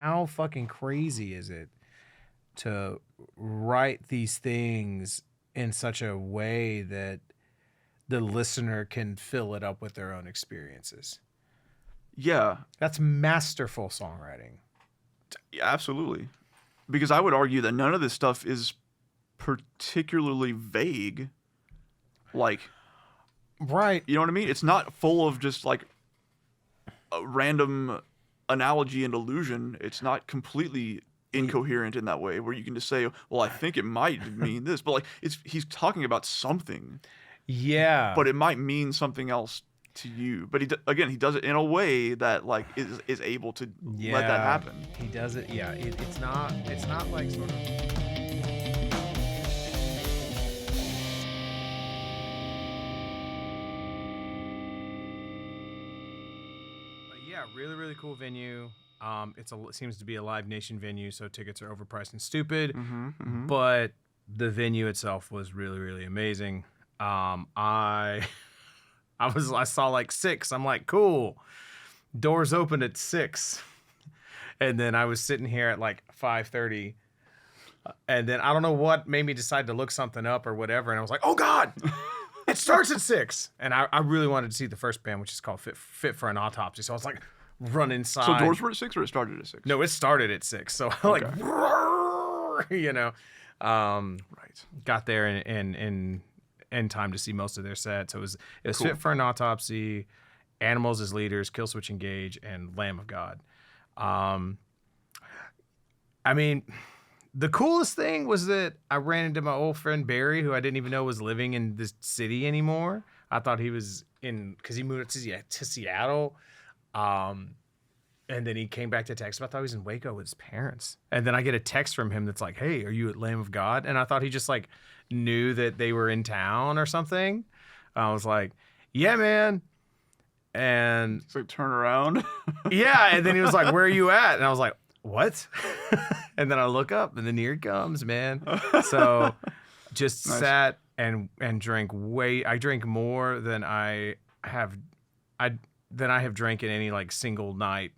How fucking crazy is it to write these things in such a way that the listener can fill it up with their own experiences? Yeah. That's masterful songwriting. Yeah, absolutely. Because I would argue that none of this stuff is particularly vague. Like, right. You know what I mean? It's not full of just like a random analogy and illusion. It's not completely incoherent in that way where you can just say, well, I think it might mean this, but like he's talking about something. Yeah. But it might mean something else to you. But he does it in a way that like is able to let that happen. He does it. Yeah. It's not like sort of. Yeah, really, really cool venue. It seems to be a Live Nation venue, so tickets are overpriced and stupid. But the venue itself was really, really amazing. I saw like 6. I'm like, cool. Doors open at 6, and then I was sitting here at like 5:30, and then I don't know what made me decide to look something up or whatever, and I was like, oh god. It starts at 6, and I really wanted to see the first band, which is called Fit for an Autopsy. So I was like, run inside. So doors were at 6, or it started at 6? No, it started at 6. So I like, you know, right. Got there in time to see most of their sets. So it was cool. Fit for an Autopsy, Animals as Leaders, Killswitch Engage, and Lamb of God. I mean, the coolest thing was that I ran into my old friend Barry, who I didn't even know was living in this city anymore. I thought he was because he moved to Seattle. And then he came back to Texas. I thought he was in Waco with his parents. And then I get a text from him that's like, hey, are you at Lamb of God? And I thought he just like knew that they were in town or something. I was like, yeah, man. And it's like, turn around. Yeah. And then he was like, where are you at? And I was like, what? And then I look up, and then here it comes, man. So just nice. Sat and drank I drank more than I have drank in any like single night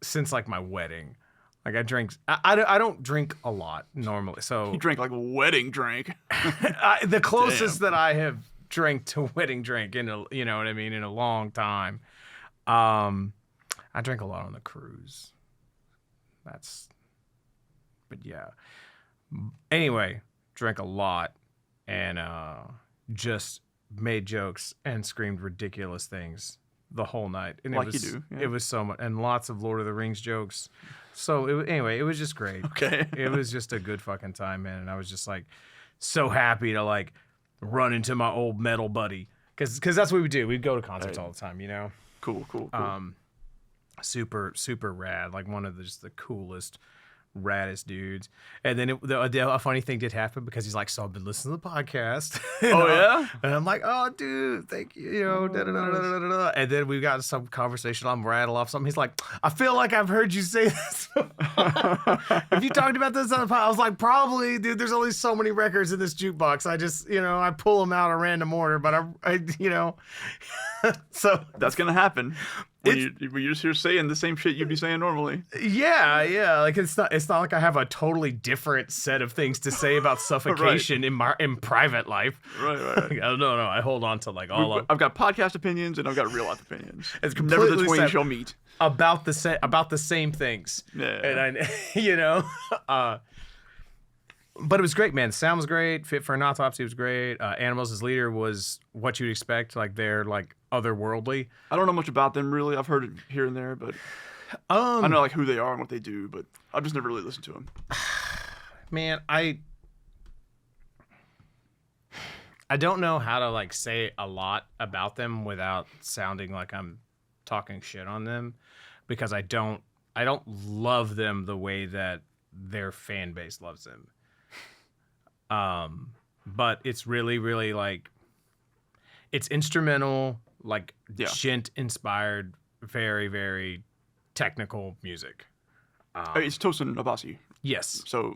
since like my wedding. Like I don't drink a lot normally. So you drink like wedding drink. The closest that I have drank to wedding drink in a, you know what I mean, in a long time. I drank a lot on the cruise. But yeah. Anyway, drank a lot and just made jokes and screamed ridiculous things the whole night. And like you do. Yeah. It was so much, and lots of Lord of the Rings jokes. So anyway, it was just great. Okay. It was just a good fucking time, man. And I was just like so happy to like run into my old metal buddy. Cause that's what we do. We go to concerts all the time, you know? Cool. Super, super rad. Like one of the coolest, raddest dudes. And then a funny thing did happen because he's like, so I've been listening to the podcast. Yeah? And I'm like, oh, dude, thank you. You know, da-da-da-da-da-da. And then we got some conversation. I'm rattle off something. He's like, I feel like I've heard you say this. Have you talked about this on the podcast? I was like, probably, dude. There's only so many records in this jukebox. I just, I pull them out in random order. But I so that's gonna happen. When you're just here saying the same shit you'd be saying normally. Yeah. Like it's not like I have a totally different set of things to say about suffocation in private life. Right. No. I hold on to like all of. I've got podcast opinions and I've got real life opinions. It's never the twain shall meet. About the same things. Yeah. And but it was great, man. The sound was great. Fit for an Autopsy was great. Animals as Leader was what you'd expect. Like they're like otherworldly. I don't know much about them really. I've heard it here and there, but I know like who they are and what they do, but I've just never really listened to them. Man, I don't know how to like say a lot about them without sounding like I'm talking shit on them, because I don't love them the way that their fan base loves them. But it's really, really like it's instrumental, like Shint inspired, very, very technical music. It's Tosin Abasi. Yes. So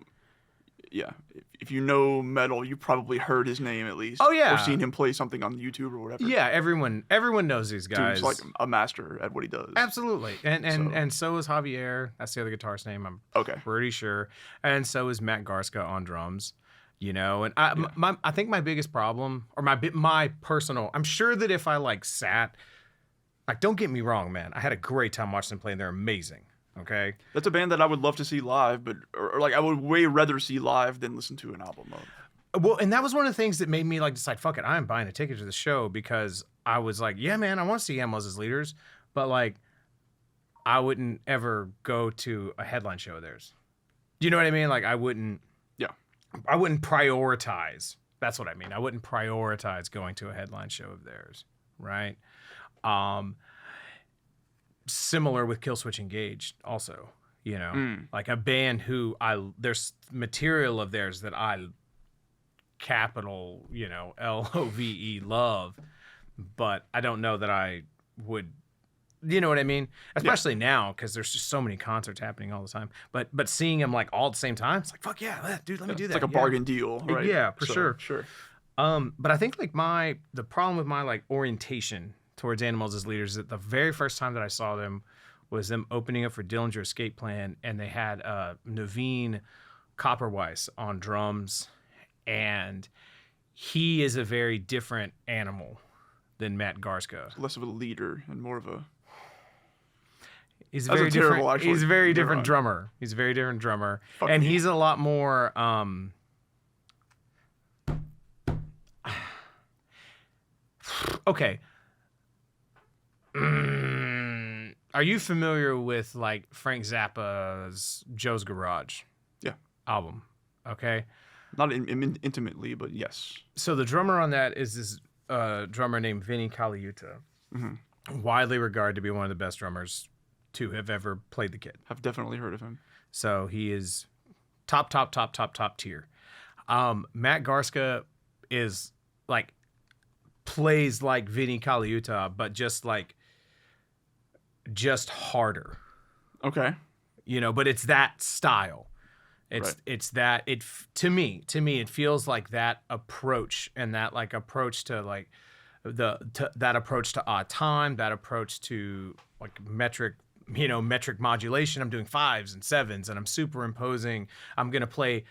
yeah, if you know metal, you probably heard his name at least. Oh, yeah. Or seen him play something on YouTube or whatever. Yeah, everyone knows these guys. Dude's like a master at what he does. Absolutely. And so is Javier. That's the other guitarist name, I'm pretty sure. And so is Matt Garska on drums. You know, and I think my biggest problem, or my personal, I'm sure that if I like sat, like, don't get me wrong, man, I had a great time watching them play, and they're amazing. Okay, that's a band that I would love to see live, but or like I would way rather see live than listen to an album of. Well, and that was one of the things that made me like decide, fuck it, I'm buying a ticket to the show, because I was like, yeah, man, I want to see Animals as Leaders, but like, I wouldn't ever go to a headline show of theirs. Do you know what I mean? Like, I wouldn't prioritize. That's what I mean. I wouldn't prioritize going to a headline show of theirs, right? Similar with Killswitch Engaged also, you know, like a band who there's material of theirs that I capital, you know, LOVE love, but I don't know that I would, you know what I mean? Especially now, because there's just so many concerts happening all the time. But seeing them like all at the same time, it's like, fuck yeah, dude, let me do that. It's like a bargain deal, right? Yeah, for sure. Sure. But I think like the problem with my like orientation towards Animals as Leaders is that the very first time that I saw them was them opening up for Dillinger Escape Plan, and they had Naveen Copperweiss on drums, and he is a very different animal than Matt Garska. Less of a leader and more of a... He's very different. He's a very different drummer. He's a very different drummer, and he's a lot more. Okay. Are you familiar with like Frank Zappa's Joe's Garage? Yeah. Album. Okay. Not intimately, but yes. So the drummer on that is this drummer named Vinny Colaiuta, widely regarded to be one of the best drummers to have ever played the kit. I've definitely heard of him. So he is top tier. Matt Garska is like plays like Vinny Colaiuta, but just harder. Okay. You know, but it's that style. To me it feels like that approach, and that like approach to like that approach to odd time, that approach to like metric modulation. I'm doing 5s and 7s, and I'm superimposing. I'm going to play,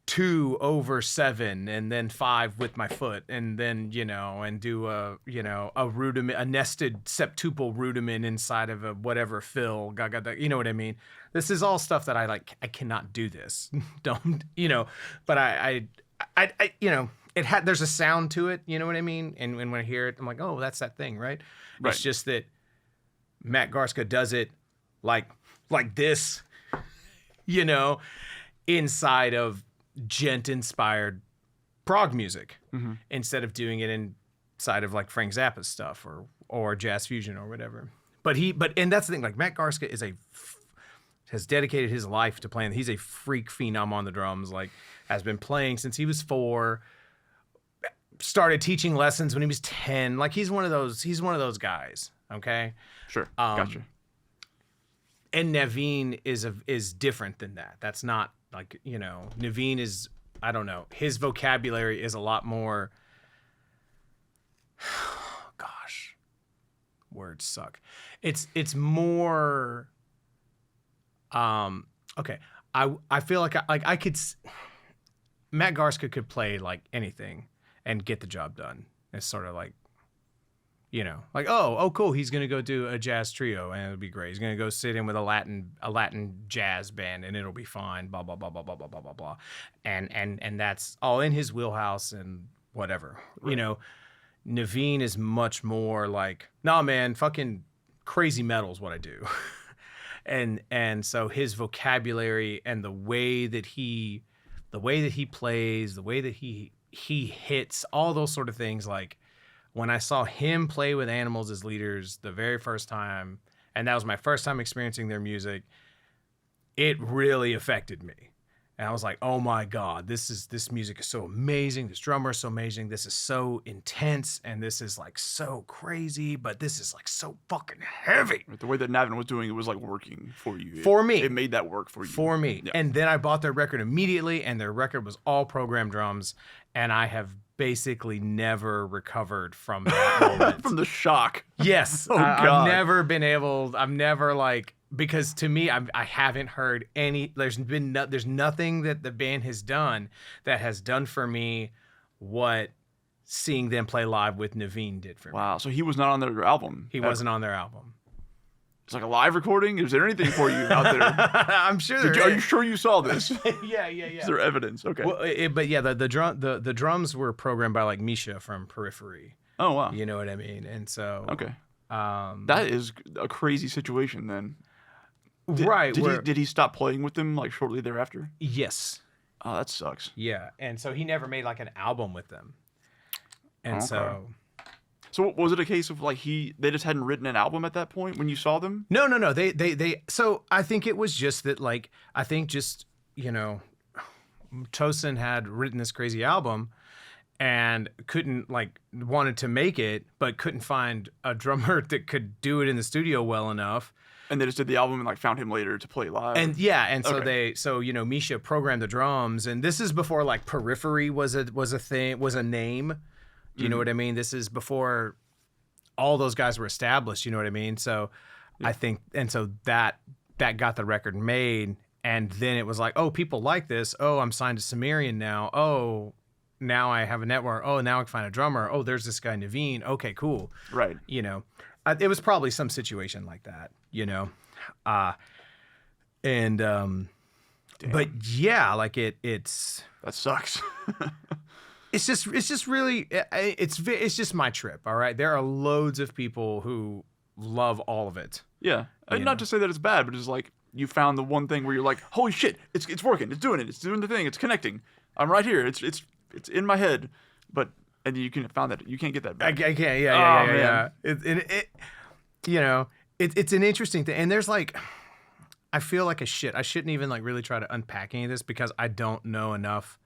2 over 7 and then 5 with my foot, and then, and do a rudiment, a nested septuple rudiment inside of a whatever fill. You know what I mean? This is all stuff that I cannot do this. But there's a sound to it. You know what I mean? And when I hear it, I'm like, oh, that's that thing, right? It's just that Matt Garska does it like this, inside of gent-inspired prog music, instead of doing it inside of like Frank Zappa's stuff or jazz fusion or whatever. But that's the thing. Like Matt Garska has dedicated his life to playing. He's a freak phenom on the drums. Like has been playing since he was 4. Started teaching lessons when he was 10. Like he's one of those guys. Okay. Sure. Gotcha. And Naveen is different than that. That's not like, Naveen is, I don't know. His vocabulary is a lot more, gosh, words suck. It's more, okay. I feel like I could, Matt Garska could play like anything and get the job done. It's sort of like, like, oh, cool. He's going to go do a jazz trio and it'll be great. He's going to go sit in with a Latin jazz band and it'll be fine. Blah, blah, blah, blah, blah, blah, blah, blah, blah. And that's all in his wheelhouse and whatever. Right. Naveen is much more like, nah, man, fucking crazy metal is what I do. and so his vocabulary and the way that he plays, the way that he hits, all those sort of things, like, when I saw him play with Animals as Leaders the very first time, and that was my first time experiencing their music, it really affected me. And I was like, oh my God, this music is so amazing. This drummer is so amazing. This is so intense. And this is like so crazy, but this is like so fucking heavy. Right, the way that Navin was doing it was like working for you. For me. It made that work for you. For me. Yeah. And then I bought their record immediately, and their record was all programmed drums. And I have basically never recovered from that moment. From the shock. Yes. Oh, God. I've never been able, I've never like, because to me, I haven't heard any, there's nothing that the band has done that has done for me what seeing them play live with Naveen did for me. Wow. So he was not on their album. He wasn't on their album. It's like a live recording? Is there anything for you out there? I'm sure there Are you sure you saw this? yeah. Is there evidence? Okay. Well, but yeah, the drums were programmed by like Misha from Periphery. Oh, wow. You know what I mean? And so Okay. That is a crazy situation then. Did he stop playing with them like shortly thereafter? Yes. Oh, that sucks. Yeah, and so he never made like an album with them. And Okay. So was it a case of like they just hadn't written an album at that point when you saw them? No. They so I think it was just that like Tosin had written this crazy album and wanted to make it, but couldn't find a drummer that could do it in the studio well enough. And they just did the album and like found him later to play live. And yeah, and so Okay. Misha programmed the drums, and this is before like Periphery was a name. Do you know what I mean? This is before all those guys were established. You know what I mean? So I think, and so that got the record made, and then it was like, oh, people like this. Oh, I'm signed to Sumerian now. Oh, now I have a network. Oh, now I can find a drummer. Oh, there's this guy Naveen. Okay, cool. Right. It was probably some situation like that. But yeah, like it's. That sucks. It's just really, it's just my trip. All right. There are loads of people who love all of it. Yeah. And not to say that it's bad, but it's like you found the one thing where you're like, holy shit, it's working. It's doing it. It's doing the thing. It's connecting. I'm right here. It's in my head. And you can found that you can't get that back. I can't. Yeah. Man. It's an interesting thing. And there's like, I feel like I shouldn't even like really try to unpack any of this because I don't know enough.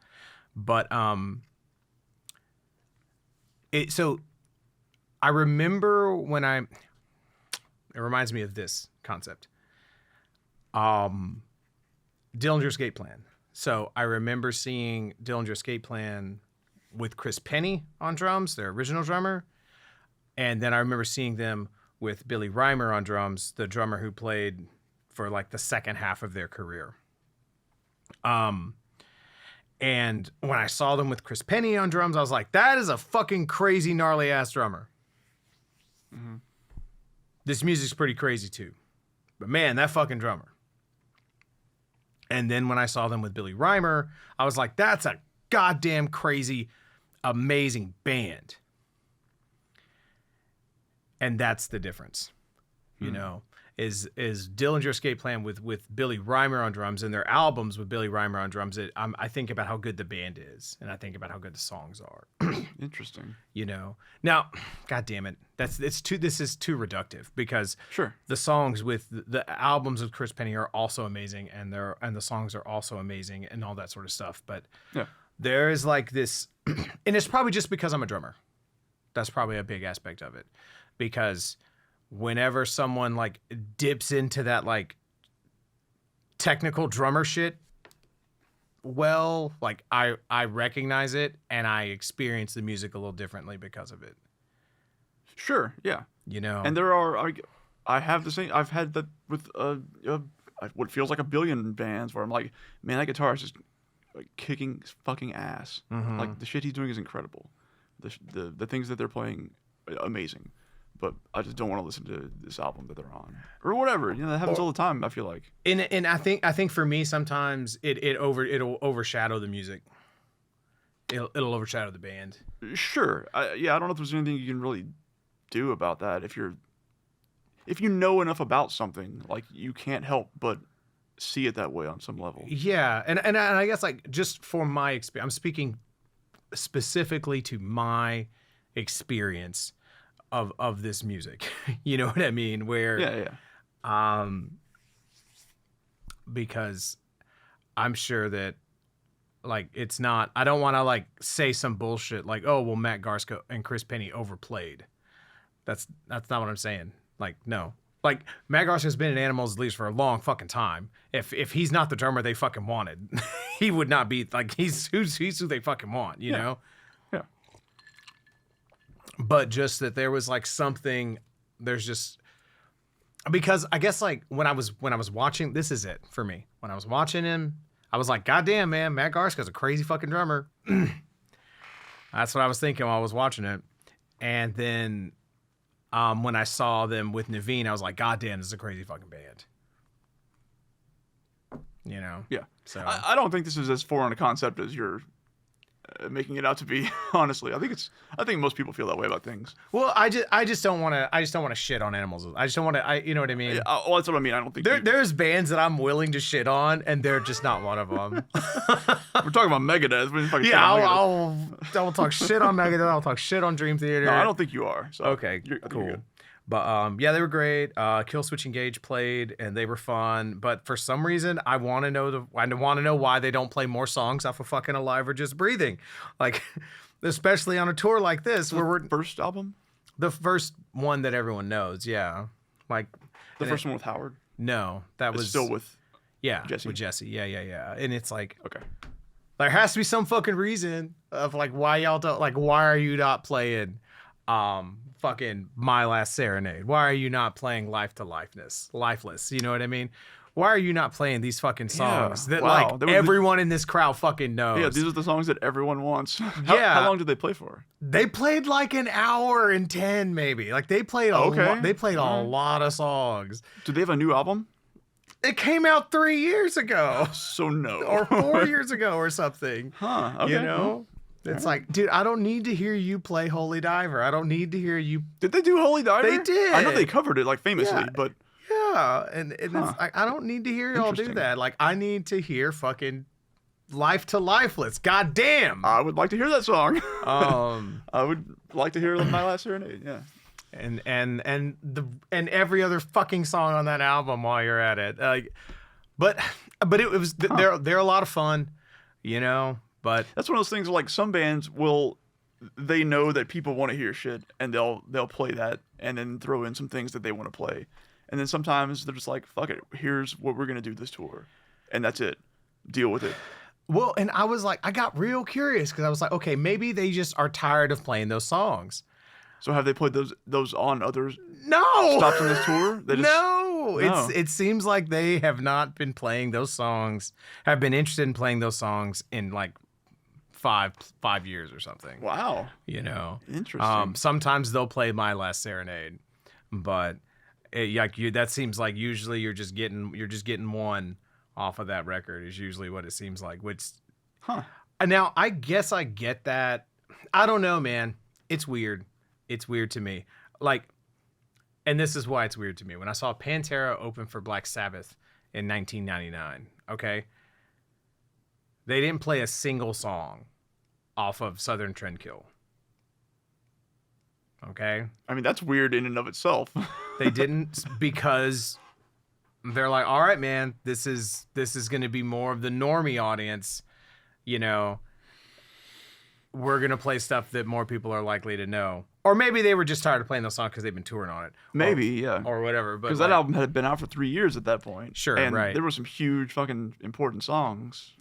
But, so I remember when it reminds me of this concept. Dillinger's Escape Plan. So I remember seeing Dillinger's Escape Plan with Chris Penny on drums, their original drummer. And then I remember seeing them with Billy Reimer on drums, the drummer who played for like the second half of their career. And when I saw them with Chris Penny on drums, I was like, that is a fucking crazy, gnarly ass drummer. Mm-hmm. This music's pretty crazy too. But man, that fucking drummer. And then when I saw them with Billy Reimer, I was like, that's a goddamn crazy, amazing band. And that's the difference, is Dillinger's Escape Plan with Billy Reimer on drums and their albums with Billy Reimer on drums. I think about how good the band is, and I think about how good the songs are. Interesting. Now, God damn it, this is too reductive because Sure. the songs with the albums of Chris Penny are also amazing, and the songs are also amazing, and all that sort of stuff. But Yeah. there is like this, and it's probably just because I'm a drummer. That's probably a big aspect of it, because whenever someone like dips into that like technical drummer shit, like I recognize it and I experience the music a little differently because of it. Sure. Yeah. And there are, I have the same, I've had that with what feels like a billion bands where I'm like, man, that guitar is just like kicking fucking ass. Mm-hmm. Like the shit he's doing is incredible. The things that they're playing, amazing. But I just don't want to listen to this album that they're on or whatever. That happens all the time. I feel like. And I think for me sometimes it'll overshadow the music. It'll overshadow the band. Sure. I don't know if there's anything you can really do about that. If you know enough about something, like you can't help but see it that way on some level. Yeah, and I guess like just for my experience, I'm speaking specifically to my experience of this music. You know what I mean? Where Yeah. because I'm sure that like it's not. I don't want to like say some bullshit like, oh well, Matt Garska and Chris Penny overplayed. That's not what I'm saying. Like no. Like Matt Garska's been in Animals as least for a long fucking time. If he's not the drummer they fucking wanted, he would not be like he's who they fucking want, you know? Yeah. But just that there was like something. There's just because I guess like when I was watching, this is it for me. When I was watching him, I was like, God damn, man, Matt Garska's a crazy fucking drummer. That's what I was thinking while I was watching it. And then when I saw them with Naveen, I was like, God damn, this is a crazy fucking band. You know? Yeah. So I don't think this is as foreign a concept as you're making it out to be. Honestly, I think most people feel that way about things. well, I just don't want to shit on Animals. I just don't want to. You know what I mean? Yeah, well, that's what I mean. I don't think There's bands that I'm willing to shit on, and they're just not one of them. we're talking about Megadeth. We're fucking Yeah, shit on Megadeth. I'll talk shit on Megadeth. I'll talk shit on Dream Theater. No, I don't think you are. So Okay, I think cool. you're good. But yeah, they were great. Killswitch Engage played, and they were fun. But for some reason, I want to know why they don't play more songs off of fucking Alive or Just Breathing, like especially on a tour like this, where we're First album, the first one that everyone knows. Yeah, like the first one with Howard. No, that It's was still with Jesse. with Jesse. Yeah. And it's like Okay. there has to be some fucking reason of like why y'all don't like why are you not playing fucking My Last Serenade? Why are you not playing Lifeless? You know what I mean? Why are you not playing these fucking songs that Wow. like everyone in this crowd fucking knows? Yeah, these are the songs that everyone wants. Yeah. How long did they play for? They played like an hour and 10 maybe. Like they played Okay. a lot of songs. Do they have a new album? It came out 3 years ago. So no. Or 4 years ago or something. Huh. Okay. You know? It's like, dude, I don't need to hear you play Holy Diver. I don't need to hear you. Did they do Holy Diver? They did. I know they covered it like famously, Yeah. but Yeah. And it's like, I don't need to hear y'all do Interesting. that. Like, I need to hear fucking Life to Lifeless. God damn. I would like to hear that song. Um, I would like to hear My Last Serenade. Yeah. and every other fucking song on that album while you're at it. But it was, they're a lot of fun, you know? But That's one of those things where, like, some bands they know that people want to hear shit, and they'll play that and then throw in some things that they want to play. And then sometimes they're just like, fuck it, here's what we're going to do this tour. And that's it. Deal with it. well, and I was like, I got real curious because I was like, okay, maybe they just are tired of playing those songs. So have they played those on other No. stops on this tour? They just, No, No. it seems like they have not been playing those songs, have been interested in playing those songs in like five years or something. Wow. You know, Interesting. sometimes they'll play My Last Serenade, but that seems like usually you're just getting one off of that record is usually what it seems like. Which, now I guess I get that. I don't know, man. It's weird. It's weird to me. Like, and this is why it's weird to me. When I saw Pantera open for Black Sabbath in 1999, okay, they didn't play a single song off of Southern Trendkill. Okay? I mean, that's weird in and of itself. They didn't because they're like, all right, man, this is going to be more of the normie audience, you know. We're going to play stuff that more people are likely to know. Or maybe they were just tired of playing those songs because they've been touring on it. Maybe, yeah. Or whatever. Because that album had been out for 3 years at that point. Sure, and right. there were some huge fucking important songs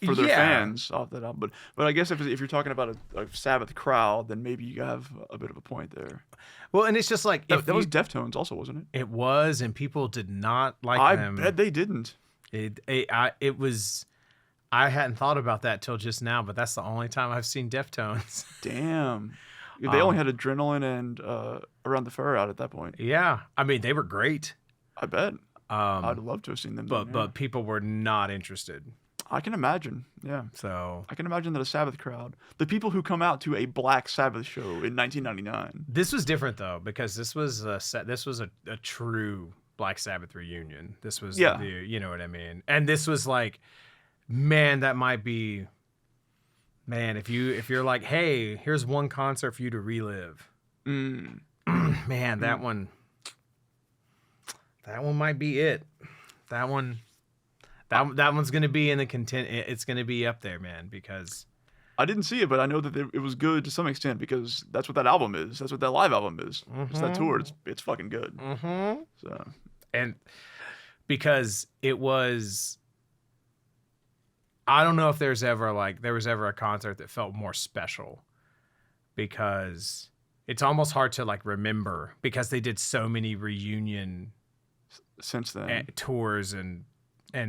for their fans off that album. But I guess if you're talking about a Sabbath crowd, then maybe you have a bit of a point there. Well, and it's just like... That was Deftones also, wasn't it? It was, and people did not like them. I bet they didn't. It was... I hadn't thought about that till just now, but that's the only time I've seen Deftones. Damn. They only had Adrenaline and Around the Fur out at that point. Yeah. I mean, they were great. I bet. I'd love to have seen them. But people were not interested. I can imagine. Yeah. So I can imagine that a Sabbath crowd, the people who come out to a Black Sabbath show in 1999. This was different though, because this was a true Black Sabbath reunion. This was you know what I mean? And this was like, man, that might be, man, if you're like, hey, here's one concert for you to relive. Man, that one might be it. That one That one's gonna be in the content. It's gonna be up there, man, because I didn't see it, but I know that it was good to some extent because that's what that album is. That's what that live album is. It's that tour. It's fucking good. So, and because it was, I don't know if there was ever a concert that felt more special, because it's almost hard to like remember because they did so many reunion since then tours and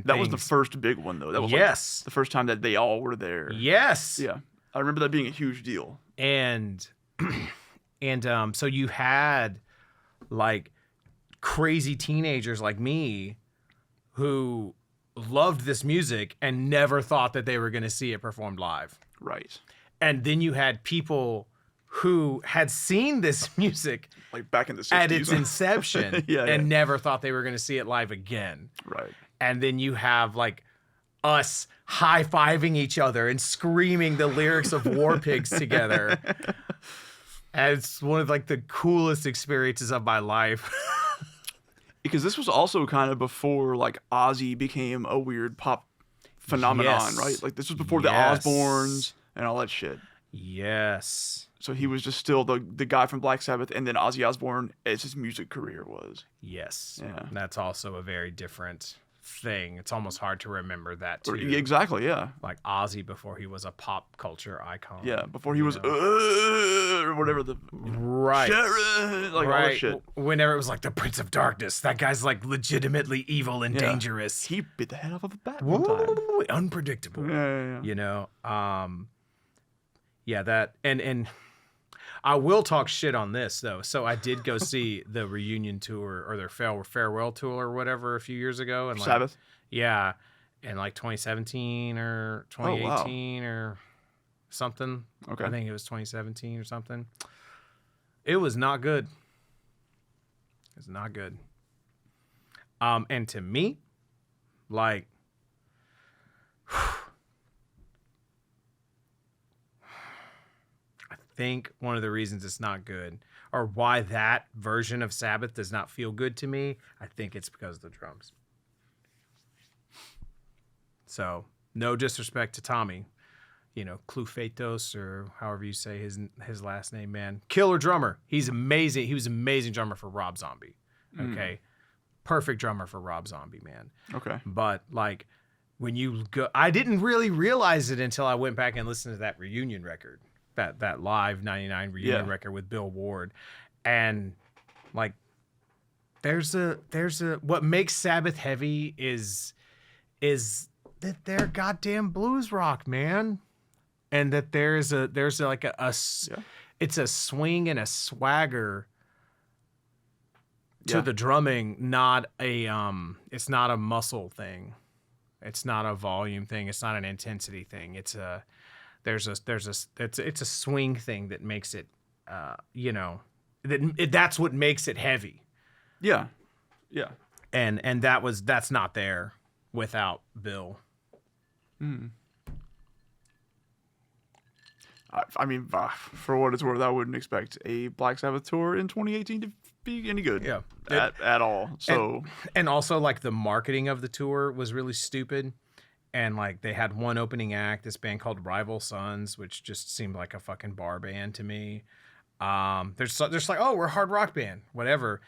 that was the first big one though. That was like the first time that they all were there. Yes. Yeah. I remember that being a huge deal. And so you had like crazy teenagers like me who loved this music and never thought that they were going to see it performed live. Right. And then you had people who had seen this music like back in the 60s at its inception and never thought they were going to see it live again. Right. And then you have like us high-fiving each other and screaming the lyrics of War Pigs together. And it's one of like the coolest experiences of my life. Because this was also kind of before like Ozzy became a weird pop phenomenon, right? Like this was before the Osbournes and all that shit. Yes. So he was just still the guy from Black Sabbath, and then Ozzy Osbourne as his music career was. Yes. Yeah. And that's also a very different thing. It's almost hard to remember that too. Exactly, yeah. Like Ozzy before he was a pop culture icon. Yeah, before he was or whatever the Sharon, like all that shit. Whenever it was like the Prince of Darkness, that guy's like legitimately evil and dangerous. He bit the head off of a bat one time. Unpredictable. Yeah. You know, that and I will talk shit on this though. So I did go see the reunion tour or their farewell tour or whatever a few years ago, and like, Sabbath. Yeah, in like 2017 or 2018 or something. Okay, I think it was 2017 or something. It was not good. It's not good. And to me, like. Think one of the reasons it's not good, or why that version of Sabbath does not feel good to me, I think it's because of the drums. So no disrespect to Tommy, Clufetos or however you say his last name, man. Killer drummer. He's amazing. He was an amazing drummer for Rob Zombie. Okay. Perfect drummer for Rob Zombie, man. Okay. But like when you go, I didn't really realize it until I went back and listened to that reunion record. That live 99 reunion record with Bill Ward. And like there's a what makes Sabbath heavy is that they're goddamn blues rock, man. And that there's like it's a swing and a swagger to the drumming, not a it's not a muscle thing. It's not a volume thing, it's not an intensity thing. It's a swing thing that makes it, that's what makes it heavy. Yeah. And that's not there without Bill. I mean, for what it's worth, I wouldn't expect a Black Sabbath tour in 2018 to be any good. Yeah. At all. So and also like the marketing of the tour was really stupid. And like they had one opening act, this band called Rival Sons, which just seemed like a fucking bar band to me. There's like, oh, we're a hard rock band, whatever.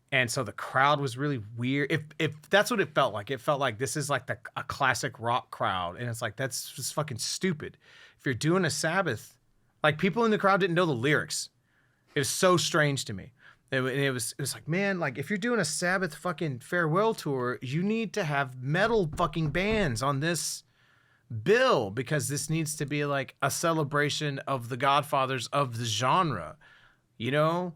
And so the crowd was really weird. If that's what it felt like this is like a classic rock crowd, and it's like that's just fucking stupid. If you're doing a Sabbath, like people in the crowd didn't know the lyrics. It was so strange to me. It was like, man, like if you're doing a Sabbath fucking farewell tour, you need to have metal fucking bands on this bill, because this needs to be like a celebration of the godfathers of the genre,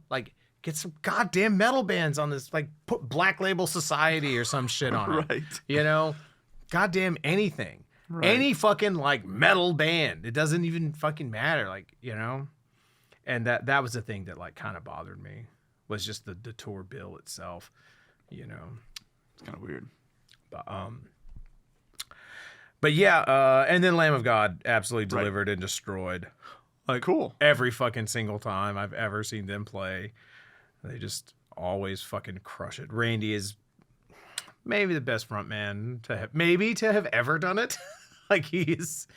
like get some goddamn metal bands on this, like put Black Label Society or some shit on it, goddamn anything, any fucking like metal band. It doesn't even fucking matter, like, and that was the thing that like kind of bothered me. Was just the tour bill itself, It's kind of weird. But yeah, and then Lamb of God absolutely delivered and destroyed. Like cool. Every fucking single time I've ever seen them play, they just always fucking crush it. Randy is maybe the best frontman to have ever done it. Like he is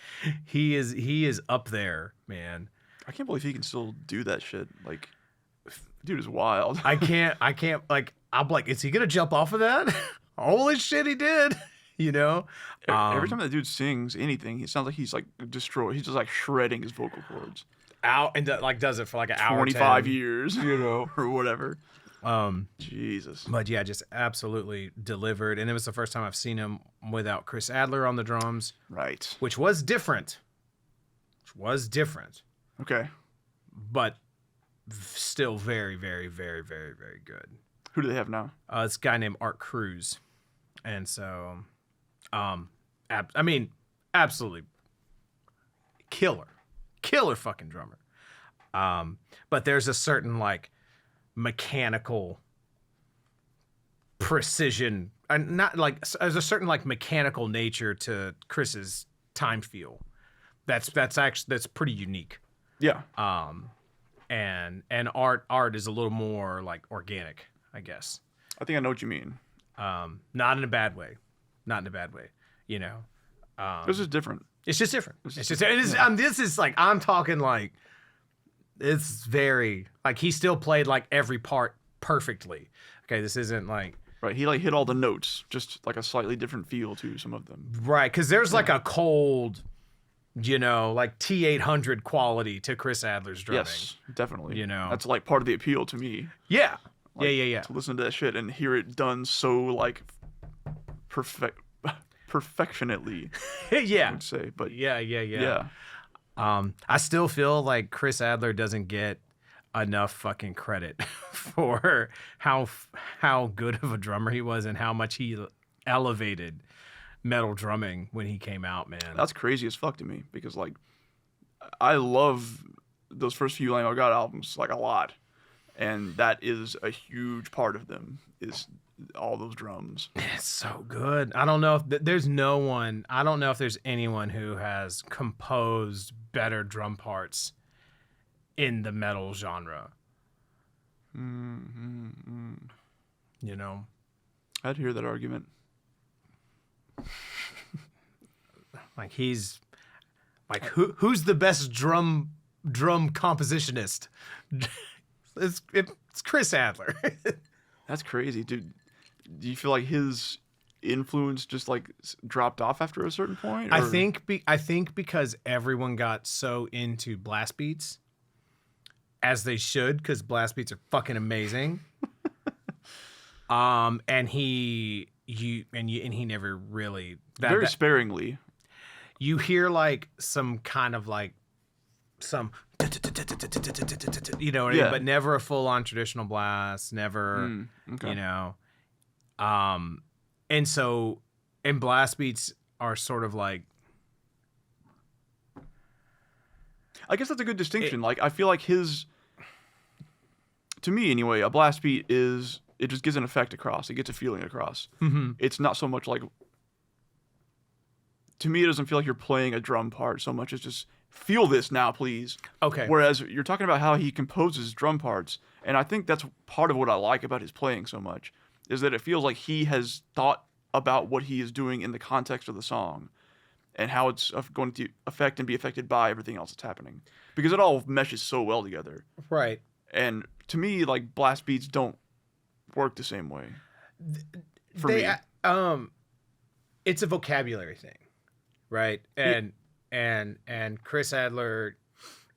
up there, man. I can't believe he can still do that shit. Like, dude is wild. I can't like, I'm like, is he gonna jump off of that? Holy shit, he did. You know, every time that dude sings anything, it sounds like he's like destroyed. He's just like shredding his vocal cords. Out and like does it for like an hour, 25 years, you know, or whatever. Jesus. But yeah, just absolutely delivered. And it was the first time I've seen him without Chris Adler on the drums. Right. Which was different. Okay. But still very, very, very, very, very good. Who do they have now? This guy named Art Cruz. And so, I mean, absolutely killer fucking drummer. But there's a certain like mechanical precision, and not like, there's a certain like mechanical nature to Chris's time feel. That's pretty unique. Yeah. And art is a little more like organic, I guess. I think I know what you mean. Not in a bad way, you know. This is different. It's just different. This is like, I'm talking like, it's very like he still played like every part perfectly. Okay, this isn't like right. He like hit all the notes, just like a slightly different feel to some of them. Right, because there's like a cold, you know, like T800 quality to Chris Adler's drumming. Yes, definitely. You know, that's like part of the appeal to me. Yeah, like, yeah. To listen to that shit and hear it done so like perfectionately. Yeah, I would say, but yeah. I still feel like Chris Adler doesn't get enough fucking credit for how good of a drummer he was and how much he elevated metal drumming when he came out, man. That's crazy as fuck to me because like I love those first few Lamb of God albums like a lot, and that is a huge part of them is all those drums. It's so good. I don't know if there's anyone who has composed better drum parts in the metal genre. You know, I'd hear that argument. Like he's like who's the best drum compositionist? It's Chris Adler. That's crazy, dude. Do you feel like his influence just like dropped off after a certain point? Or? I think because everyone got so into blast beats, as they should, because blast beats are fucking amazing. And he never really very sparingly. You hear like some kind of like some, you know what I mean? But never a full on traditional blast, never, okay. You know. And so, and blast beats are sort of like, I guess that's a good distinction. Like, I feel like to me anyway, a blast beat it just gives an effect across. It gets a feeling across. Mm-hmm. It's not so much like, to me, it doesn't feel like you're playing a drum part so much as just feel this now, please. Okay. Whereas you're talking about how he composes drum parts, and I think that's part of what I like about his playing so much, is that it feels like he has thought about what he is doing in the context of the song and how it's going to affect and be affected by everything else that's happening. Because it all meshes so well together. Right. And to me, like, blast beats don't work the same way. For me. It's a vocabulary thing, right? And Chris Adler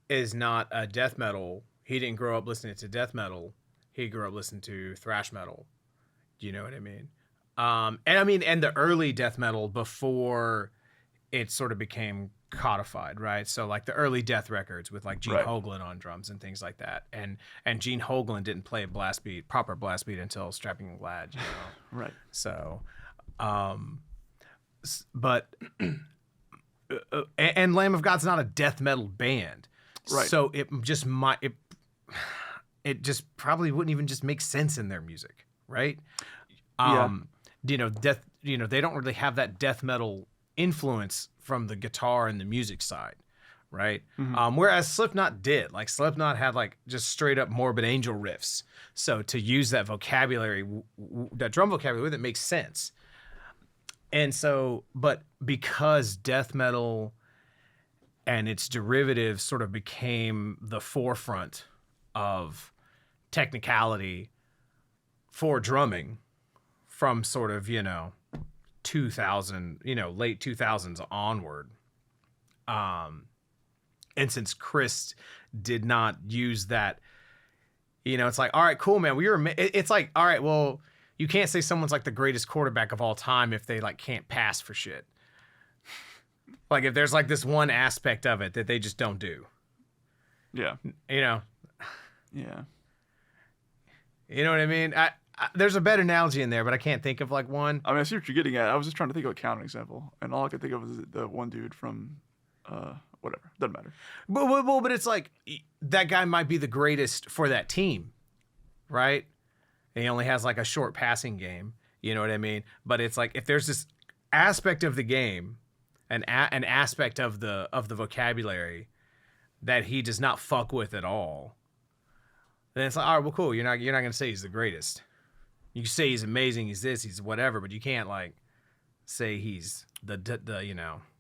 is not a death metal. He didn't grow up listening to death metal. He grew up listening to thrash metal. Do you know what I mean? And the early death metal before it sort of became codified, right? So like the early death records with like Gene Hoglan on drums and things like that. And Gene Hoglan didn't play a proper blast beat until Strapping Lad, you know? Right. So, but and Lamb of God's not a death metal band, right? So it just probably wouldn't even just make sense in their music, right? You know, they don't really have that death metal influence from the guitar and the music side, right? Mm-hmm. Whereas Slipknot did. Like Slipknot had like just straight up Morbid Angel riffs. So to use that vocabulary, that drum vocabulary with it makes sense. And so, but because death metal and its derivatives sort of became the forefront of technicality for drumming from sort of, 2000, late 2000s onward. And since Chris did not use that, it's like, all right, cool, man. It's like, all right, well, you can't say someone's like the greatest quarterback of all time if they like can't pass for shit. Like if there's like this one aspect of it that they just don't do. Yeah. Yeah. You know what I mean? There's a better analogy in there, but I can't think of like one. I mean, I see what you're getting at. I was just trying to think of a counter example, and all I could think of was the one dude from, whatever. Doesn't matter. But it's like that guy might be the greatest for that team, right? And he only has like a short passing game. You know what I mean? But it's like if there's this aspect of the game, an aspect of the vocabulary that he does not fuck with at all, then it's like, all right, well, cool. You're not gonna say he's the greatest. You can say he's amazing, he's this, he's whatever, but you can't like say he's the.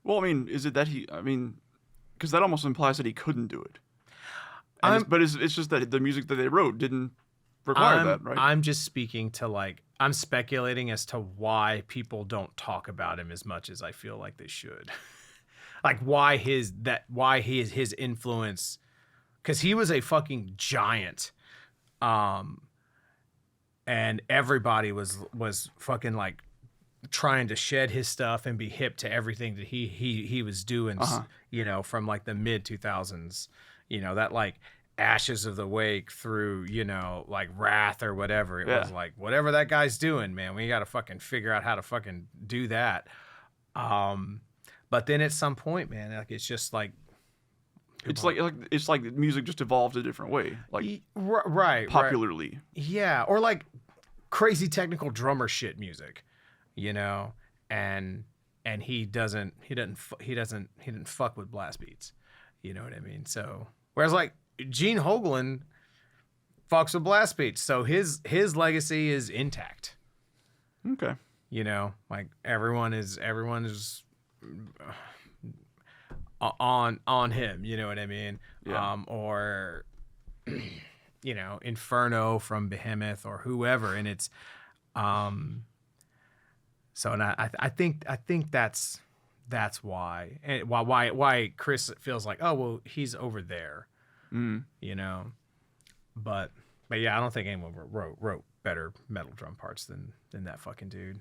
Well, I mean, is it that because that almost implies that he couldn't do it. But it's just that the music that they wrote didn't require that, right? I'm just speaking to like, I'm speculating as to why people don't talk about him as much as I feel like they should. Like why his influence, because he was a fucking giant. And everybody was fucking like trying to shed his stuff and be hip to everything that he was doing, from like the mid 2000s, that like Ashes of the Wake through, like Wrath or whatever. It was like, whatever that guy's doing, man, we got to fucking figure out how to fucking do that. But then at some point, man, like it's just like, it's like music just evolved a different way, like right, popularly. Right. Yeah, or like crazy technical drummer shit music, and he didn't fuck with blast beats, you know what I mean? So whereas like Gene Hoglan fucks with blast beats, so his legacy is intact. Okay. Like everyone is on him, you know what I mean? Yeah. Or Inferno from Behemoth or whoever, and it's so, and I think that's why, and why Chris feels like, oh well, he's over there, but yeah, I don't think anyone wrote better metal drum parts than that fucking dude.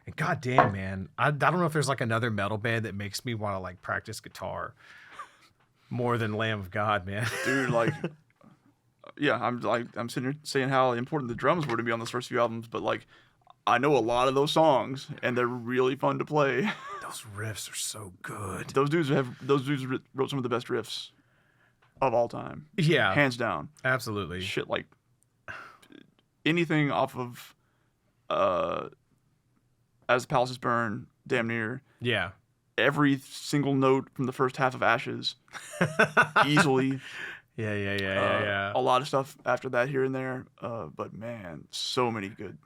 And goddamn, man, I don't know if there's like another metal band that makes me want to like practice guitar more than Lamb of God, man. Dude, like, yeah, I'm sitting here saying how important the drums were to me on those first few albums, but like, I know a lot of those songs, and they're really fun to play. Those riffs are so good. Those dudes wrote some of the best riffs of all time. Yeah, hands down. Absolutely. Shit, like anything off of As the Palaces Burn, damn near. Yeah. Every single note from the first half of Ashes, easily. Yeah. A lot of stuff after that here and there, but man, so many good.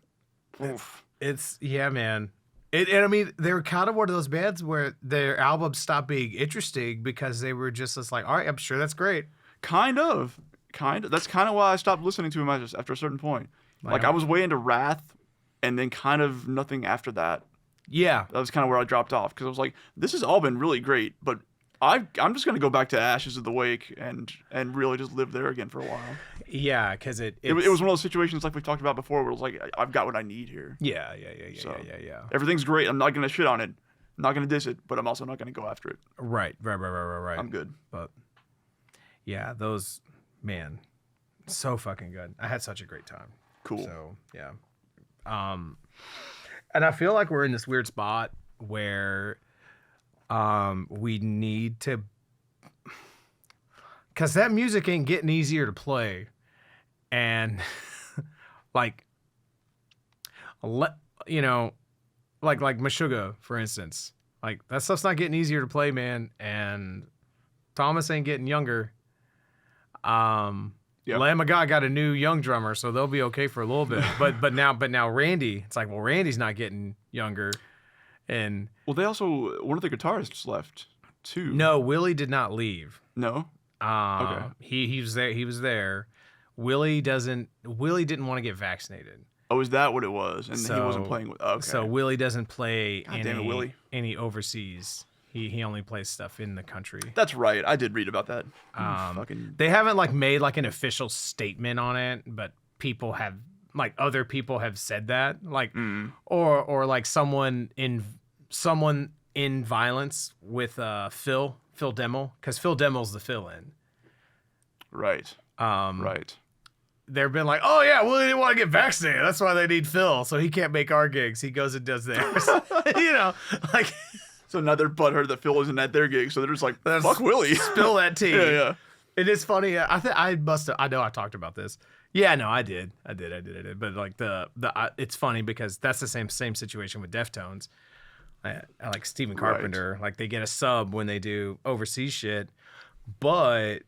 Oof. Man. And I mean, they were kind of one of those bands where their albums stopped being interesting because they were just like, all right, I'm sure that's great. Kind of. That's kind of why I stopped listening to them after a certain point. Like I was way into Wrath, and then kind of nothing after that. Yeah. That was kind of where I dropped off, because I was like, this has all been really great, but I'm just going to go back to Ashes of the Wake and really just live there again for a while. Yeah, because it was one of those situations like we talked about before where it was like, I've got what I need here. Yeah. Everything's great. I'm not going to shit on it. I'm not going to diss it, but I'm also not going to go after it. Right. I'm good. But yeah, those, man, so fucking good. I had such a great time. Cool. So, yeah. And I feel like we're in this weird spot where we need to, because that music ain't getting easier to play, and like Meshuggah, for instance, like that stuff's not getting easier to play, man, and Thomas ain't getting younger. Yep. Lamb of God got a new young drummer, so they'll be okay for a little bit. But now Randy, it's like, well, Randy's not getting younger. And well, they also one of the guitarists left too. no, Willie did not leave. No. Okay. He was there. He was there. Willie didn't want to get vaccinated. Oh, is that what it was? And So, he wasn't playing with. Okay. So Willie doesn't play God damn it, Willie. any overseas. He only plays stuff in the country. That's right. I did read about that. They haven't like made like an official statement on it, but people have like other people have said that like or like someone in violence with Phil Demmel, because Phil Demmel's the fill-in. Right. Right. They've been like, oh yeah, well, they didn't want to get vaccinated. That's why they need Phil, so he can't make our gigs. He goes and does theirs. You know, like. So now they're butthurt that Phil isn't at their gig, so they're just like, fuck Willie. Spill that tea. Yeah. It is funny. I know I talked about this. Yeah, no, I did. But like it's funny because that's the same situation with Deftones. I like Stephen Carpenter. Right. Like they get a sub when they do overseas shit, but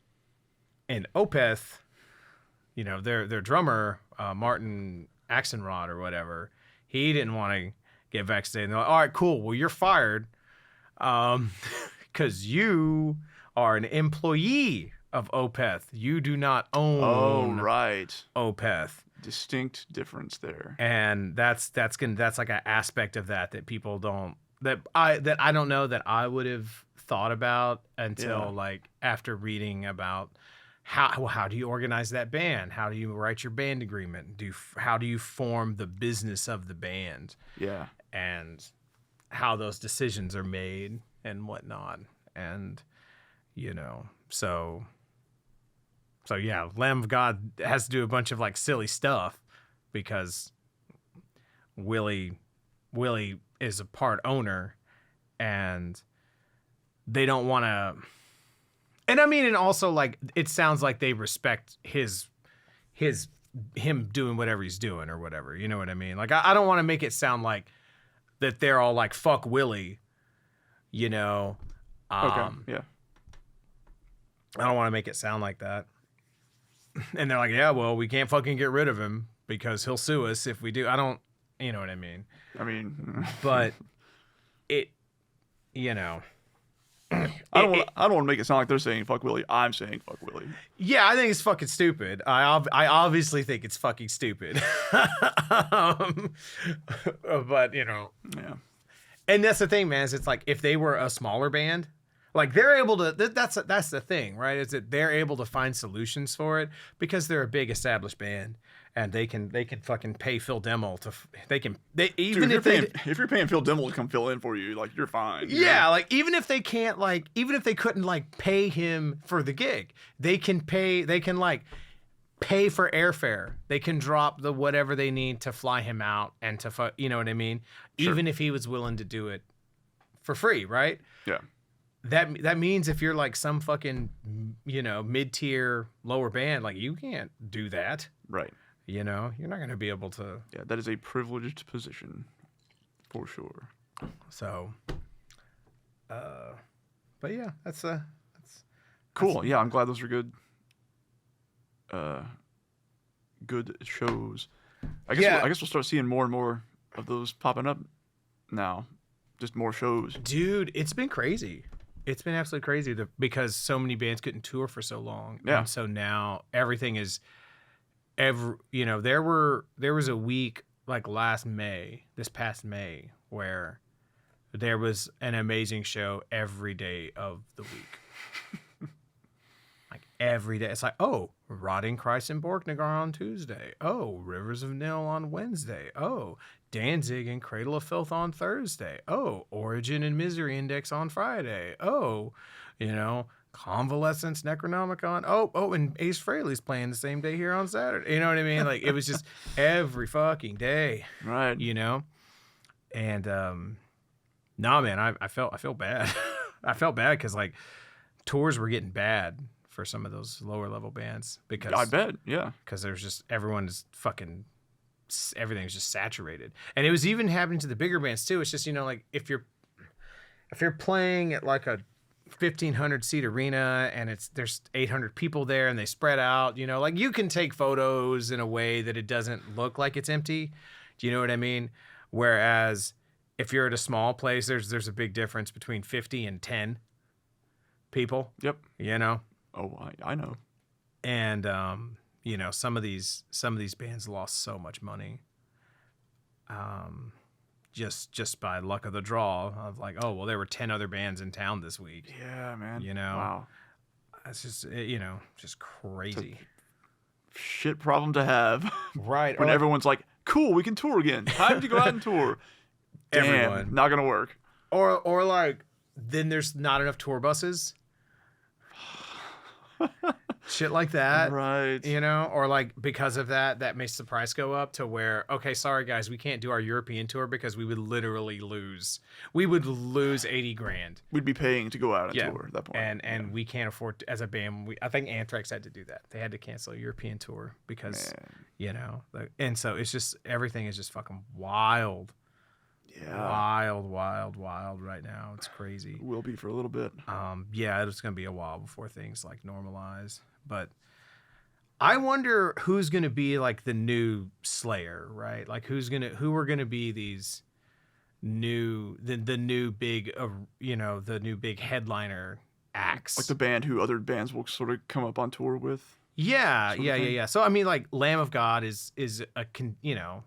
in Opeth, you know, their drummer Martin Axelrod or whatever, he didn't want to get vaccinated. And they're like, all right, cool. Well, you're fired, because you are an employee of Opeth. You do not own. Oh, right. Opeth. Distinct difference there. And that's like an aspect of that people don't that I don't know that I would have thought about until like after reading about how do you organize that band? How do you write your band agreement? How do you form the business of the band? Yeah. And how those decisions are made and whatnot. And, you know, so yeah, Lamb of God has to do a bunch of like silly stuff because Willie is a part owner and they don't want to. And I mean, and also like, it sounds like they respect him doing whatever he's doing or whatever. You know what I mean? Like, I don't want to make it sound like that they're all like, fuck Willie, you know? Okay. Yeah. I don't want to make it sound like that. And they're like, yeah, well, we can't fucking get rid of him because he'll sue us if we do. I don't, you know what I mean? But it, you know. I don't want to make it sound like they're saying fuck Willie. I'm saying fuck Willie. Yeah, I think it's fucking stupid. I obviously think it's fucking stupid. But, you know. Yeah. And that's the thing, man, is it's like if they were a smaller band, like they're able to, that's the thing, right? Is that they're able to find solutions for it because they're a big established band and they can fucking pay Phil Demmel to, if you're paying Phil Demmel to come fill in for you, like you're fine. Yeah, like even if they couldn't like pay him for the gig, they can pay for airfare. They can drop the whatever they need to fly him out and to, you know what I mean? Sure. Even if he was willing to do it for free, right? Yeah. That means if you're like some fucking, you know, mid-tier lower band, like you can't do that. Right. You know, you're not going to be able to. Yeah, that is a privileged position for sure. So, but yeah, that's cool. Yeah, I'm glad those are good. Good shows. I guess we'll start seeing more and more of those popping up now. Just more shows. Dude, it's been crazy. It's been absolutely crazy because so many bands couldn't tour for so long. Yeah. And so now everything is you know, there was a week like this past May, where there was an amazing show every day of the week. Like every day. It's like, oh, Rotting Christ and Borknagar on Tuesday. Oh, Rivers of Nil on Wednesday. Oh, Danzig and Cradle of Filth on Thursday. Oh, Origin and Misery Index on Friday. Oh, you know, Convalescence, Necronomicon. Oh, and Ace Frehley's playing the same day here on Saturday. You know what I mean? Like, it was just every fucking day. Right. You know? And, nah, man, I felt bad. I felt bad because, like, tours were getting bad for some of those lower level bands. Because I bet, yeah. Because there's just, everything's just saturated. And it was even happening to the bigger bands, too. It's just, you know, like, if you're playing at, like, a 1,500 seat arena and there's 800 people there and they spread out, you know, like you can take photos in a way that it doesn't look like it's empty. Do you know what I mean? Whereas if you're at a small place, there's a big difference between 50 and 10 people. Yep. You know. Oh, I know. And you know, some of these bands lost so much money. Just by luck of the draw of like, oh well, there were 10 other bands in town this week. Yeah, man. You know. Wow. It's just you know, just crazy. Shit problem to have. Right. When everyone's like, cool, we can tour again. Time to go out and tour. Damn, Everyone. not gonna work. Or like, then there's not enough tour buses. Shit like that. Right. You know, or like because of that makes the price go up to where, okay, sorry guys, we can't do our European tour because we would literally lose. We would lose 80 grand. We'd be paying to go out and tour at that point. And we can't afford to, as a band. I think Anthrax had to do that. They had to cancel a European tour because, you know, and so it's just, everything is just fucking wild. Yeah. Wild right now. It's crazy. Will be for a little bit. Yeah, it's gonna be a while before things like normalize. But I wonder who's gonna be like the new Slayer, right? Like who are gonna be these new the new big you know, the new big headliner acts. Like the band who other bands will sort of come up on tour with. Yeah. So I mean, like Lamb of God is you know.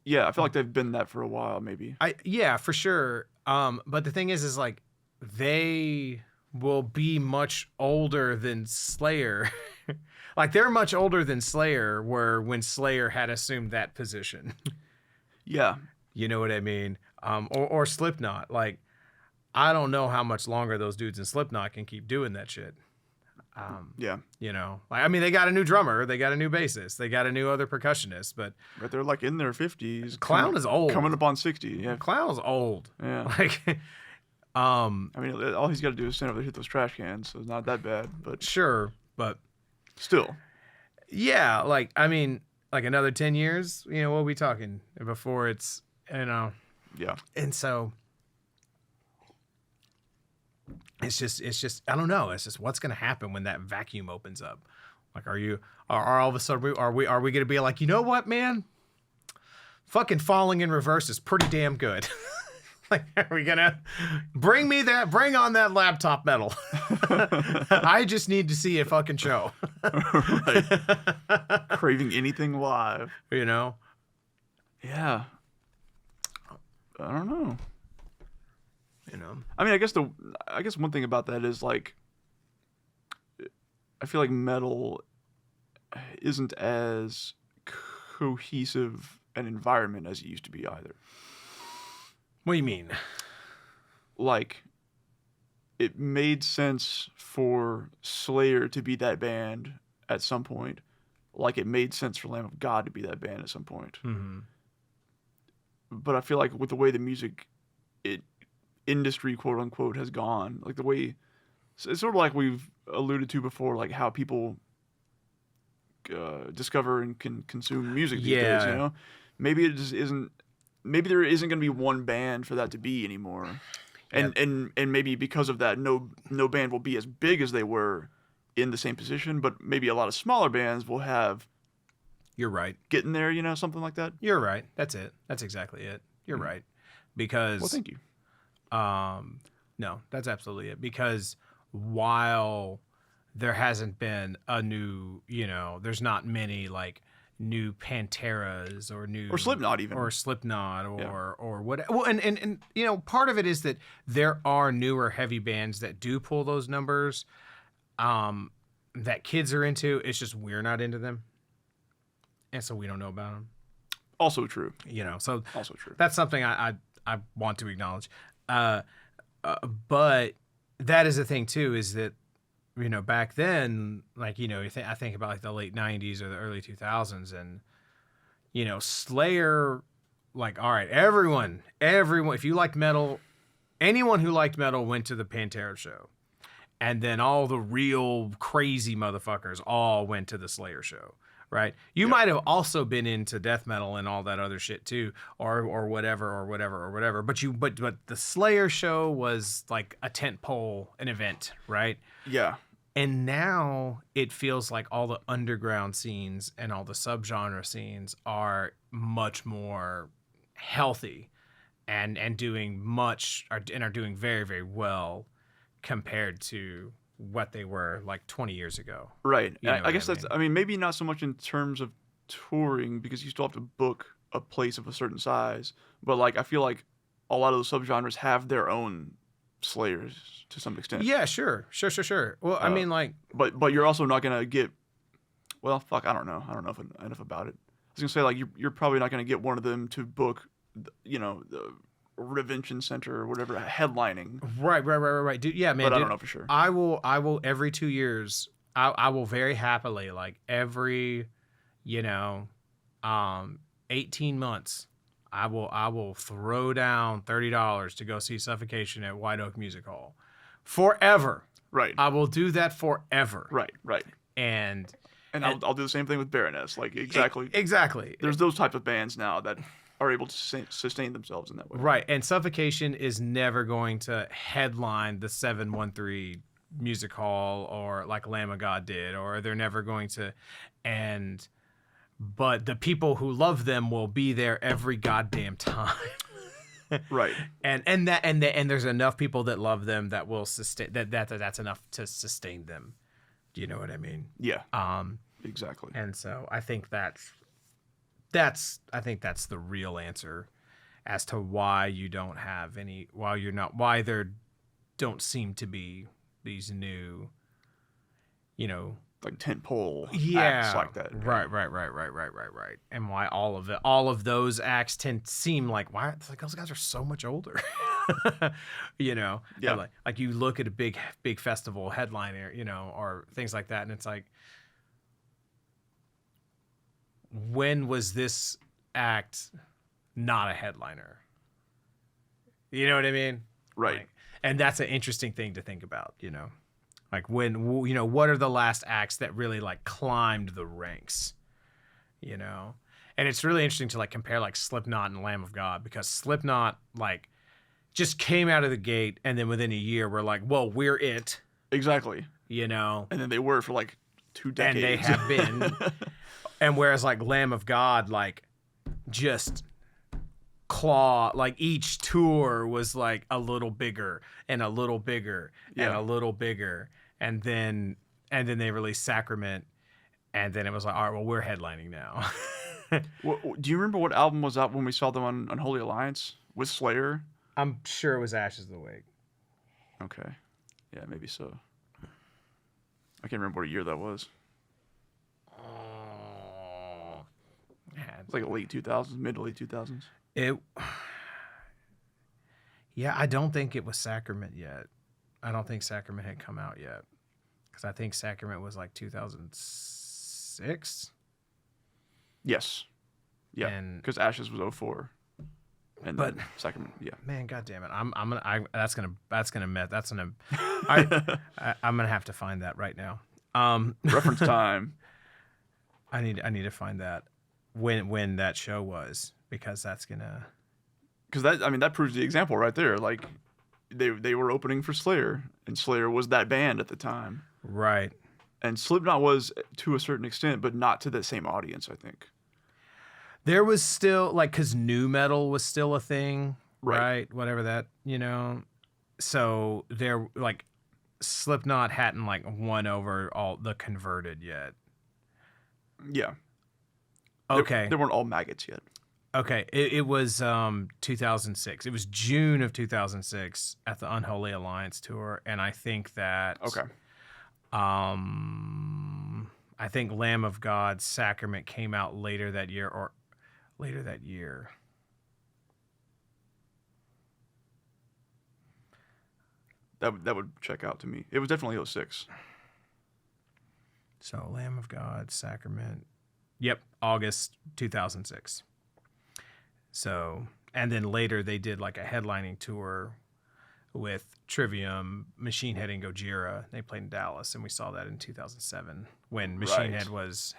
Yeah, I feel like they've been that for a while, maybe. Yeah, for sure. But the thing is like they will be much older than Slayer. Like they're much older than Slayer were when Slayer had assumed that position. Yeah. You know what I mean? Or Slipknot. Like I don't know how much longer those dudes in Slipknot can keep doing that shit. Yeah. You know, like, I mean, they got a new drummer, they got a new bassist, they got a new other percussionist, but they're like in their 50s. Clown is old. Coming up on 60. Yeah. Clown's old. Yeah. Like, I mean, all he's got to do is stand over there, hit those trash cans, so it's not that bad. But sure, but still. Yeah, like I mean, like another 10 years, you know, what are we talking before it's, you know. Yeah. And so it's just I don't know. It's just what's gonna happen when that vacuum opens up. Like, are all of a sudden are we gonna be like, you know what, man? Fucking Falling in Reverse is pretty damn good. Like, are we gonna bring on that laptop metal? I just need to see a fucking show. Right. Craving anything live. You know? Yeah. I don't know. You know, I mean, I guess one thing about that is like, I feel like metal isn't as cohesive an environment as it used to be either. What do you mean? Like, it made sense for Slayer to be that band at some point, like it made sense for Lamb of God to be that band at some point. Mm-hmm. But I feel like with the way the music industry, quote unquote, has gone, like the way it's sort of like we've alluded to before, like how people discover and can consume music these days, you know. Maybe it just isn't. Maybe there isn't going to be one band for that to be anymore, and maybe because of that, no band will be as big as they were in the same position. But maybe a lot of smaller bands will have. You're right. Getting there, you know, something like that. You're right. That's it. That's exactly it. You're right. Because. Well, thank you. No, that's absolutely it. Because while there hasn't been a new, you know, there's not many like new Panteras or Slipknot even or what. Well, and you know, part of it is that there are newer heavy bands that do pull those numbers, that kids are into. It's just we're not into them, and so we don't know about them. Also true. You know, so also true. That's something I want to acknowledge. But that is the thing too, is that, you know, back then, like, you know, I think about like the late 90s or the early 2000s, and, you know, Slayer, like, all right, everyone, if you liked metal, anyone who liked metal went to the Pantera show. And then all the real crazy motherfuckers all went to the Slayer show. Right, you might have also been into death metal and all that other shit too, or whatever. But the Slayer show was like a tent pole, an event, right? Yeah. And now it feels like all the underground scenes and all the subgenre scenes are much more healthy and doing are doing very, very well compared to what they were like 20 years ago. Right. You know I what guess I that's, mean? I mean, maybe not so much in terms of touring because you still have to book a place of a certain size, but like I feel like a lot of those subgenres have their own slayers to some extent. Yeah, sure. Well, I mean, like, But you're also not gonna get. Well, fuck, I don't know enough about it. I was gonna say like you're probably not gonna get one of them to book, the Revention Center or whatever headlining. right, dude. Yeah, man. But I Dude, don't know for sure. I will every 2 years. I will very happily, like every, 18 months. I will throw down $30 to go see Suffocation at White Oak Music Hall, forever. Right. I will do that forever. Right. And I'll do the same thing with Baroness. Like exactly. Exactly. There's those type of bands now that are able to sustain themselves in that way. Right. And Suffocation is never going to headline the 713 Music Hall or like Lamb of God did, or they're never going to. But the people who love them will be there every goddamn time. Right. And there's enough people that love them that will sustain that's enough to sustain them. Do you know what I mean? Yeah. Exactly. And so I think that's the real answer as to why you don't have any, why there don't seem to be these new, like tentpole yeah, acts like that. Right. And why all of those acts seem like, why? It's like those guys are so much older. Yeah. Like you look at a big festival headliner, or things like that, and it's like, when was this act not a headliner? You know what I mean? Right. Like, and that's an interesting thing to think about, Like when, what are the last acts that really like climbed the ranks, And it's really interesting to like compare like Slipknot and Lamb of God, because Slipknot like just came out of the gate, and then within a year we're like, well, we're it. Exactly. And then they were for like 2 decades. And they have been. And whereas like Lamb of God, like just like each tour was like a little bigger and a little bigger and a little bigger. And then they released Sacrament, and then it was like, all right, well, we're headlining now. Do you remember what album was out when we saw them on Unholy Alliance with Slayer? I'm sure it was Ashes of the Wake. Okay. Yeah, maybe so. I can't remember what year that was. It's like late 2000s, mid to late 2000s. Yeah, I don't think it was Sacrament yet. I don't think Sacrament had come out yet, because I think Sacrament was like 2006. Yes. Yeah. Because Ashes was 2004. And then Sacrament, yeah. Man, goddamn it! I'm gonna have to find that right now. Reference time. I need to find that when that show was, because that's gonna. Because that proves the example right there. Like, they were opening for Slayer, and Slayer was that band at the time. Right. And Slipknot was to a certain extent, but not to the same audience, I think. There was still, like, because nu metal was still a thing, right? Whatever that, So there, like, Slipknot hadn't, like, won over all the converted yet. Yeah. Okay. They weren't all maggots yet. Okay. It was 2006. It was June of 2006 at the Unholy Alliance tour, and I think that... Okay. I think Lamb of God Sacrament came out later that year. That would check out to me. It was definitely 2006. So Lamb of God Sacrament. Yep, August 2006. So, and then later they did like a headlining tour with Trivium, Machine Head, and Gojira. They played in Dallas, and we saw that in 2007 when Machine Head was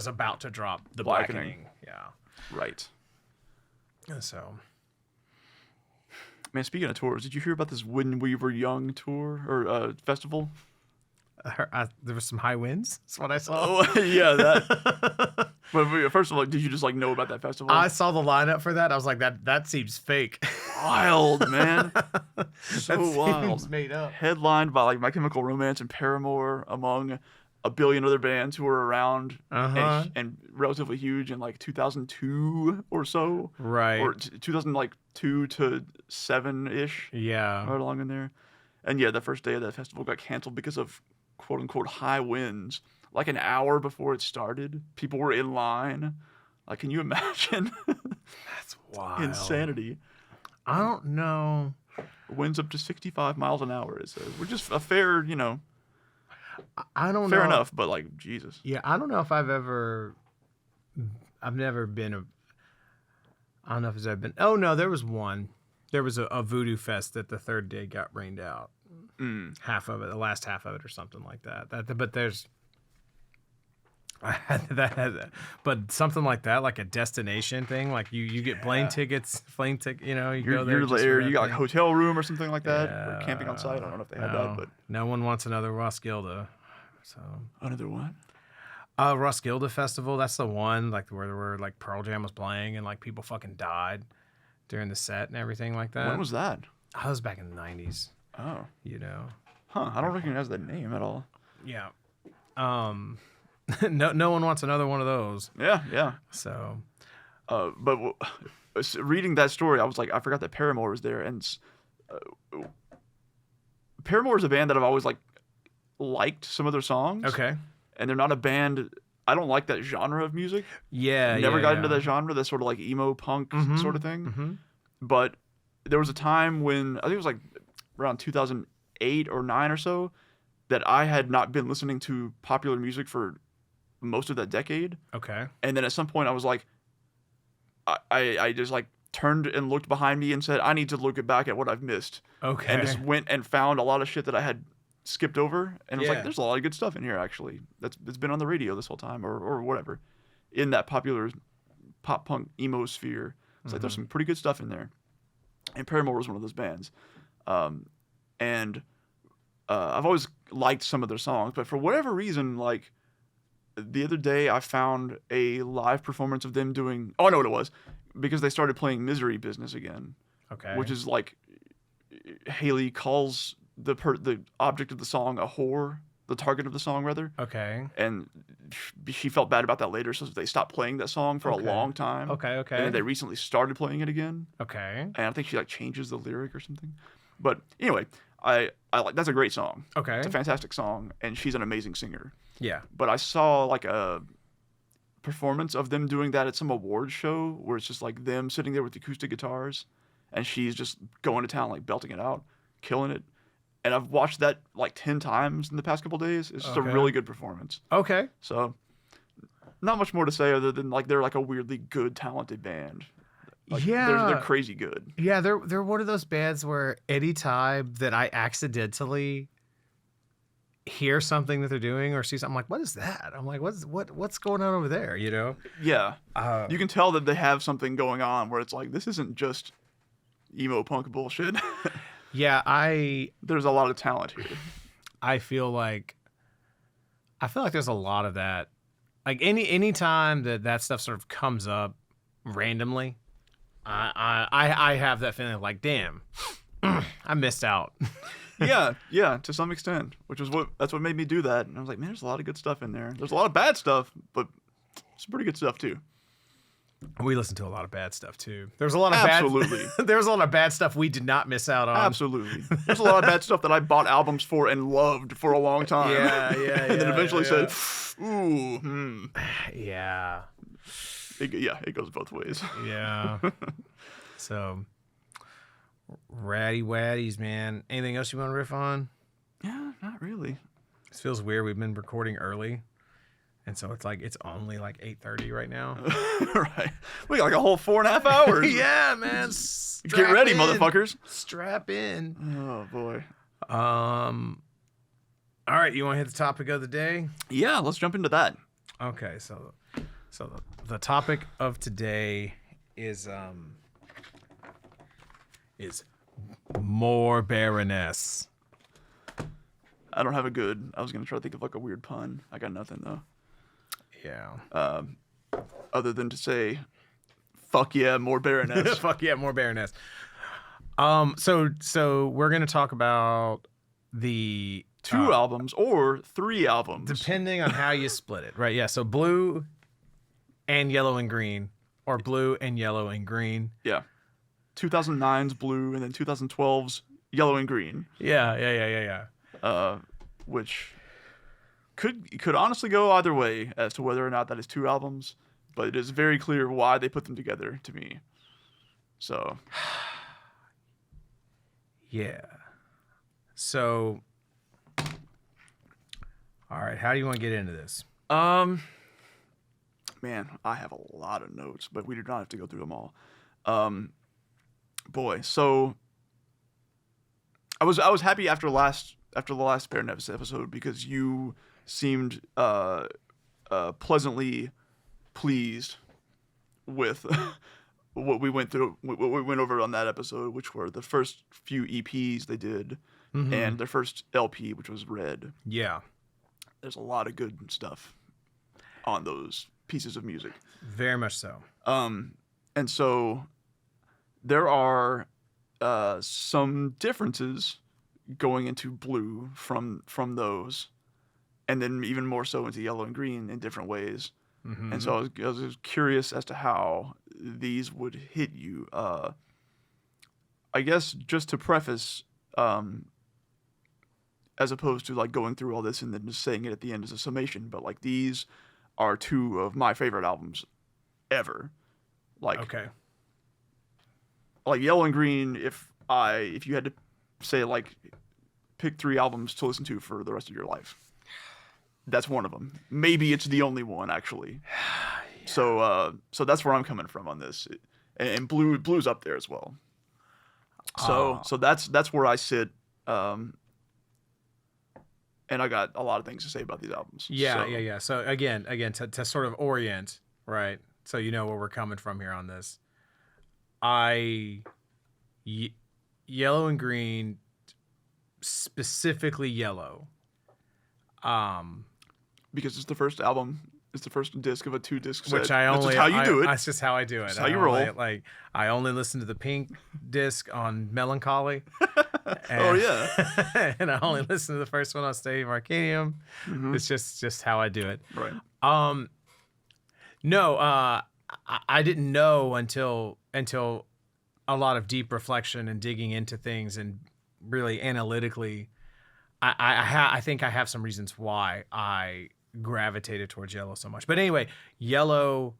about to drop The Blackening. Yeah. Right. So, man, speaking of tours, did you hear about this When We Were Young tour or festival? There were some high winds. That's what I saw. Oh, yeah, that. But first of all, did you just like know about that festival? I saw the lineup for that. I was like, that seems fake. Wild, man. So That wild. seems made up. Headlined by like My Chemical Romance and Paramore, among a billion other bands who were around and relatively huge in like 2002 or so. Right. Or 2002 to 7-ish. Yeah. Right along in there. And yeah, the first day of that festival got canceled because of quote unquote high winds. Like an hour before it started, people were in line. Like, can you imagine? That's wild. Insanity. I don't know. Winds up to 65 miles an hour, it says. Which is a fair, I don't know. fair enough, but like, Jesus. Yeah, I don't know if I've never been I don't know if there's ever been. Oh, no, there was one. There was a voodoo fest that the third day got rained out. Half of it, the last half of it or something like that. But there's... but something like that, like a destination thing, like you get plane tickets, you go there. You're there, you got like a hotel room or something like that, or camping on site. I don't know if they have that, but no one wants another Roskilde. So another what? Roskilde Festival. That's the one like where there were like Pearl Jam was playing and like people fucking died during the set and everything like that. When was that? I was back in the 90s. Oh, Huh? I don't recognize that name at all. Yeah. No one wants another one of those. Yeah. So, but reading that story, I was like, I forgot that Paramore was there, and Paramore is a band that I've always liked some of their songs. okay. And they're not a band. I don't like that genre of music. Yeah. Never got into that. that genre, that sort of like emo punk sort of thing. Mm-hmm. But there was a time when I think it was like around 2008 or 9 or so that I had not been listening to popular music for most of that decade. Okay. And then at some point I was like, I just like turned and looked behind me and said, I need to look back at what I've missed. Okay. And just went and found a lot of shit that I had skipped over. And was Yeah. like, there's a lot of good stuff in here actually. That's been on the radio this whole time or whatever. In that popular pop punk emo sphere. It's like there's some pretty good stuff in there. And Paramore was one of those bands. And I've always liked some of their songs, but for whatever reason, like the other day I found a live performance of them doing, oh, I know what it was, because they started playing Misery Business again. Okay. Which is like Haley calls the object of the song a whore, the target of the song rather. Okay. And she felt bad about that later, so they stopped playing that song for a long time. Okay. And then they recently started playing it again. Okay. And I think she like changes the lyric or something. But anyway, I like, that's a great song. Okay. It's a fantastic song, and she's an amazing singer. Yeah. But I saw like a performance of them doing that at some awards show where it's just like them sitting there with acoustic guitars, and she's just going to town, like belting it out, killing it. And I've watched that like 10 times in the past couple days. It's just a really good performance. Okay. So not much more to say other than like they're like a weirdly good, talented band. Like, yeah. they're crazy good. Yeah, they're one of those bands where any time that I accidentally hear something that they're doing or see something, I'm like, what is that? I'm like, what's going on over there? You know? Yeah. You can tell that they have something going on where it's like, this isn't just emo punk bullshit. Yeah, there's a lot of talent here. I feel like there's a lot of that. Like any time that stuff sort of comes up randomly, I have that feeling of like, damn, I missed out. yeah, to some extent, that's what made me do that. And I was like, man, there's a lot of good stuff in there. There's a lot of bad stuff, but some pretty good stuff too. We listened to a lot of bad stuff too. There was a lot of Absolutely. There was a lot of bad stuff we did not miss out on. Absolutely. There's a lot of bad stuff that I bought albums for and loved for a long time. Yeah. And then eventually said, ooh, Yeah. It goes both ways. Yeah. So, ratty waddies, man. Anything else you want to riff on? Yeah, not really. This feels weird. We've been recording early. And so it's only like 8:30 right now. Right. We got like a whole 4.5 hours. Yeah, man. Get ready, motherfuckers. Strap in. Oh boy. All right, you want to hit the topic of the day? Yeah, let's jump into that. Okay, so the topic of today is more Baroness. I don't have I was gonna try to think of like a weird pun. I got nothing though. Yeah. other than to say, fuck yeah, more Baroness. Fuck yeah, more Baroness. So we're gonna talk about the 2 albums or 3 albums. depending on how you split it, right? Yeah. So blue and yellow and green, or blue and yellow and green. Yeah. 2009's blue and then 2012's yellow and green. Yeah. Which could honestly go either way as to whether or not that is 2 albums, but it is very clear why they put them together to me. So, yeah. So, all right, how do you want to get into this? man, I have a lot of notes, but we do not have to go through them all. Boy, so I was happy after the last Baroness episode because you seemed pleasantly pleased with what we went through, what we went over on that episode, which were the first few EPs they did, and their first LP, which was Red. Yeah. There's a lot of good stuff on those pieces of music. Very much so. And so there are some differences going into Blue from those, and then even more so into Yellow and Green in different ways. Mm-hmm. And so I was curious as to how these would hit you. I guess just to preface, as opposed to like going through all this and then just saying it at the end as a summation, but like these are two of my favorite albums ever. Like, okay. Like Yellow and Green, if you had to say like pick 3 albums to listen to for the rest of your life, that's one of them. Maybe it's the only one actually. Yeah. So that's where I'm coming from on this, and Blue's up there as well. So that's where I sit. And I got a lot of things to say about these albums. Yeah. So again, to sort of orient, right? So you know where we're coming from here on this. Yellow and Green, specifically Yellow. Because it's the first album. It's the first disc of a 2-disc set. Which I only... That's just how you do it. That's just how I do it. That's how you roll. I only listen to the Pink disc on Melancholy. Oh, yeah. And I only listen to the first one on Stadium Arcadium. Mm-hmm. It's just how I do it. Right. No, I didn't know until a lot of deep reflection and digging into things and really analytically, I think I have some reasons why I gravitated towards Yellow so much. But anyway, Yellow,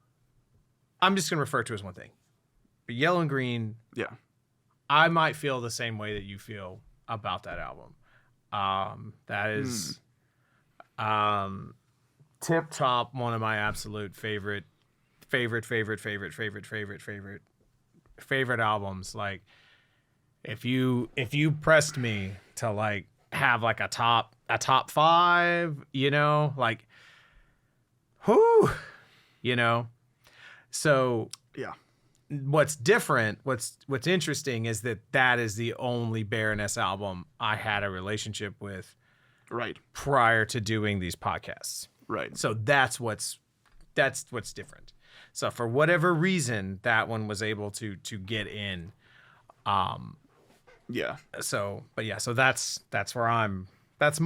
I'm just going to refer to as one thing. But Yellow and Green, yeah, I might feel the same way that you feel about that album. That is tip top one of my absolute favorite albums. Like if you pressed me to like have like a top 5, you know, like whoo, you know. So yeah. What's different, what's interesting is that is the only Baroness album I had a relationship with, right, prior to doing these podcasts. Right. So that's what's different. So for whatever reason, that one was able to get in. Yeah. So that's where that's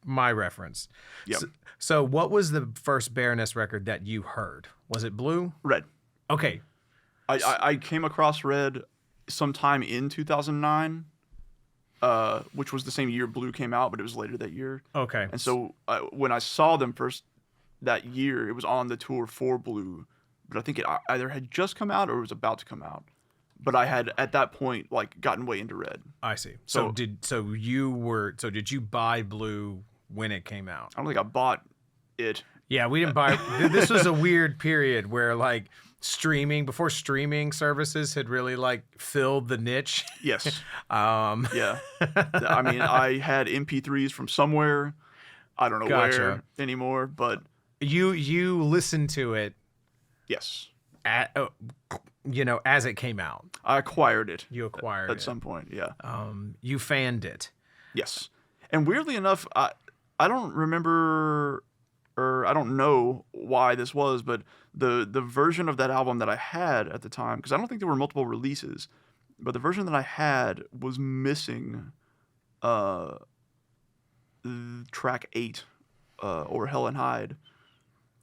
my reference. Yep. So what was the first Baroness record that you heard? Was it Blue? Red. Okay. I came across Red sometime in 2009, which was the same year Blue came out, but it was later that year. Okay. And so when I saw them first that year, it was on the tour for Blue, but I think it either had just come out or it was about to come out. But I had at that point like gotten way into Red. I see. So did you buy Blue when it came out? I don't think I bought it. Yeah, we didn't buy. This was a weird period where like before streaming services had really like filled the niche. Yes. Yeah. I mean, I had MP3s from somewhere. I don't know where anymore, but you listened to it. Yes. As it came out. I acquired it. You acquired it at some point, yeah. You fanned it. Yes. And weirdly enough, I don't remember or I don't know why this was, but the version of that album that I had at the time, because I don't think there were multiple releases, but the version that I had was missing track 8, or Hell and Hide,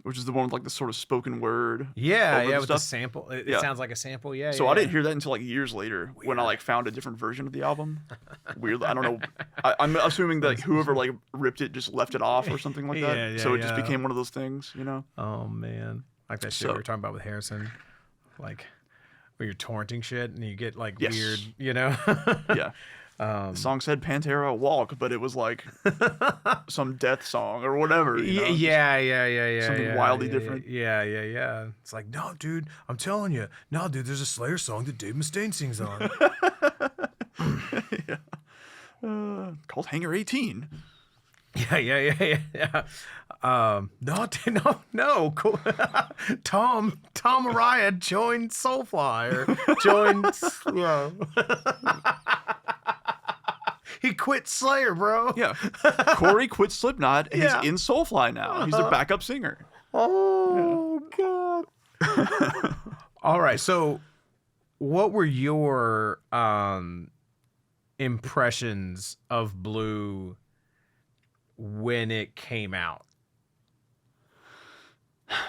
which is the one with like the sort of spoken word. Yeah, over with the stuff. sample. It Yeah. sounds like a sample. Yeah. So yeah, I didn't yeah. hear that until like years later when I like found a different version of the album. Weird. I don't know. I'm assuming that like, whoever like ripped it just left it off or something like that. Yeah, So it yeah. just became one of those things, you know? Oh man, like that shit So- we were talking about with Harrison, like where you're torrenting shit and you get like Yes. weird, you know? Yeah. The song said Pantera Walk, but it was like some death song or whatever. You know? Yeah. something wildly different. Yeah. It's like, no, dude, I'm telling you, no, dude, there's a Slayer song that Dave Mustaine sings on. Called Hangar 18. Yeah. No. Cool. Tom Araya joined Soulfly or joined. He quit Slayer, bro. Yeah. Corey quit Slipknot and Yeah. he's in Soulfly now. He's their backup singer. Oh God. All right. So, what were your impressions of Blue when it came out?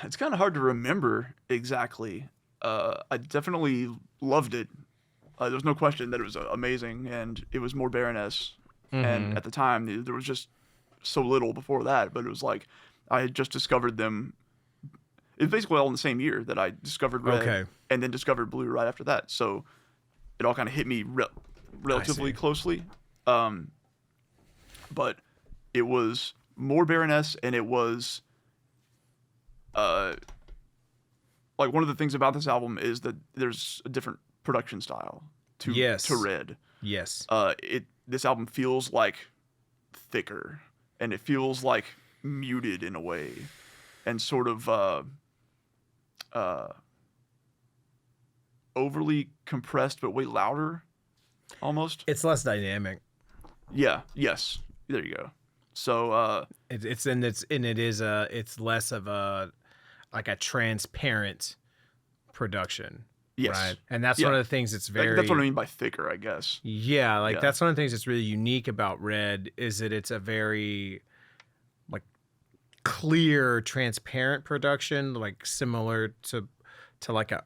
It's kind of hard to remember exactly. I definitely loved it. There's no question that it was amazing, and it was more Baroness. And at the time, there was just so little before that. But it was like I had just discovered them. It was basically all in the same year that I discovered Red, and then discovered Blue right after that. So it all kind of hit me relatively closely. But it was more Baroness, and it was like one of the things about this album is that there's a different production style to Red. Yes. This album feels like thicker, and it feels like muted in a way, and sort of overly compressed but way louder, almost. It's less dynamic. Yeah. Yes. There you go. So It's less of a like a transparent production. yes, Right. And that's one of the things that's very. that's what I mean by thicker, I guess. Yeah, Yeah. that's one of the things that's really unique about Red is that it's a very like clear, transparent production, like similar to like a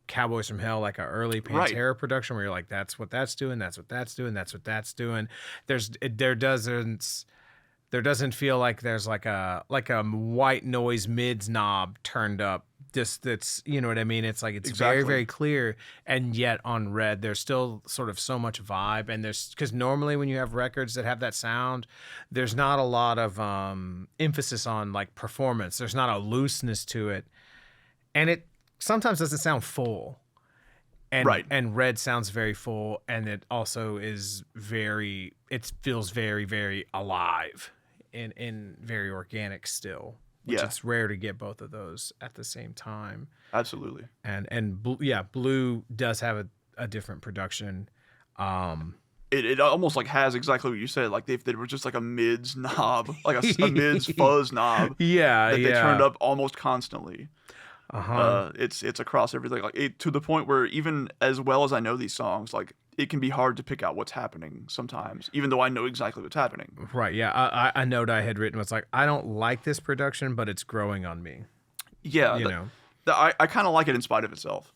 Cowboys from Hell, like a early Pantera production where you're like, that's what that's doing, that's what that's doing, that's what that's doing. There doesn't feel like there's like a white noise mids knob turned up. Just that's, you know what I mean? It's like it's very, very clear, and yet on Red there's still sort of so much vibe, and there's because normally when you have records that have that sound, there's not a lot of emphasis on like performance. There's not a looseness to it, and it sometimes doesn't sound full. And, and Red sounds very full, and it also is it feels very, very alive and very organic still, which it's rare to get both of those at the same time. Absolutely. And Blue does have a different production. It almost like has exactly what you said. Like if there was just like a mids knob, like a mids fuzz knob. Yeah, that they turned up almost constantly. Uh-huh. It's across everything, like to the point where even as well as I know these songs, like it can be hard to pick out what's happening sometimes, even though I know exactly what's happening. Right. Yeah. A note I had written was like, I don't like this production, but it's growing on me. Yeah. You know. I kind of like it in spite of itself.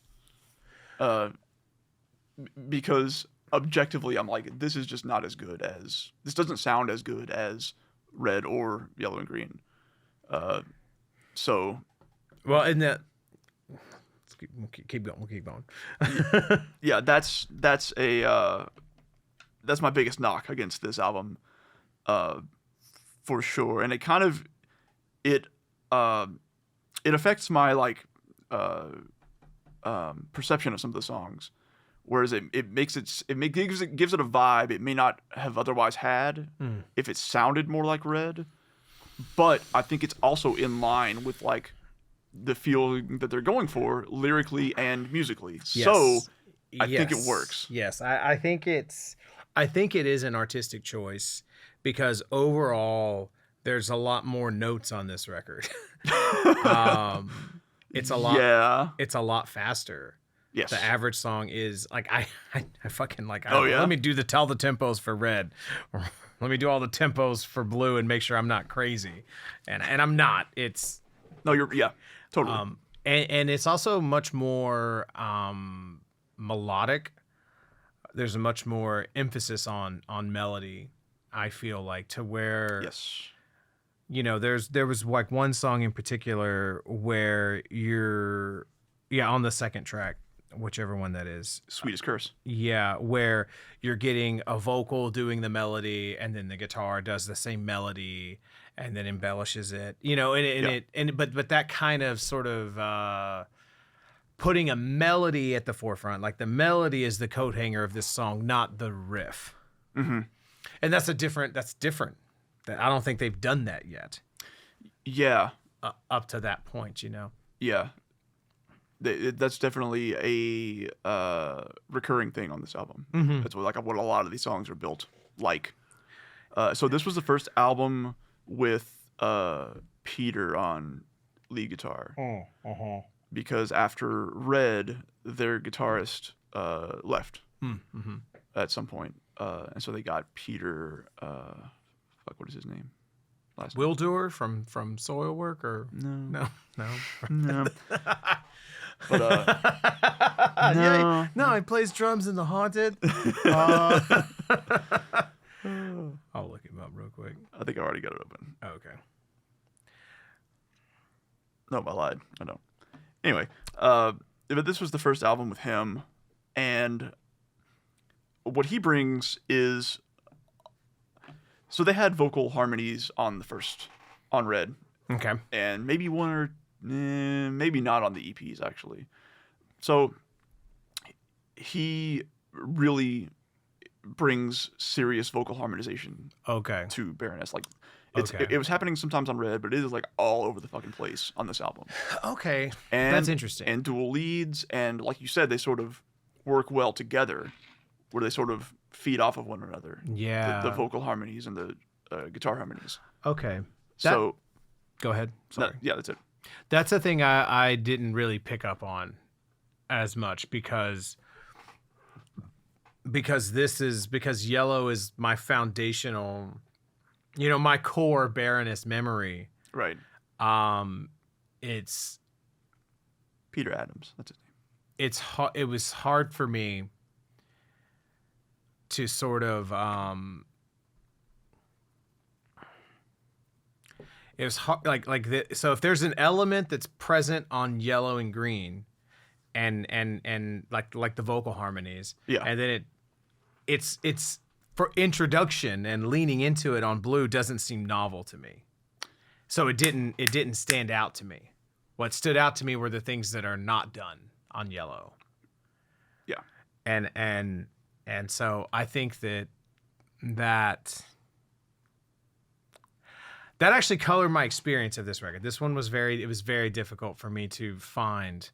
Because objectively, I'm like, this is just not as good as. This doesn't sound as good as Red or Yellow and Green. So. Well, in that. We'll keep going. We'll keep going. Yeah, that's my biggest knock against this album, for sure. And it kind of it affects my like perception of some of the songs, whereas it gives it a vibe it may not have otherwise had if it sounded more like Red. But I think it's also in line with like the feeling that they're going for lyrically and musically. Yes. So I think it works. Yes. I think it is an artistic choice because overall There's a lot more notes on this record. It's a lot. Yeah. It's a lot faster. Yes. The average song is like I fucking like. Oh, yeah? Let me do the tempos for Red. Let me do all the tempos for Blue and make sure I'm not crazy, and I'm not. It's No, yeah, totally. and it's also much more melodic. There's a much more emphasis on melody. I feel like to where yes. You know, there was like one song in particular where you're on the second track, whichever one that is. Sweetest Curse. Yeah, where you're getting a vocal doing the melody and then the guitar does the same melody and then embellishes it. You know, but that kind of sort of putting a melody at the forefront, like the melody is the coat hanger of this song, not the riff. Mm-hmm. And that's different. I don't think they've done that yet. Yeah. Up to that point, you know. Yeah. That's definitely a recurring thing on this album. Mm-hmm. That's what a lot of these songs are built like. So this was the first album with Peter on lead guitar. Uh-huh. Because after Red, their guitarist left Mm-hmm. at some point. And so they got Peter... what is his name? Last name? Wildur from Soilwork or no. No. But yeah, no, he plays drums in The Haunted. I'll look him up real quick. I think I already got it open. Oh, okay. No, I lied. I don't. Anyway, but this was the first album with him, and what he brings is. So they had vocal harmonies on Red. Okay. And maybe one or maybe not on the EPs actually. So he really brings serious vocal harmonization. Okay. To Baroness, like Okay. it was happening sometimes on Red, but it is like all over the fucking place on this album. Okay. And that's interesting. And dual leads, and like you said, they sort of work well together, where they sort of feed off of one another. Yeah. The vocal harmonies and the guitar harmonies. Okay. So go ahead. Sorry. yeah, that's it. That's a thing I didn't really pick up on as much because Yellow is my foundational, my core Baroness memory. Right. It's Peter Adams. That's his name. It was hard for me to sort of it was hard, so if there's an element that's present on Yellow and Green and like the vocal harmonies, yeah, and then it's for introduction and leaning into it on Blue doesn't seem novel to me, so it didn't stand out to me. What stood out to me were the things that are not done on Yellow. Yeah. And so I think that actually colored my experience of this record. This one was very difficult for me to find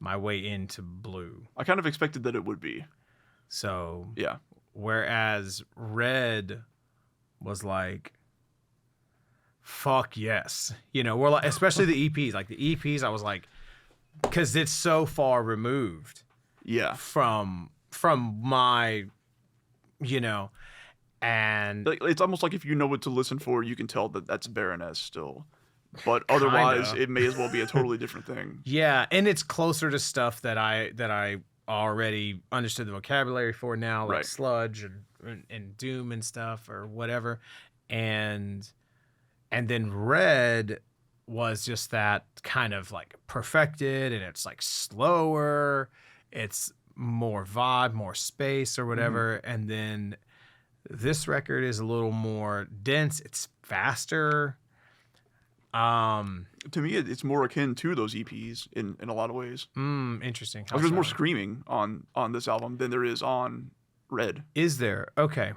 my way into Blue. I kind of expected that it would be. So yeah. Whereas Red was like, fuck yes. We're like, especially the EPs. Like the EPs, I was like, because it's so far removed. Yeah. From my, and it's almost like if you know what to listen for, you can tell that that's Baroness still. But otherwise, it may as well be a totally different thing. Yeah, and it's closer to stuff that I already understood the vocabulary for now, like right. sludge and doom and stuff or whatever, and then Red was just that kind of like perfected, and it's like slower, it's more vibe, more space or whatever, and then this record is a little more dense, it's faster. To me, it's more akin to those EPs in a lot of ways. Interesting. There's more screaming on this album than there is on Red. Is there? Okay.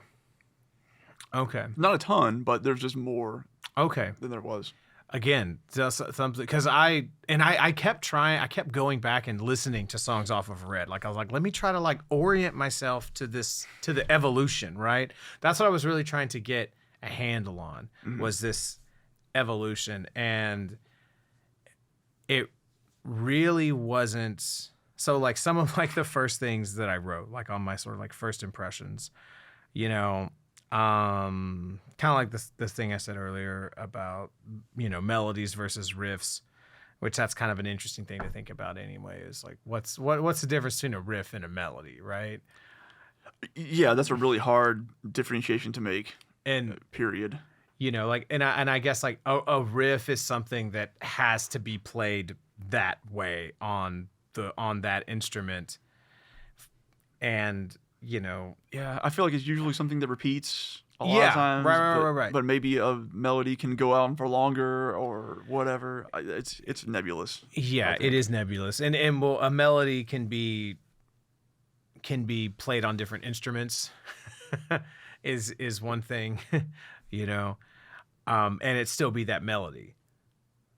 Not a ton, but there's just more. Okay. Than there was. Again, just something because I kept going back and listening to songs off of Red. Like I was like, let me try to like orient myself to the evolution, right? That's what I was really trying to get a handle on. Was this evolution, and it really wasn't. So like some of like the first things that I wrote, like on my sort of like first impressions, you know, kind of like this thing I said earlier about, you know, melodies versus riffs, which that's kind of an interesting thing to think about anyway, is like what's the difference between a riff and a melody, right? Yeah, that's a really hard differentiation to make. And period. You know, like, and I guess like a riff is something that has to be played that way on that instrument, and you know, yeah, I feel like it's usually something that repeats a lot of times. Right. But maybe a melody can go on for longer or whatever. It's nebulous. Yeah, it is nebulous, and well, a melody can be played on different instruments. is one thing, you know, and it still be that melody.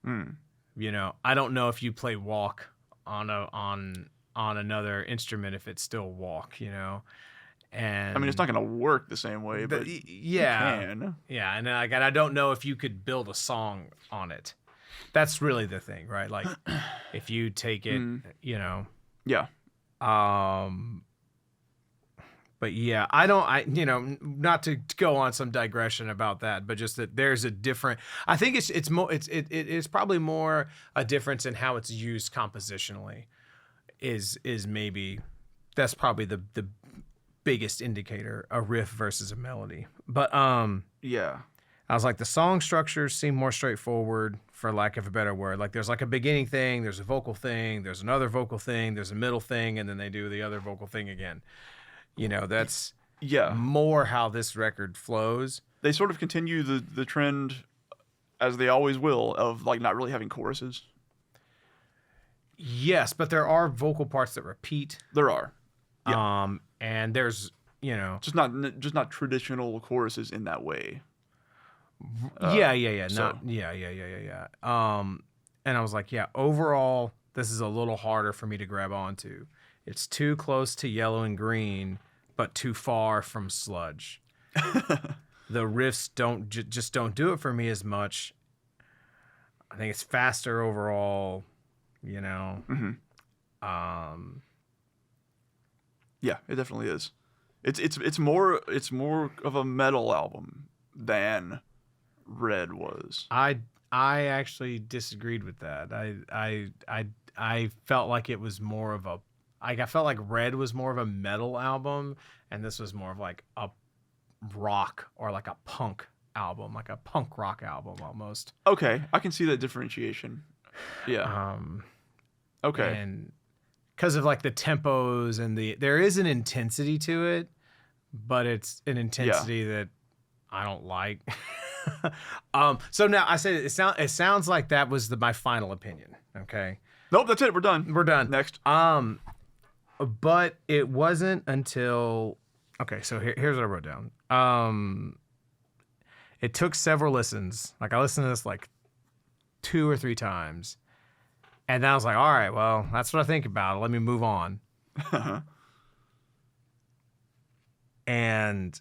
You know, I don't know if you play walk on another instrument if it's still walk, you know. And I mean, it's not going to work the same way, but yeah, you can. Yeah, and I don't know if you could build a song on it. That's really the thing, right? Like if you take it, you know. Yeah. But yeah, you know, not to go on some digression about that, but just that there's a different. I think it's probably more a difference in how it's used compositionally. Is maybe that's probably the biggest indicator, a riff versus a melody. But yeah, I was like, the song structures seem more straightforward, for lack of a better word. Like there's like a beginning thing, there's a vocal thing, there's another vocal thing, there's a middle thing, and then they do the other vocal thing again. You know, that's more how this record flows. They sort of continue the trend, as they always will, of like not really having choruses. Yes, but there are vocal parts that repeat. There are. Yeah. And there's, you know, just not traditional choruses in that way. Yeah. So. Yeah. And I was like, yeah, overall, this is a little harder for me to grab onto. It's too close to Yellow and Green, but too far from Sludge. The riffs just don't do it for me as much. I think it's faster overall, you know. Yeah, it definitely is. It's more of a metal album than Red was. I actually disagreed with that. I felt like it was more of a. I felt like Red was more of a metal album, and this was more of like a rock or like a punk album, like a punk rock album almost. Okay, I can see that differentiation. Yeah. Okay. And because of like the tempos and there is an intensity to it, but it's an intensity that I don't like. So now I said it sounds like that was my final opinion. Okay. Nope, that's it. We're done. We're done. Next. But it wasn't until so here's what I wrote down. It took several listens. Like I listened to this like 2 or 3 times, and then I was like, all right, well, that's what I think about it. Let me move on. And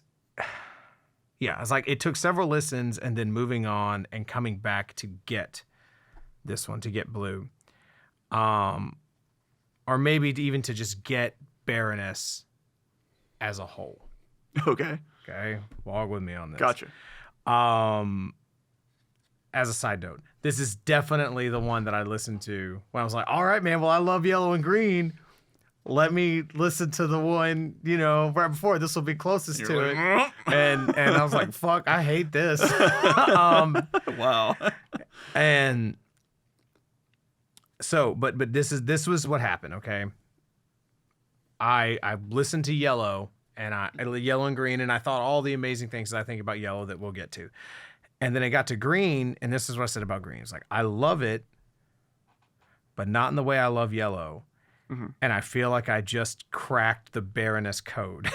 yeah, I was like, it took several listens, and then moving on and coming back to get this one, to get Blue. Or maybe even to just get Baroness as a whole. Okay. Walk with me on this. Gotcha. As a side note, this is definitely the one that I listened to when I was like, all right, man, well, I love Yellow and Green. Let me listen to the one, you know, right before. This will be closest to it. And I was like, fuck, I hate this. Wow. And so, but this was what happened, okay? I listened to Yellow and Green, and I thought all the amazing things that I think about Yellow that we'll get to. And then I got to Green, and this is what I said about Green. It's like, I love it, but not in the way I love Yellow. Mm-hmm. And I feel like I just cracked the Baroness code.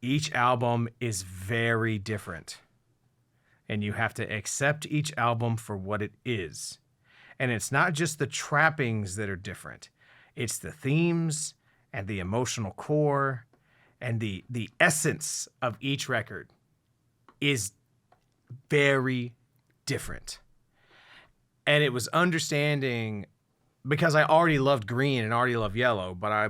Each album is very different, and you have to accept each album for what it is. And it's not just the trappings that are different. It's the themes and the emotional core and the essence of each record is very different. And it was understanding, because I already loved green and already loved yellow, but I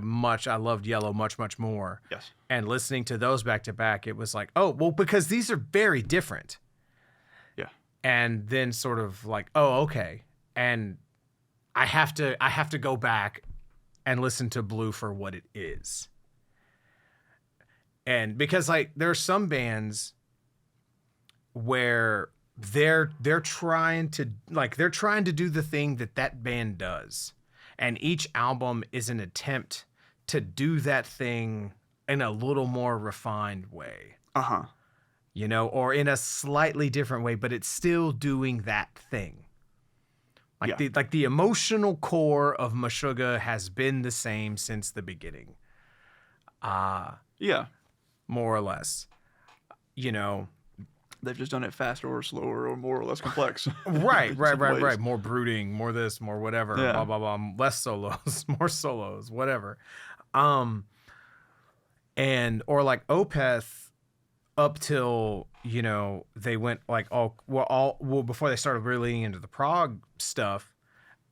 loved yellow much, much more. Yes. And listening to those back to back, it was like, oh, well, because these are very different. Yeah. And then sort of like, oh, okay. And I have to go back and listen to Blue for what it is. And because like there are some bands where they're trying to do the thing that band does, and each album is an attempt to do that thing in a little more refined way, or in a slightly different way, but it's still doing that thing. The emotional core of Meshuggah has been the same since the beginning, more or less. They've just done it faster or slower or more or less complex. Right. More brooding, more this, more whatever, blah, blah, blah. Less solos, more solos, whatever. Or like Opeth, up till, they went like before they started really leaning into the prog stuff,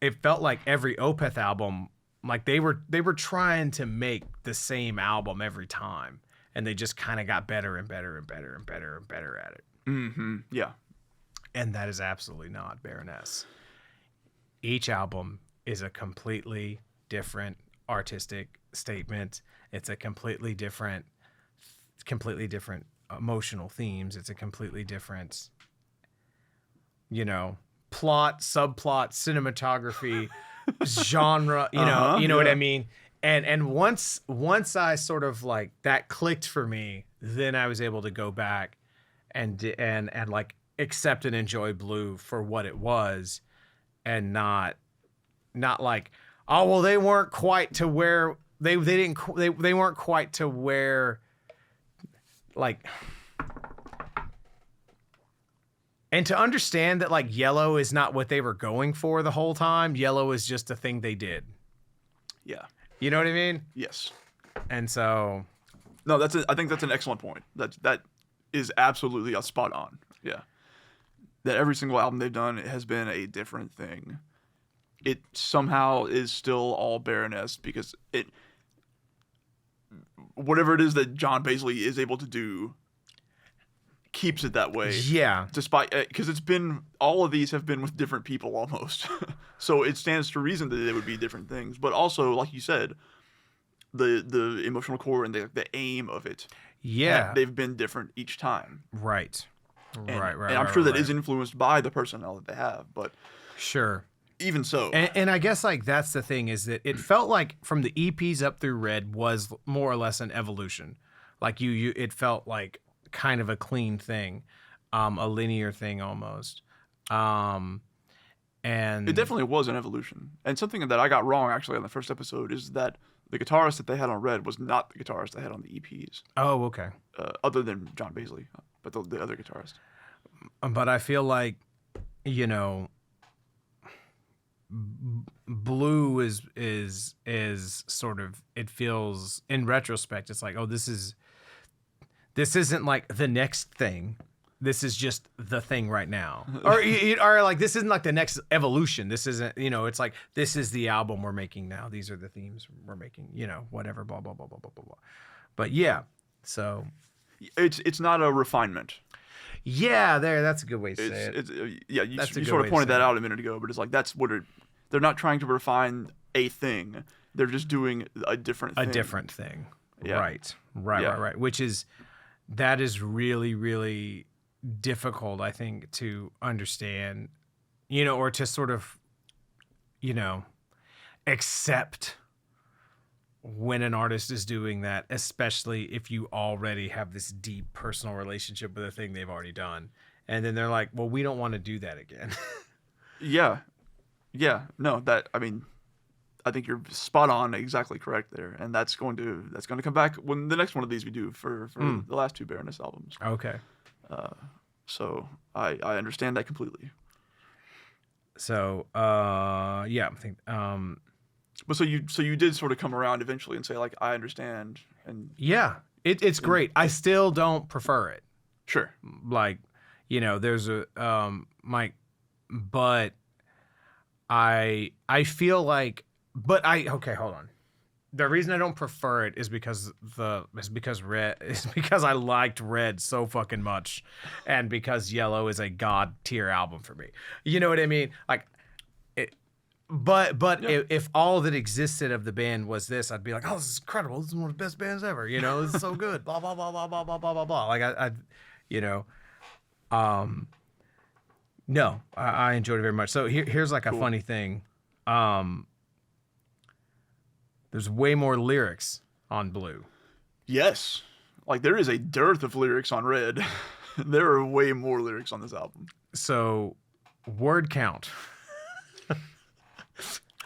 it felt like every Opeth album, like they were trying to make the same album every time. And they just kind of got better and better and better and better and better at it. Mm-hmm. Yeah. And that is absolutely not Baroness. Each album is a completely different artistic statement. It's a completely different emotional themes. It's a completely different, plot, subplot, cinematography, genre, you know what I mean? And once I sort of like that clicked for me, then I was able to go back and like accept and enjoy Blue for what it was, and not like, oh well, they weren't quite to where they weren't quite to where, like, and to understand that like yellow is not what they were going for the whole time. Yellow is just a thing they did. Yeah. You know what I mean? Yes. And so, no, I think that's an excellent point. That is absolutely a spot on. Yeah. That every single album they've done has been a different thing. It somehow is still all Baroness because whatever it is that John Paisley is able to do keeps it that way. Yeah. Despite, because all of these have been with different people almost. So it stands to reason that they would be different things. But also, like you said, the emotional core and the aim of it. Yeah. They've been different each time. Right. And I'm sure that is influenced by the personnel that they have. But sure. Even so. And I guess like that's the thing, is that it felt like from the EPs up through Red was more or less an evolution. Like it felt like kind of a clean thing, a linear thing almost. And it definitely was an evolution. And something that I got wrong actually on the first episode is that the guitarist that they had on Red was not the guitarist they had on the EPs. Oh, okay. Other than John Paisley, but the other guitarist. But I feel like, Blue is sort of, it feels in retrospect, it's like, oh, this isn't like the next thing. This is just the thing right now. Or like, this isn't like the next evolution. This isn't, it's like, this is the album we're making now. These are the themes we're making, whatever, blah, blah, blah, blah, blah, blah, blah. But yeah, so. It's not a refinement. Yeah, that's a good way to say it. You sort of pointed that out a minute ago, but it's like, that's what they're not trying to refine a thing. They're just doing a different thing. A different thing. Yeah. Right. That is really, really difficult, I think, to understand, or to sort of, accept when an artist is doing that, especially if you already have this deep personal relationship with a thing they've already done. And then they're like, well, we don't want to do that again. Yeah. No, I think you're spot on, exactly correct there. And that's going to come back when the next one of these we do for the last two Baroness albums. Okay. So I understand that completely. So I think but so you did sort of come around eventually and say, like, I understand. And yeah, it's great. I still don't prefer it. Sure. Like, there's Mike, but I feel like, okay, hold on. The reason I don't prefer it is because I liked Red so fucking much, and because Yellow is a god tier album for me. You know what I mean? Like, if all that existed of the band was this, I'd be like, oh, this is incredible. This is one of the best bands ever. You know, this is so good. Blah blah blah blah blah blah blah blah blah. Like no, I enjoyed it very much. So here's like a funny thing. There's way more lyrics on Blue. Yes. Like, there is a dearth of lyrics on Red. There are way more lyrics on this album. So, word count.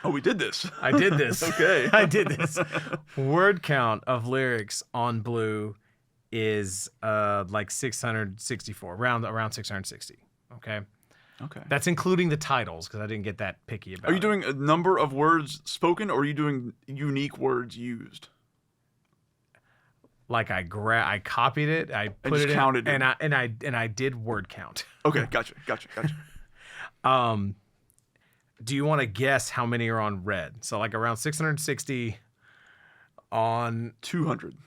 Oh, we did this. I did this. Okay. I did this. Word count of lyrics on Blue is like 664, around 660. Okay. Okay. That's including the titles, because I didn't get that picky about it. Are you doing a number of words spoken, or are you doing unique words used? Like I copied it, I put it counted in, it. and I did word count. Okay, gotcha. Do you want to guess how many are on Red? So like around 660 on 200.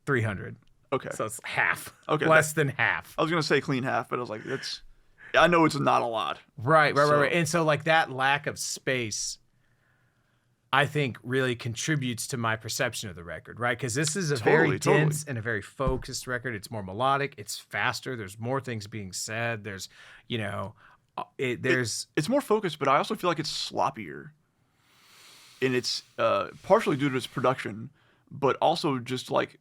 300. Okay. So it's half. Okay. Less than half. I was gonna say clean half, but I was like, I know it's not a lot. Right. And so like that lack of space, I think really contributes to my perception of the record, right? Because this is a very dense and a very focused record. It's more melodic. It's faster. There's more things being said. There's, it's more focused, but I also feel like it's sloppier. And it's partially due to its production, but also just like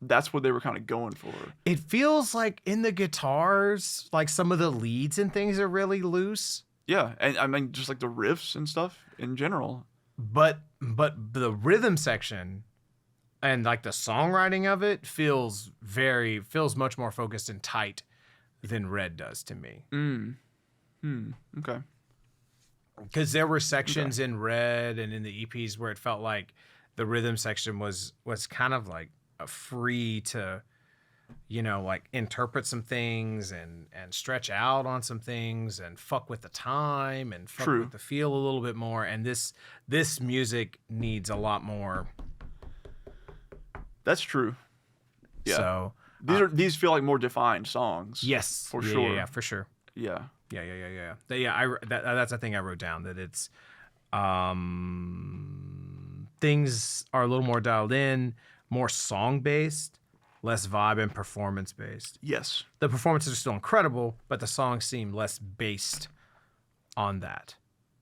that's what they were kind of going for. It feels like in the guitars, like some of the leads and things are really loose. Yeah, and I mean just like the riffs and stuff in general. But the rhythm section and like the songwriting of it feels much more focused and tight than Red does to me. Okay. Because there were sections in Red and in the EPs where it felt like the rhythm section was kind of like free to, like interpret some things and stretch out on some things and fuck with the time and fuck with the feel a little bit more. And this music needs a lot more. That's true. Yeah. So these feel like more defined songs. Yes, for sure. Yeah, for sure. Yeah. Yeah. That's a thing I wrote down, that it's things are a little more dialed in, more song based, less vibe and performance based. Yes. The performances are still incredible, but the songs seem less based on that.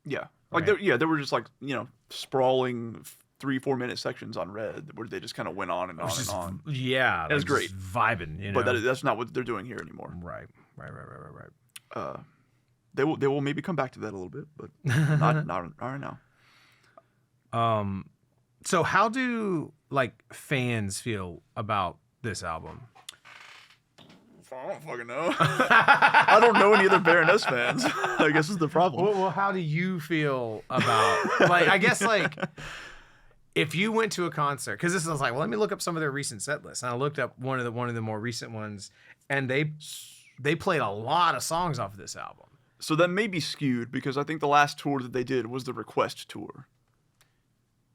Yeah. Like there were just like, sprawling 3-4 minute sections on Red where they just kind of went on and on and on. Yeah. It was great. Vibing, But that's not what they're doing here anymore. Right. They will maybe come back to that a little bit, but not right now. So how do like fans feel about this album? I don't fucking know. I don't know any other Baroness fans. I guess is the problem. Well, how do you feel about like? I guess like if you went to a concert, because this is like, well, let me look up some of their recent set lists. And I looked up one of the more recent ones, and they played a lot of songs off of this album. So that may be skewed because I think the last tour that they did was the Request tour,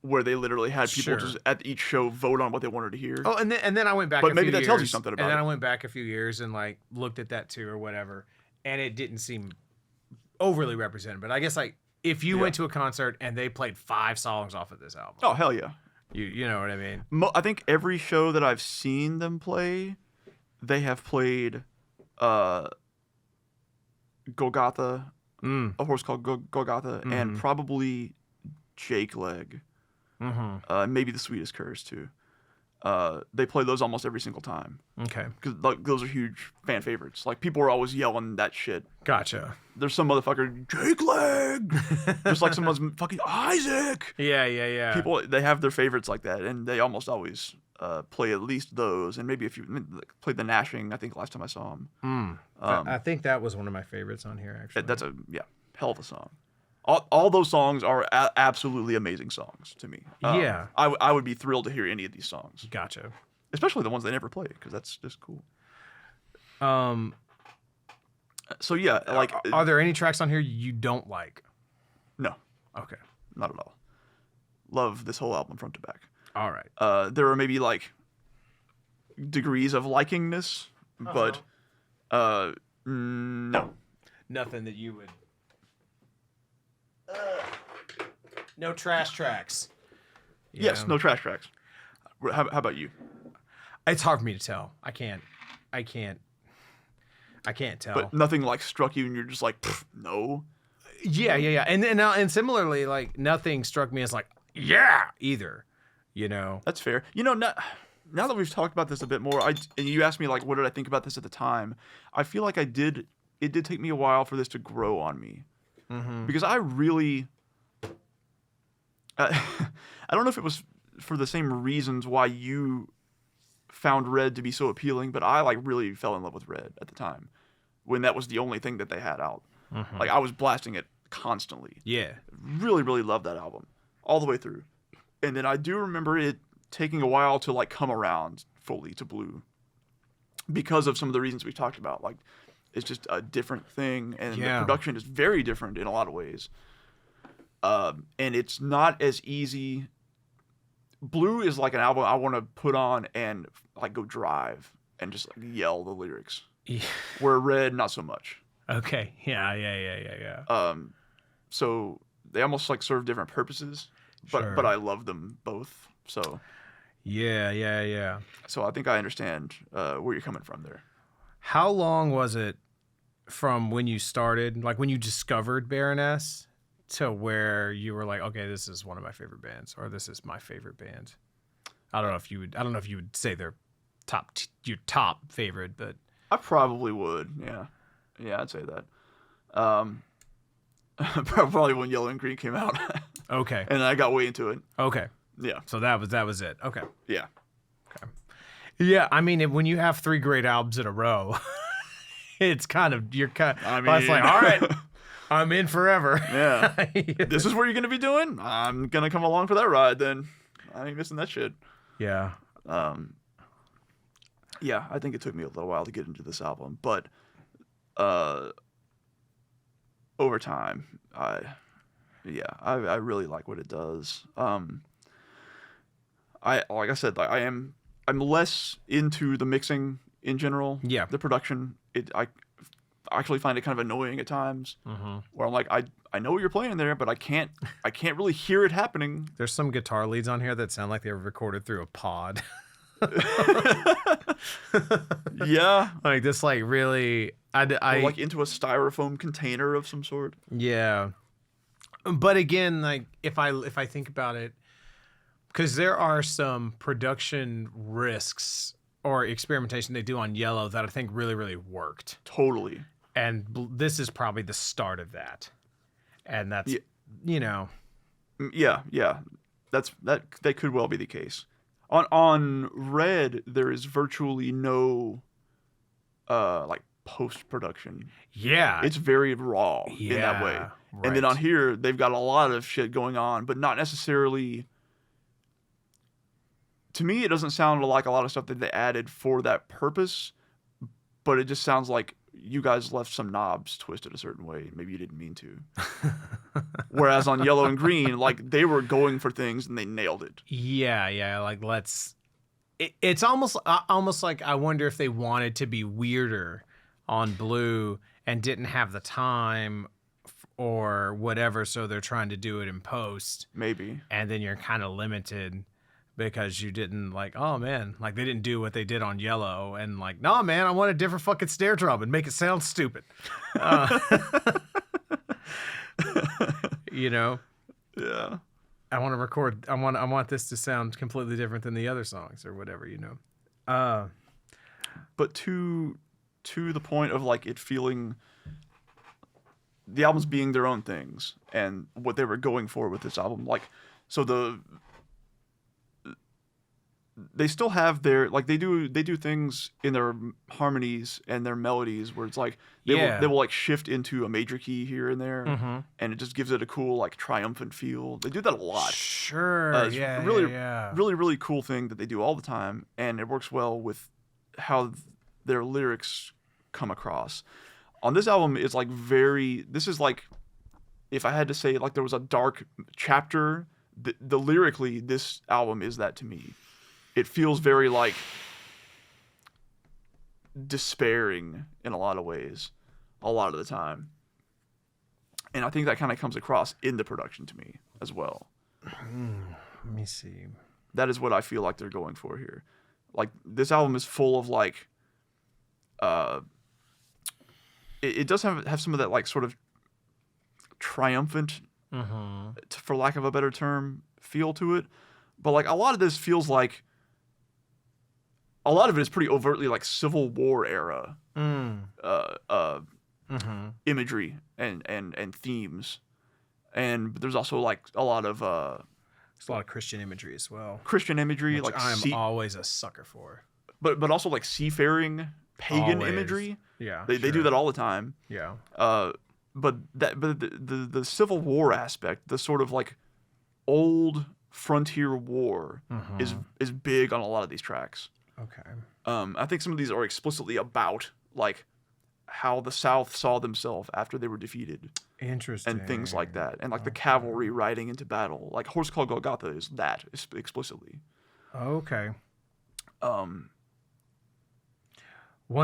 where they literally had people just at each show vote on what they wanted to hear. Oh, and then I went back. But maybe that tells you something about it. And then I went back a few years and like looked at that too or whatever, and it didn't seem overly represented. But I guess like if you went to a concert and they played 5 songs off of this album, oh hell yeah, you know what I mean. I think every show that I've seen them play, they have played Golgotha, A Horse Called Golgotha, and probably Jake Leg. Maybe The Sweetest Curse too. They play those almost every single time. Okay. Because like, those are huge fan favorites. Like people are always yelling that shit. Gotcha. There's some motherfucker, Jake Leg. There's like someone's fucking Isaac. Yeah. People, they have their favorites like that, and they almost always play at least those, and maybe if you played the Gnashing, I think last time I saw him. I think that was one of my favorites on here actually. That's a hell of a song. All those songs are absolutely amazing songs to me. Yeah. I would be thrilled to hear any of these songs. Gotcha. Especially the ones they never play, because that's just cool. So yeah, like Are there any tracks on here you don't like? no, Okay. not at all. Love this whole album front to back. All right. There are maybe like degrees of likingness, but no. Nothing that you would. No trash tracks. Yes, no trash tracks. How about you? It's hard for me to tell. I can't tell. But nothing like struck you, and you're just like, no. Yeah. And similarly, like nothing struck me as like, yeah, either. You know. That's fair. You know, now that we've talked about this a bit more, and you asked me like, what did I think about this at the time? I feel like it did take me a while for this to grow on me, because I really, I don't know if it was for the same reasons why you found Red to be so appealing, but I like really fell in love with Red at the time when that was the only thing that they had out. Like I was blasting it constantly. Yeah. Really, really loved that album all the way through. And then I do remember it taking a while to like come around fully to Blue because of some of the reasons we talked about. Like it's just a different thing, and the production is very different in a lot of ways. And it's not as easy. Blue is like an album I want to put on and like go drive and just like yell the lyrics. Yeah. Where Red, not so much. Okay. Yeah. So they almost like serve different purposes, but I love them both. So yeah. So I think I understand where you're coming from there. How long was it from when you started, like when you discovered Baroness, to where you were like, okay, this is one of my favorite bands, or this is my favorite band? I don't know if you would say they're your top favorite, but I probably would. Yeah, I'd say that. Probably when Yellow and Green came out. Okay. And I got way into it. Okay. Yeah. So that was it. Okay. Yeah. Okay. Yeah, I mean, when you have 3 great albums in a row, it's kind of it's like, all right, I'm in forever. Yeah. This is what you're gonna be doing? I'm gonna come along for that ride then. I ain't missing that shit. Yeah. Yeah, I think it took me a little while to get into this album, but over time, I really like what it does. I'm less into the mixing in general. Yeah. The production, I actually find it kind of annoying at times. Where I'm like, I know what you're playing there, but I can't really hear it happening. There's some guitar leads on here that sound like they were recorded through a pod. Yeah. Like this, like really, or like into a styrofoam container of some sort. Yeah. But again, like if I think about it, because there are some production risks or experimentation they do on Yellow that I think really, really worked. Totally. And this is probably the start of that. And that's, you know. Yeah. That could well be the case. On Red, there is virtually no like post-production. Yeah. It's very raw in that way. Right. And then on here, they've got a lot of shit going on, but not necessarily... To me, it doesn't sound like a lot of stuff that they added for that purpose, but it just sounds like you guys left some knobs twisted a certain way. Maybe you didn't mean to. Whereas on Yellow and Green, like they were going for things and they nailed it. Yeah. Like it's almost like I wonder if they wanted to be weirder on Blue and didn't have the time or whatever, so they're trying to do it in post. Maybe. And then you're kind of limited because you didn't like, oh man, like they didn't do what they did on Yellow, and like, no man, I want a different fucking snare drum and make it sound stupid. You know? Yeah. I want to record. I want this to sound completely different than the other songs or whatever, you know. But to the point of like it feeling, the albums being their own things and what they were going for with this album, like, so they still have their, like, they do things in their harmonies and their melodies where it's like they will like shift into a major key here and there, and it just gives it a cool like triumphant feel. They do that a lot. Sure. It's really cool thing that they do all the time, and it works well with how their lyrics come across. On this album, it's like this is like, if I had to say like there was a dark chapter, the lyrically, this album is that to me. It feels very like despairing in a lot of ways, a lot of the time. And I think that kind of comes across in the production to me as well. Let me see. That is what I feel like they're going for here. Like, this album is full of like, it does have some of that like sort of triumphant, for lack of a better term, feel to it. But like a lot of this feels like, a lot of it is pretty overtly like Civil War era imagery and themes. And there's also like a lot of there's a lot of Christian imagery as well. Christian imagery, Which like I'm always a sucker for. But also like seafaring pagan imagery. Yeah, they do that all the time. Yeah. But the Civil War aspect, the sort of like old frontier war, is big on a lot of these tracks. Okay. I think some of these are explicitly about like how the South saw themselves after they were defeated. Interesting. And things like that. And like the cavalry riding into battle. Like Horse Called Golgotha is that explicitly. Okay. One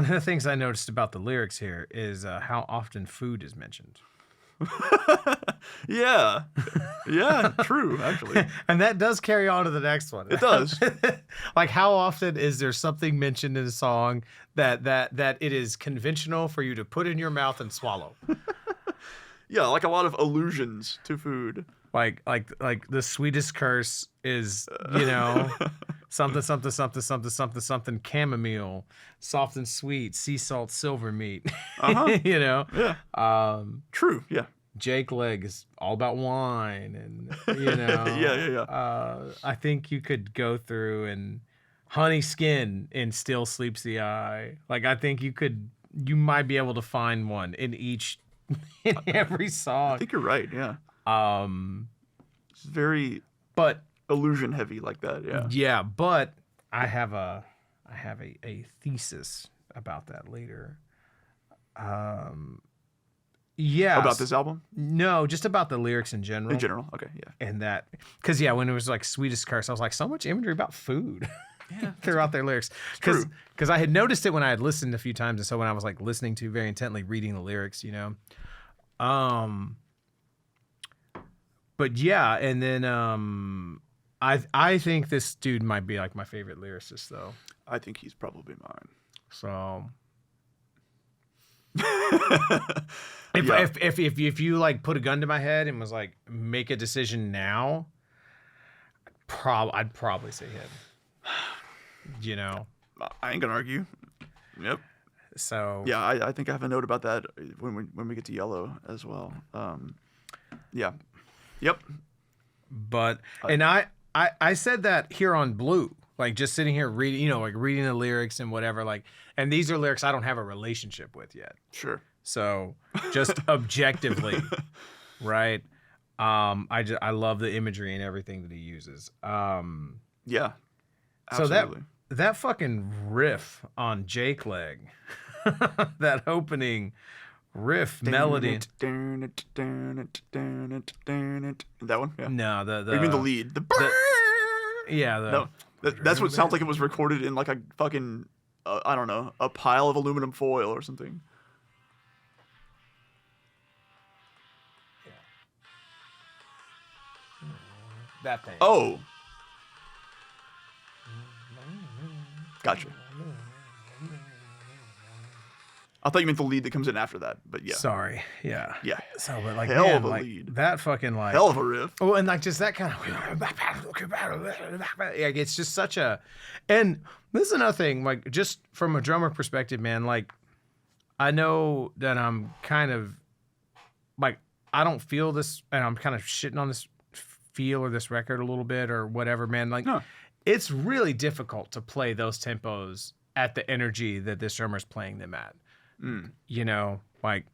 of the things I noticed about the lyrics here is how often food is mentioned. Yeah. Yeah, true, actually. And that does carry on to the next one. It does. Like, how often is there something mentioned in a song that it is conventional for you to put in your mouth and swallow? Yeah, like a lot of allusions to food. Like the sweetest curse is, you know, something, something, something, something, something, something, chamomile, soft and sweet, sea salt, silver meat. You know? Yeah. True, yeah. Jake Leg is all about wine, and, you know. Yeah. I think you could go through and honey skin in Still Sleeps the Eye. Like, I think you might be able to find one in every song. I think you're right, yeah. It's very illusion heavy like that, yeah. Yeah, but I have a thesis about that later. Yeah. About this album? No, just about the lyrics in general. In general, okay, yeah. And that, because when it was like Sweetest Curse, I was like, so much imagery about food throughout their lyrics. Because I had noticed it when I had listened a few times, and so when I was like listening to very intently, reading the lyrics, you know. But yeah, and then I think this dude might be like my favorite lyricist, though. I think he's probably mine. So if you like put a gun to my head and was like, make a decision now, I'd probably say him. You know, I ain't gonna argue. Yep. So yeah, I think I have a note about that when we get to Yellow as well. Yeah. Yep. But and I said that here on Blue, like just sitting here reading, you know, like reading the lyrics and whatever, like, and these are lyrics I don't have a relationship with yet. Sure. So just objectively, right? I love the imagery and everything that he uses. Yeah. Absolutely. So that fucking riff on Jake Leg, that opening riff melody. That one? Yeah. No, you mean the lead? No, that's what sounds like it was recorded in like a fucking I don't know, a pile of aluminum foil or something. Yeah. That thing. Oh. Gotcha. I thought you meant the lead that comes in after that, but yeah. Sorry. Yeah. Yeah. So, but like, hell man, of a like, lead. That fucking like. Hell of a riff. Oh, and like just that kind of. Like, it's just such a. And this is another thing, like just from a drummer perspective, man. Like, I know that I'm kind of, like, I don't feel this, and I'm kind of shitting on this feel or this record a little bit or whatever, man. Like, it's really difficult to play those tempos at the energy that this drummer's playing them at. You know, like,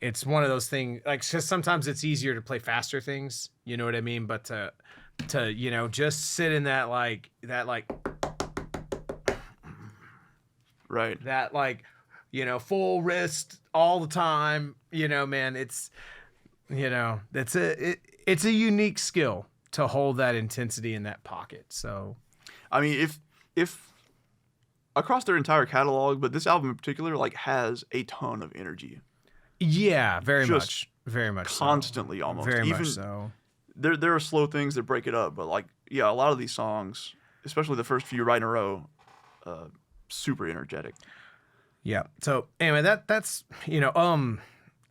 it's one of those things, like, cause sometimes it's easier to play faster things, you know what I mean? But to you know, just sit in that like right, that like full wrist all the time. Man, it's it's a unique skill to hold that intensity in that pocket. So, I mean, if across their entire catalog, but this album in particular, like, has a ton of energy. Yeah, very Just much, constantly, so. almost. Very Even, much so. There are slow things that break it up, but like, yeah, a lot of these songs, especially the first few right in a row, super energetic. Yeah. So anyway, that's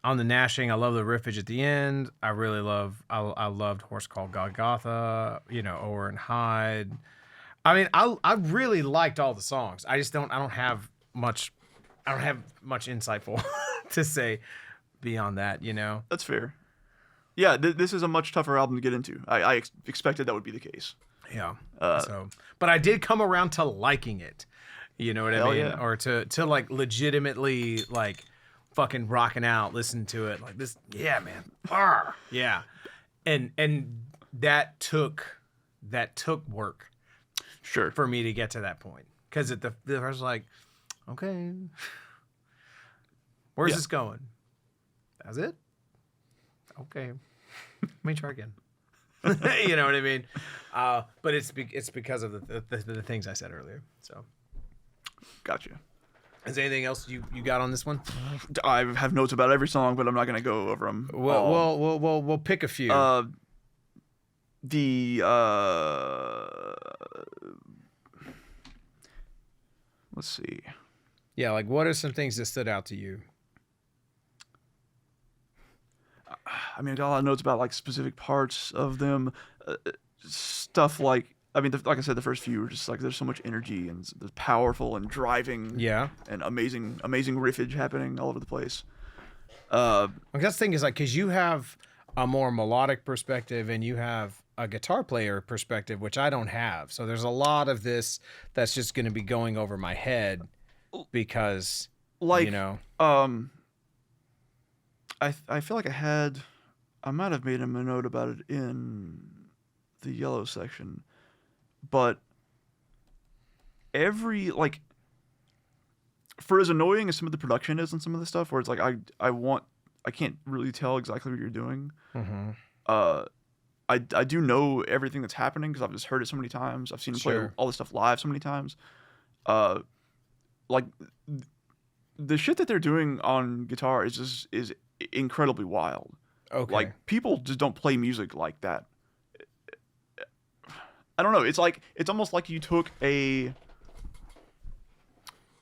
on the gnashing, I love the riffage at the end. I really loved Horse Called Golgotha, Ower and Hyde. I mean, I really liked all the songs. I don't have much insightful to say beyond that, That's fair. Yeah, this is a much tougher album to get into. I expected that would be the case. Yeah. But I did come around to liking it. You know what I mean? Yeah. Or to like legitimately like fucking rocking out, listen to it like this. Yeah, man. Arr! Yeah. And that took work. Sure. For me to get to that point. Because I was like, okay, where's this going? That's it? Okay. Let me try again. You know what I mean? But it's because of the things I said earlier. So, gotcha. Is there anything else you got on this one? I have notes about every song, but I'm not gonna go over them. We'll pick a few. Let's see. Yeah, like what are some things that stood out to you? I mean, I got a lot of notes about like specific parts of them, stuff like. I mean, like I said, the first few were just like there's so much energy and there's powerful and driving, and amazing riffage happening all over the place. I guess the thing is like because you have a more melodic perspective and you have a guitar player perspective, which I don't have. So there's a lot of this that's just going to be going over my head because, like, I feel like I might have made him a note about it in the yellow section, but for as annoying as some of the production is on some of the stuff where it's like, I can't really tell exactly what you're doing. Mm-hmm. I do know everything that's happening because I've just heard it so many times. I've seen him play all this stuff live so many times. Like the shit that they're doing on guitar is incredibly wild. Okay. Like people just don't play music like that. I don't know. It's almost like you took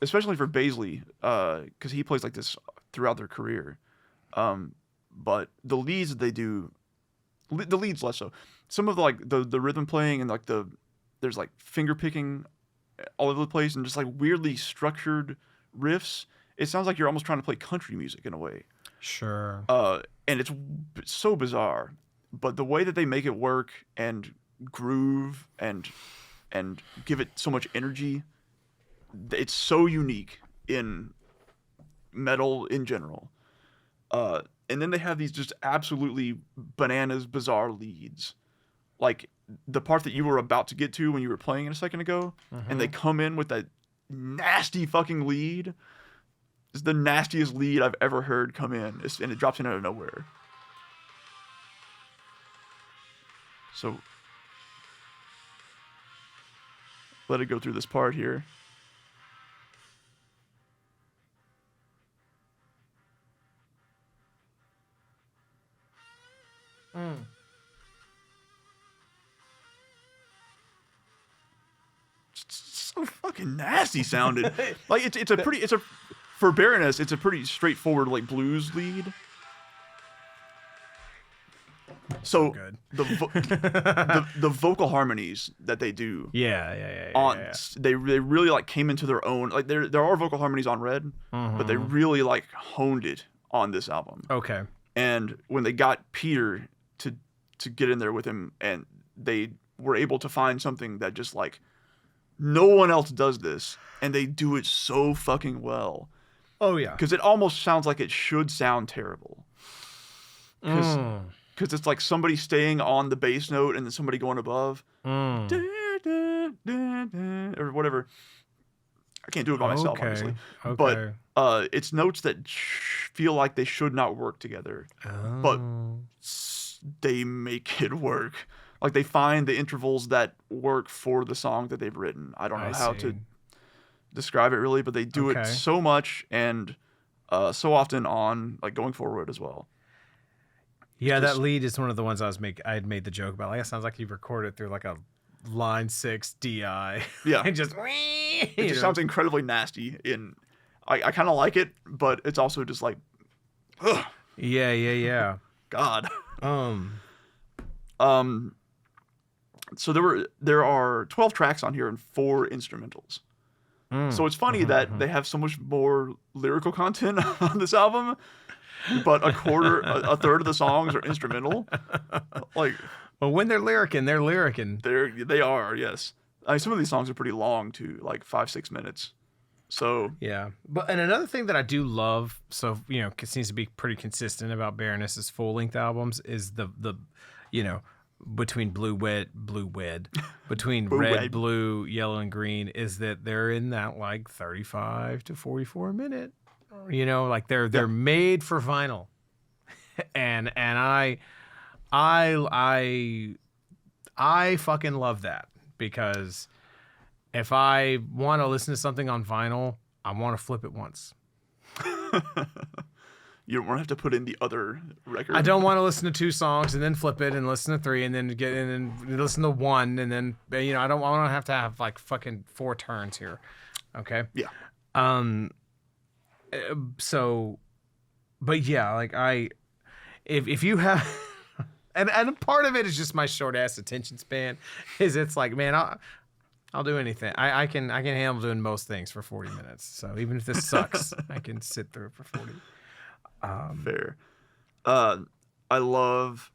especially for Baisley, because he plays like this throughout their career. But the leads that they do. The leads less so. Some of the rhythm playing and like there's like finger picking all over the place and just like weirdly structured riffs. It sounds like you're almost trying to play country music in a way. Sure. And it's so bizarre, but the way that they make it work and groove and give it so much energy, it's so unique in metal in general. And then they have these just absolutely bananas, bizarre leads. Like the part that you were about to get to when you were playing it a second ago, and they come in with that nasty fucking lead. It's the nastiest lead I've ever heard come in, and it drops in out of nowhere. So, let it go through this part here. So fucking nasty sounded. Like for Baroness, it's a pretty straightforward like blues lead. So good. the vocal harmonies that they do, they really like came into their own. Like there are vocal harmonies on Red, but they really like honed it on this album. Okay. And when they got Peter to get in there with him, and they were able to find something that just like no one else does this, and they do it so fucking well. Oh yeah. Because it almost sounds like it should sound terrible. Because it's like somebody staying on the bass note and then somebody going above. Or whatever. I can't do it by myself, obviously. But it's notes that feel like they should not work together, but they make it work. Like they find the intervals that work for the song that they've written. I don't know how to describe it really, but they do it so much and so often on like going forward as well. Yeah, that lead is one of the ones I had made the joke about. Like, it sounds like you recorded through like a line 6 DI. Yeah. And just it just sounds incredibly nasty. I kind of like it, but it's also just like, ugh. Yeah. God. So there are 12 tracks on here and 4 instrumentals. So it's funny that they have so much more lyrical content on this album, but a third of the songs are instrumental. Like, well, when they're lyricking, they're lyricking. They are, yes. I mean, some of these songs are pretty long too, like 5-6 minutes. So yeah, and another thing that I do love, so it seems to be pretty consistent about Baroness's full length albums is the between between red, blue, yellow, and green is that they're in that like 35 to 44 minute. Like they're made for vinyl, and I fucking love that, because if I want to listen to something on vinyl, I want to flip it once. You don't want to have to put in the other record. I don't want to listen to 2 songs and then flip it and listen to 3 and then listen to 1 and then I don't want to have like fucking 4 turns here. Okay? Yeah. So, but yeah, like if you have, and part of it is just my short ass attention span, is it's like, man, I'll do anything. I can handle doing most things for 40 minutes. So even if this sucks, I can sit through it for 40. Fair. I love,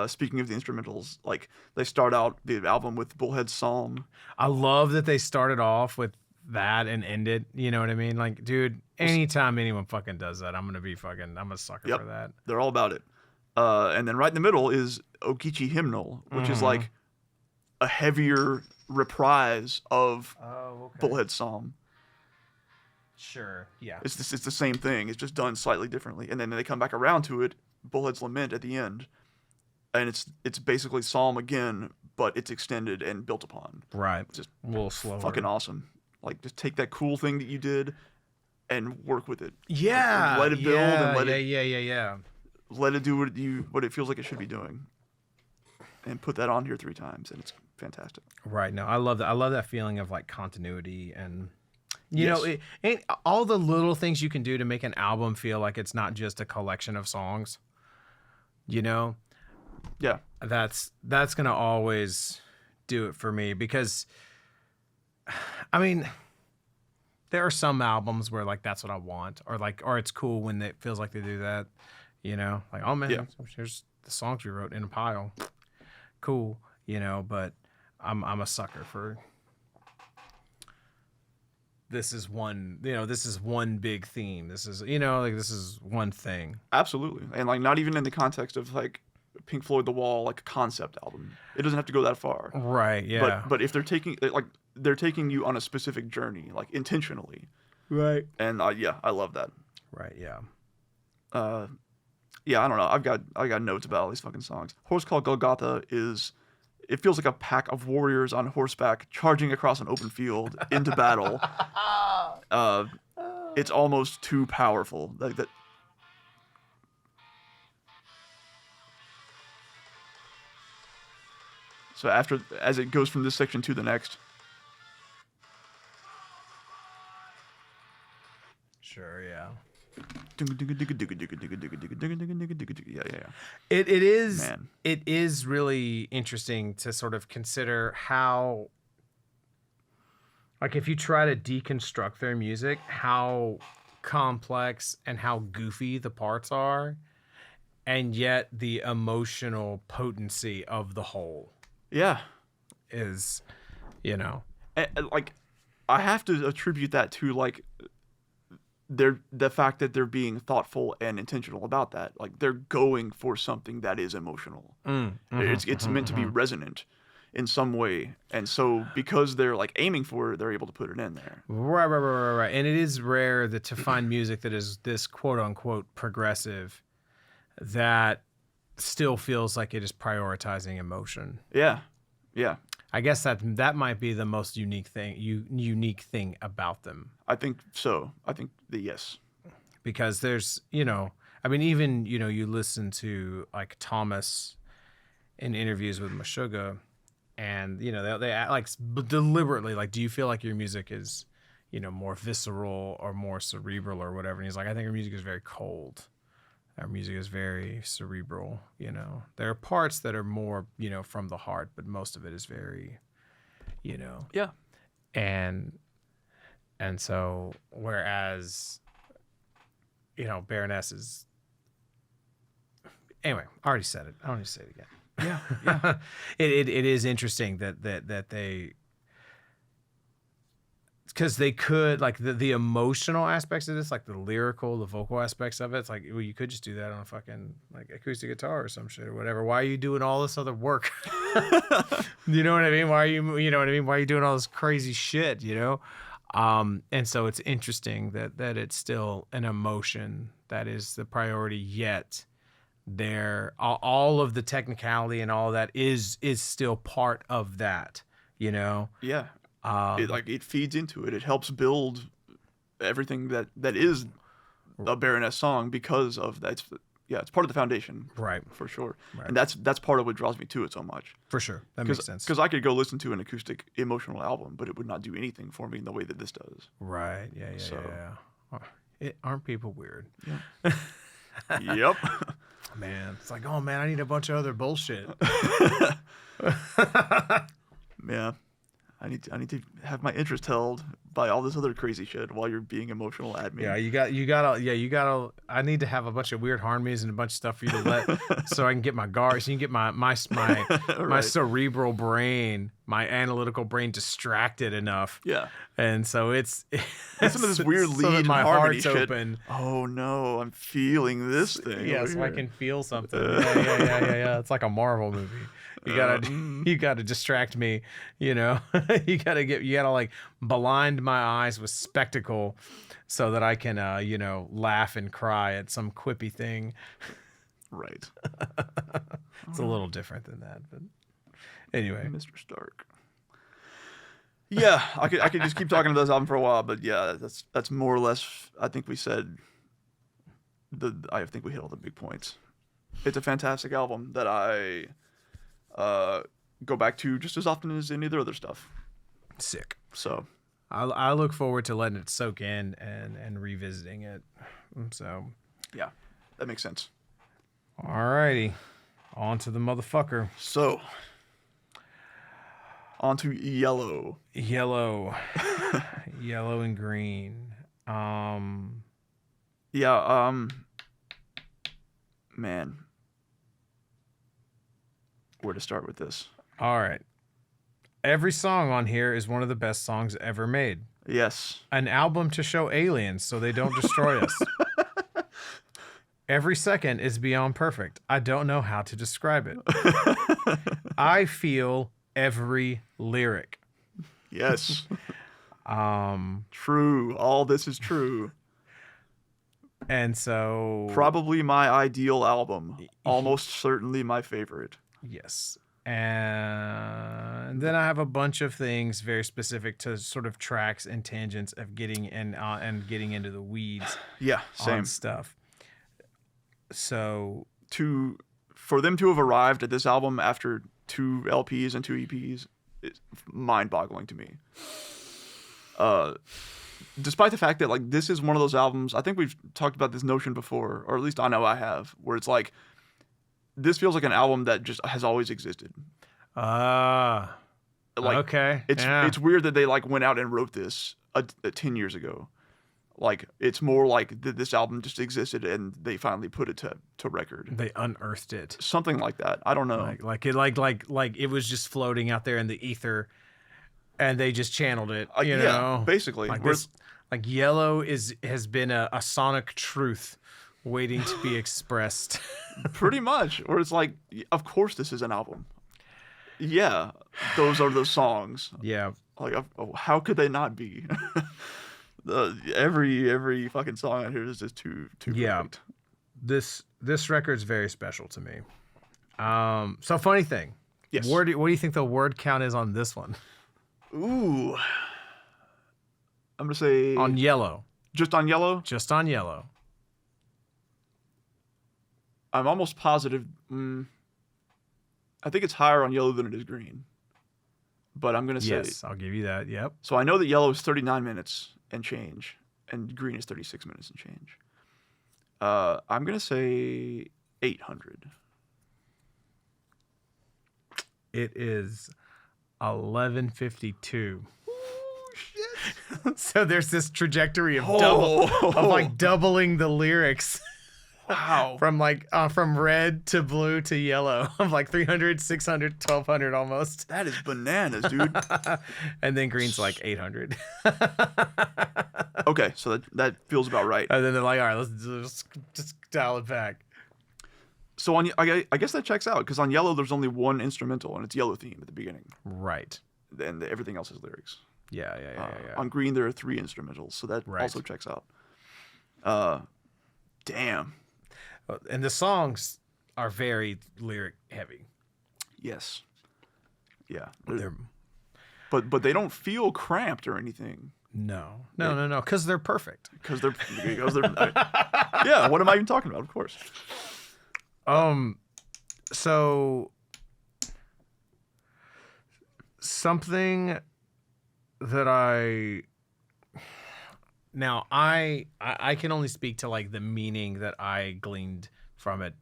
speaking of the instrumentals, like they start out the album with Bullhead's Psalm. I love that they started off with that and ended. You know what I mean? Like, dude, anytime anyone fucking does that, I'm a sucker for that. They're all about it. And then right in the middle is Okichi Hymnal, which is like a heavier reprise of Bullhead's Psalm. Sure, yeah. It's the same thing. It's just done slightly differently. And then they come back around to it, Bullhead's Lament at the end. And it's basically Psalm again, but it's extended and built upon. Right. Just a little slower. Fucking awesome. Like, just take that cool thing that you did and work with it. Yeah. Let it build and let it... Yeah. Let it do what it feels like it should be doing. And put that on here 3 times, and it's fantastic. Right. No, I love that. I love that feeling of like continuity and... and all the little things you can do to make an album feel like it's not just a collection of songs. Yeah. That's gonna always do it for me, because I mean, there are some albums where like that's what I want, or it's cool when it feels like they do that. Like, oh man, here's the songs we wrote in a pile. Cool, but I'm a sucker for. This is one big theme. This is, this is one thing. Absolutely. And like, not even in the context of like Pink Floyd The Wall, like a concept album. It doesn't have to go that far. Right. Yeah. But if they're taking you on a specific journey, like intentionally. Right. And I love that. Right. Yeah. Yeah. I don't know. I got notes about all these fucking songs. Horse Called Golgotha it feels like a pack of warriors on horseback charging across an open field into battle. It's almost too powerful. Like that. So as it goes from this section to the next. Sure, yeah. Yeah. It is really interesting to sort of consider how, like, if you try to deconstruct their music, how complex and how goofy the parts are, and yet the emotional potency of the whole. Yeah. Is, like, I have to attribute that to like the fact that they're being thoughtful and intentional about that. Like, they're going for something that is emotional. It's meant to be resonant. in some way, and so because they're like aiming for it, they're able to put it in there. Right. And it is rare that to find music that is this quote unquote progressive that still feels like it is prioritizing emotion. Yeah. I guess that might be the most unique thing about them. I think so. I think yes. Because there's, I mean, even, you listen to like Thomas in interviews with Meshuggah, and, they act like deliberately, like, do you feel like your music is, more visceral or more cerebral or whatever? And he's like, I think our music is very cold. Our music is very cerebral, There are parts that are more, from the heart, but most of it is very, Yeah. And so, whereas, Baroness is... Anyway, I already said it. I don't need to say it again. Yeah. It is interesting that they... Because they could, like, the emotional aspects of this, like the lyrical, the vocal aspects of it, it's like, well, you could just do that on a fucking, like, acoustic guitar or some shit or whatever. Why are you doing all this other work? You know what I mean? Why are you doing all this crazy shit, And so it's interesting that it's still an emotion that is the priority, yet all of the technicality and all that is still part of that, Yeah. It feeds into it. It helps build everything that is a Baroness song because of that. It's part of the foundation, right? For sure, right. And that's part of what draws me to it so much. For sure, that makes sense. Because I could go listen to an acoustic emotional album, but it would not do anything for me in the way that this does. Right? Yeah. Aren't people weird? Yeah. Yep. Man, it's like, oh man, I need a bunch of other bullshit. Yeah. I need to have my interest held by all this other crazy shit while you're being emotional at me. Yeah, you gotta. I need to have a bunch of weird harmonies and a bunch of stuff for you to let, so I can get my guard, so you can get my Right. cerebral brain, my analytical brain distracted enough. Yeah. And so it's some of this weird lead so that my harmony heart's shit. Open. Oh no, I'm feeling this thing. Yeah, so I can feel something. Yeah. It's like a Marvel movie. You gotta distract me, you gotta like blind my eyes with spectacle so that I can laugh and cry at some quippy thing. Right. It's a little different than that, but anyway. Mr. Stark. Yeah, I could just keep talking about this album for a while, but yeah, that's more or less, I think we said I think we hit all the big points. It's a fantastic album that I go back to just as often as any of their other stuff. Sick. So I look forward to letting it soak in and revisiting it. So yeah, that makes sense. Alrighty, on to the motherfucker. So on to yellow and green. Man, where to start with this? All right. Every song on here is one of the best songs ever made. Yes. An album to show aliens so they don't destroy us. Every second is beyond perfect. I don't know how to describe it. I feel every lyric. Yes. True. All this is true. And so... Probably my ideal album. Almost certainly my favorite. Yes. And then I have a bunch of things very specific to sort of tracks and tangents of getting getting into the weeds. Yeah, same on stuff. So for them to have arrived at this album after 2 LPs and 2 EPs is mind-boggling to me. Despite the fact that like this is one of those albums, I think we've talked about this notion before, or at least I know I have, where it's like this feels like an album that just has always existed. Like, okay. It's weird that they like went out and wrote this 10 years ago. Like it's more like this album just existed and they finally put it to record. They unearthed it. Something like that. I don't know. Like it was just floating out there in the ether, and they just channeled it. You know, basically. Like this, like yellow has been a sonic truth waiting to be expressed. Pretty much. Or it's like, of course this is an album. Yeah, those are the songs. Yeah. Like, how could they not be? Every fucking song out here is just too perfect. This record's very special to me. So funny thing. Yes. What do you think the word count is on this one? Ooh. I'm gonna say On Yellow. Just on Yellow. Just on Yellow. I'm almost positive. I think it's higher on Yellow than it is Green. But I'm gonna say yes. I'll give you that. Yep. So I know that Yellow is 39 minutes and change, and Green is 36 minutes and change. I'm gonna say 800. It is 1152. So there's this trajectory of doubling the lyrics. Wow. From red to blue to yellow of like 300, 600, 1200 almost. That is bananas, dude. And then green's like 800. Okay, so that feels about right. And then they're like, all right, let's just dial it back. So I guess that checks out, because on Yellow there's only one instrumental, and it's Yellow theme at the beginning. Right. And everything else is lyrics. Yeah. On Green there are 3 instrumentals, so that also checks out. Damn. And the songs are very lyric heavy. Yes. Yeah. But they don't feel cramped or anything. No. Because they're perfect. Because they're yeah. What am I even talking about? Of course. So something that I can only speak to like the meaning that I gleaned from it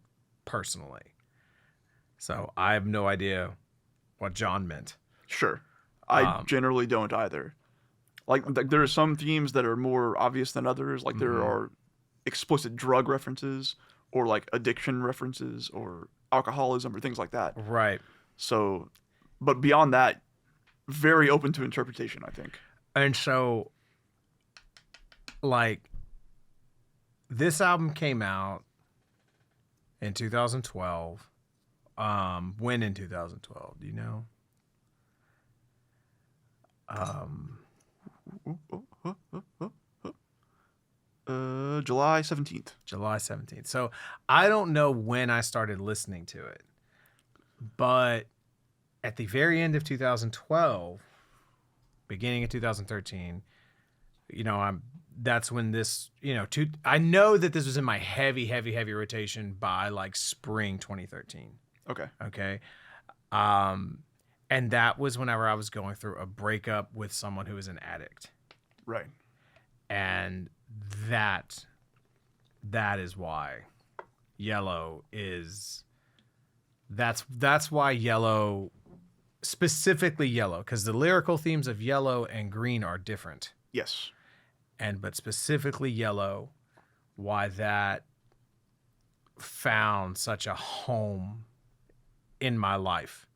personally. So I have no idea what John meant. Sure. I generally don't either. Like there are some themes that are more obvious than others. Like there are explicit drug references, or like addiction references, or alcoholism, or things like that. Right. So, but beyond that, very open to interpretation, I think. And so, like, this album came out in 2012. When in 2012? Do you know? July 17th. July 17th. So I don't know when I started listening to it, but at the very end of 2012, beginning of 2013, that's when this, I know that this was in my heavy rotation by like spring 2013. Okay. And that was whenever I was going through a breakup with someone who was an addict. Right. And that is why Yellow is, that's why Yellow, specifically Yellow, because the lyrical themes of Yellow and Green are different. Yes. But specifically Yellow, why that found such a home in my life,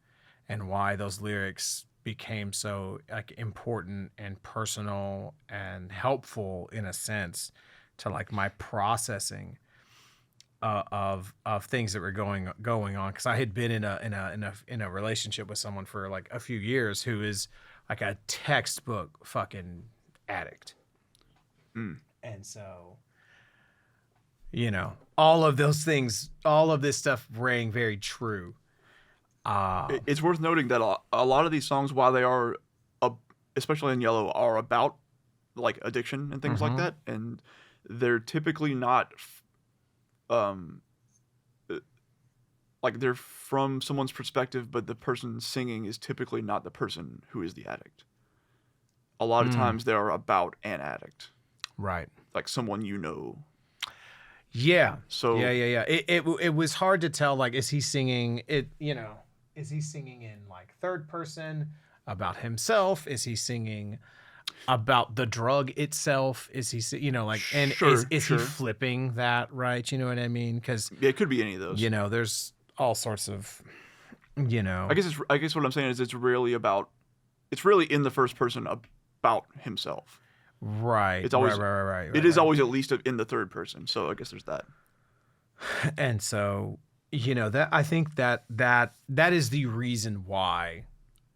and why those lyrics became so like important and personal and helpful in a sense to like my processing of things that were going on, because I had been in a relationship with someone for like a few years who is like a textbook fucking addict. And so, all of those things, all of this stuff rang very true. It's worth noting that a lot of these songs, while they are, especially in Yellow, are about like addiction and things like that, and they're typically not, like they're from someone's perspective, but the person singing is typically not the person who is the addict. A lot of times they are about an addict. Right. Like someone Yeah. So yeah. It was hard to tell. Like, is he singing it? Is he singing in like third person about himself? Is he singing about the drug itself? Is he, and sure, is he flipping that? Right. You know what I mean? Because it could be any of those. There's all sorts of, I guess what I'm saying is it's really in the first person about himself. Right. It's always right. It is always at least in the third person. So I guess there's that. And so, you know, that I think that is the reason why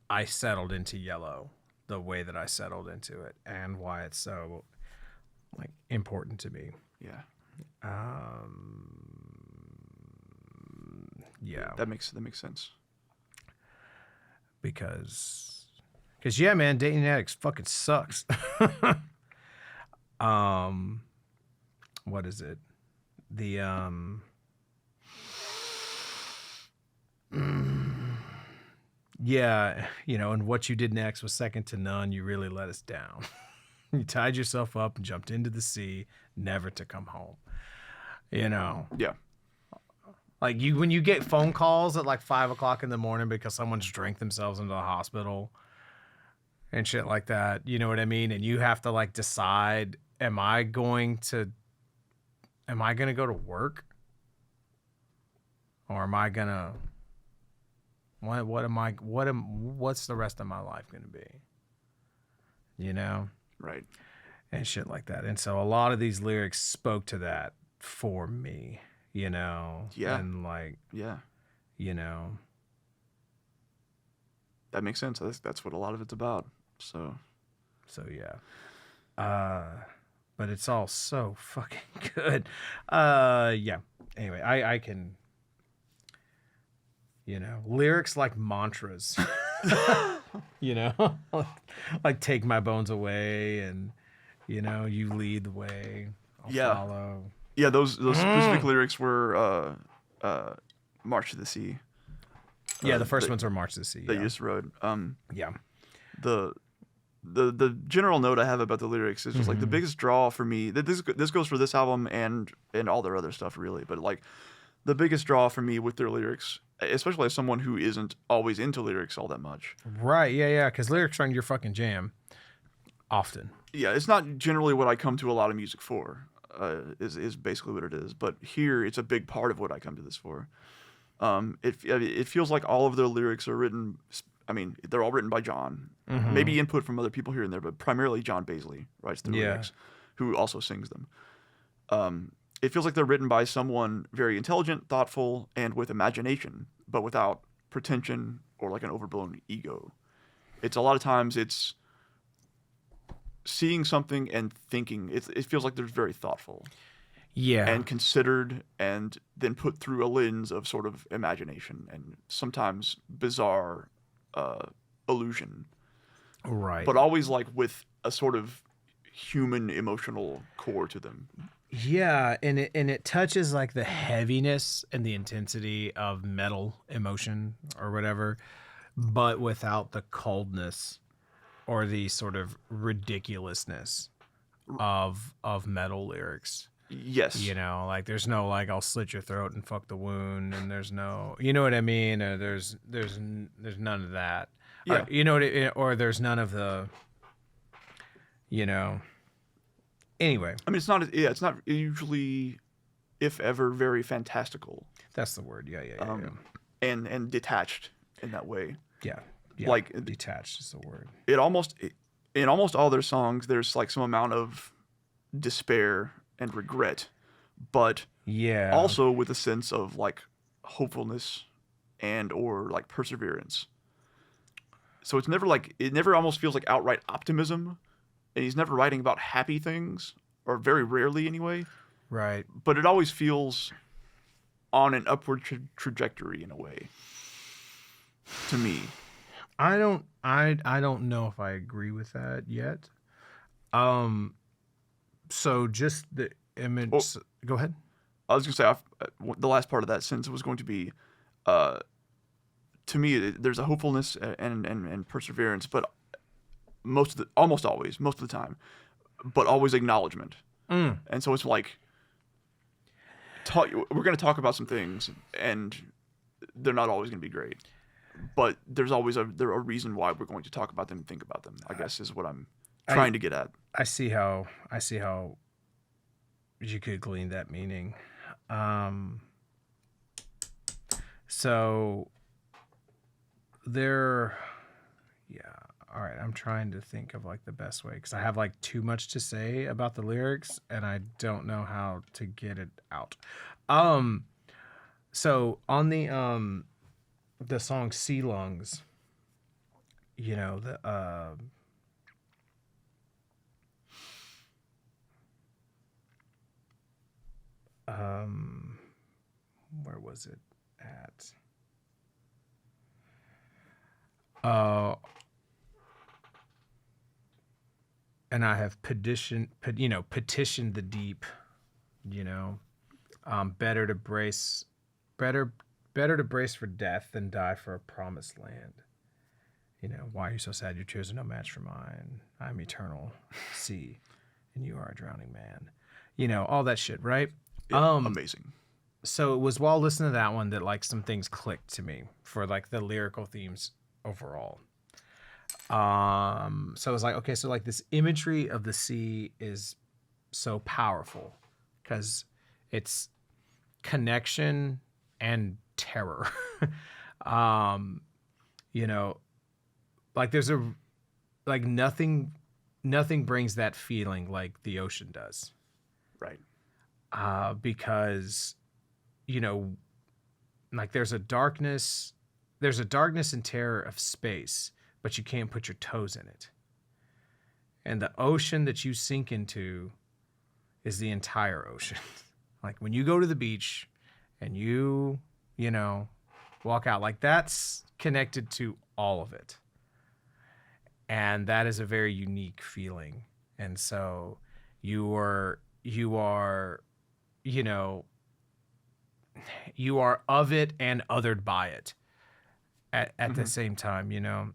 I settled into Yellow the way that I settled into it, and why it's so like important to me. Yeah. Yeah. That makes sense. Because yeah, man, dating addicts fucking sucks. What is it? The yeah, you know, and what you did next was second to none. You really let us down. You tied yourself up and jumped into the sea, never to come home. You know, Yeah. like when you get phone calls at like 5 o'clock in the morning because someone's drank themselves into the hospital and shit like that. You know what I mean? And you have to like decide, am I going to go to work? Or am I gonna what's the rest of my life gonna be? You know? Right. And shit like that. And so a lot of these lyrics spoke to that for me, you know? Yeah. And like, Yeah. you know. That makes sense. That's what a lot of it's about. So Yeah. But it's all so fucking good. Yeah. Anyway, I can, you know, lyrics like mantras. You know, like take my bones away, and you know, you lead the way, I'll follow. Yeah, those specific lyrics were March to the Sea. Yeah, the first ones were March to the Sea. That you just wrote. Yeah. The general note I have about the lyrics is just like the biggest draw for me. This goes for this album and all their other stuff really, but like the biggest draw for me with their lyrics, especially as someone who isn't always into lyrics all that much. Right. Yeah. Because lyrics aren't your fucking jam. Often. Yeah, it's not generally what I come to a lot of music for. Is basically what it is. But here, it's a big part of what I come to this for. It feels like all of their lyrics are written. I mean, they're all written by John. Maybe input from other people here and there, but primarily John Baisley writes the lyrics, who also sings them. It feels like they're written by someone very intelligent, thoughtful, and with imagination, but without pretension or like an overblown ego. It's a lot of times it's seeing something and thinking. It feels like they're very thoughtful. Yeah. And considered, and then put through a lens of sort of imagination and sometimes bizarre illusion. Right. But always like with a sort of human emotional core to them. Yeah, and it touches like the heaviness and the intensity of metal emotion or whatever, but without the coldness or the sort of ridiculousness of metal lyrics. Yes. You know, like there's no like I'll slit your throat and fuck the wound, and there's no, you know what I mean? There's none of that. Yeah. You know what? Or there's none of the, you know. Anyway, I mean, it's not usually, if ever, very fantastical. That's the word. Yeah. And detached in that way. Yeah. Like detached is the word. In almost all their songs, there's like some amount of despair and regret, but also with a sense of like hopefulness and or like perseverance. So it never almost feels like outright optimism, and he's never writing about happy things, or very rarely anyway. Right. But it always feels on an upward trajectory in a way. To me, I don't know if I agree with that yet. So just the image. Go ahead. I was gonna say the last part of that sentence was going to be, to me, there's a hopefulness and perseverance, but most of the time, but always acknowledgement. And so it's like, we're going to talk about some things, and they're not always going to be great, but there's always a reason why we're going to talk about them and think about them, I guess is what I'm trying to get at. I see how you could glean that meaning. So there, all right, I'm trying to think of like the best way, because I have like too much to say about the lyrics and I don't know how to get it out. So on the song Sea Lungs, you know, where was it at? And I have petitioned the deep, you know, better to brace for death than die for a promised land. You know, why are you so sad? Your tears are no match for mine. I'm eternal sea, and you are a drowning man. You know, all that shit, right? Yeah, amazing. So it was while listening to that one that like some things clicked to me for like the lyrical themes overall. So I was like, okay, so like this imagery of the sea is so powerful because it's connection and terror. You know, like there's nothing brings that feeling like the ocean does. Right. Because, you know, like there's a darkness and terror of space, but you can't put your toes in it. And the ocean that you sink into is the entire ocean. Like when you go to the beach and you know, walk out, like that's connected to all of it. And that is a very unique feeling. And so you are, you know, you are of it and othered by it at the same time, you know.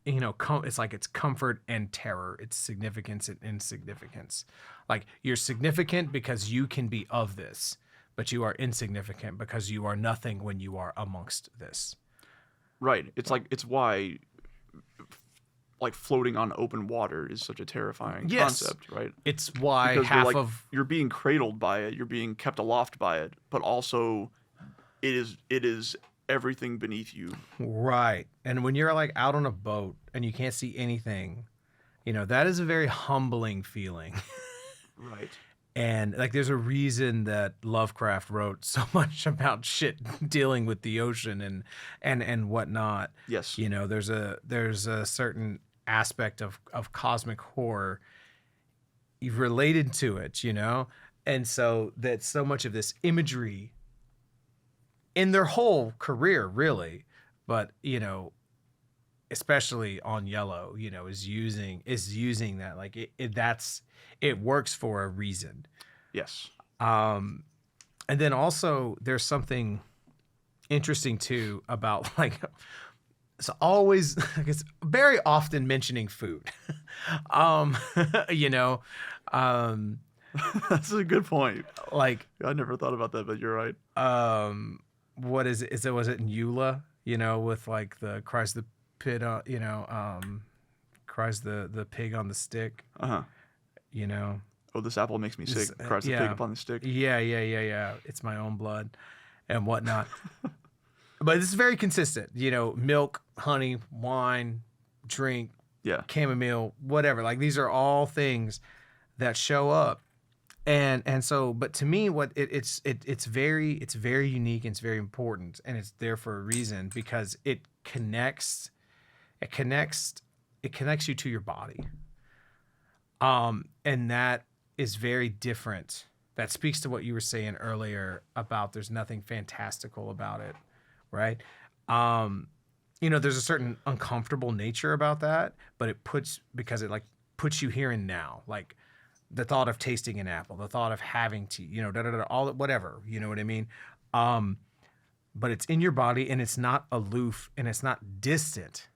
You know, it's like it's comfort and terror. It's significance and insignificance. Like you're significant because you can be of this, but you are insignificant because you are nothing when you are amongst this. Right. It's like, it's why like floating on open water is such a terrifying concept, right? It's why because you're being cradled by it, you're being kept aloft by it, but also it is everything beneath you. Right. And when you're like out on a boat and you can't see anything, you know, that is a very humbling feeling. Right. And like there's a reason that Lovecraft wrote so much about shit dealing with the ocean and whatnot. Yes. You know, there's a certain aspect of cosmic horror related to it, you know? And so that so much of this imagery in their whole career, really, but, you know, especially on Yellow, you know, is using that. Like it works for a reason. Yes. And then also there's something interesting too about like, it's always, it's very often mentioning food. You know, that's a good point. Like I never thought about that, but you're right. What is it? Was it in Eula, you know, with like the cries the pit, you know, cries the pig on the stick. Uh-huh. You know. Oh, this apple makes me sick. Cries the pig upon the stick. Yeah. It's my own blood and whatnot. But this is very consistent, you know, milk, honey, wine, drink, chamomile, whatever. Like these are all things that show up. And so, but to me, what it's very unique and it's very important, and it's there for a reason because it connects you to your body. And that is very different. That speaks to what you were saying earlier about there's nothing fantastical about it, right? You know, there's a certain uncomfortable nature about that, but because it like puts you here and now, like the thought of tasting an apple, the thought of having tea, you know, all whatever, you know what I mean? But it's in your body and it's not aloof and it's not distant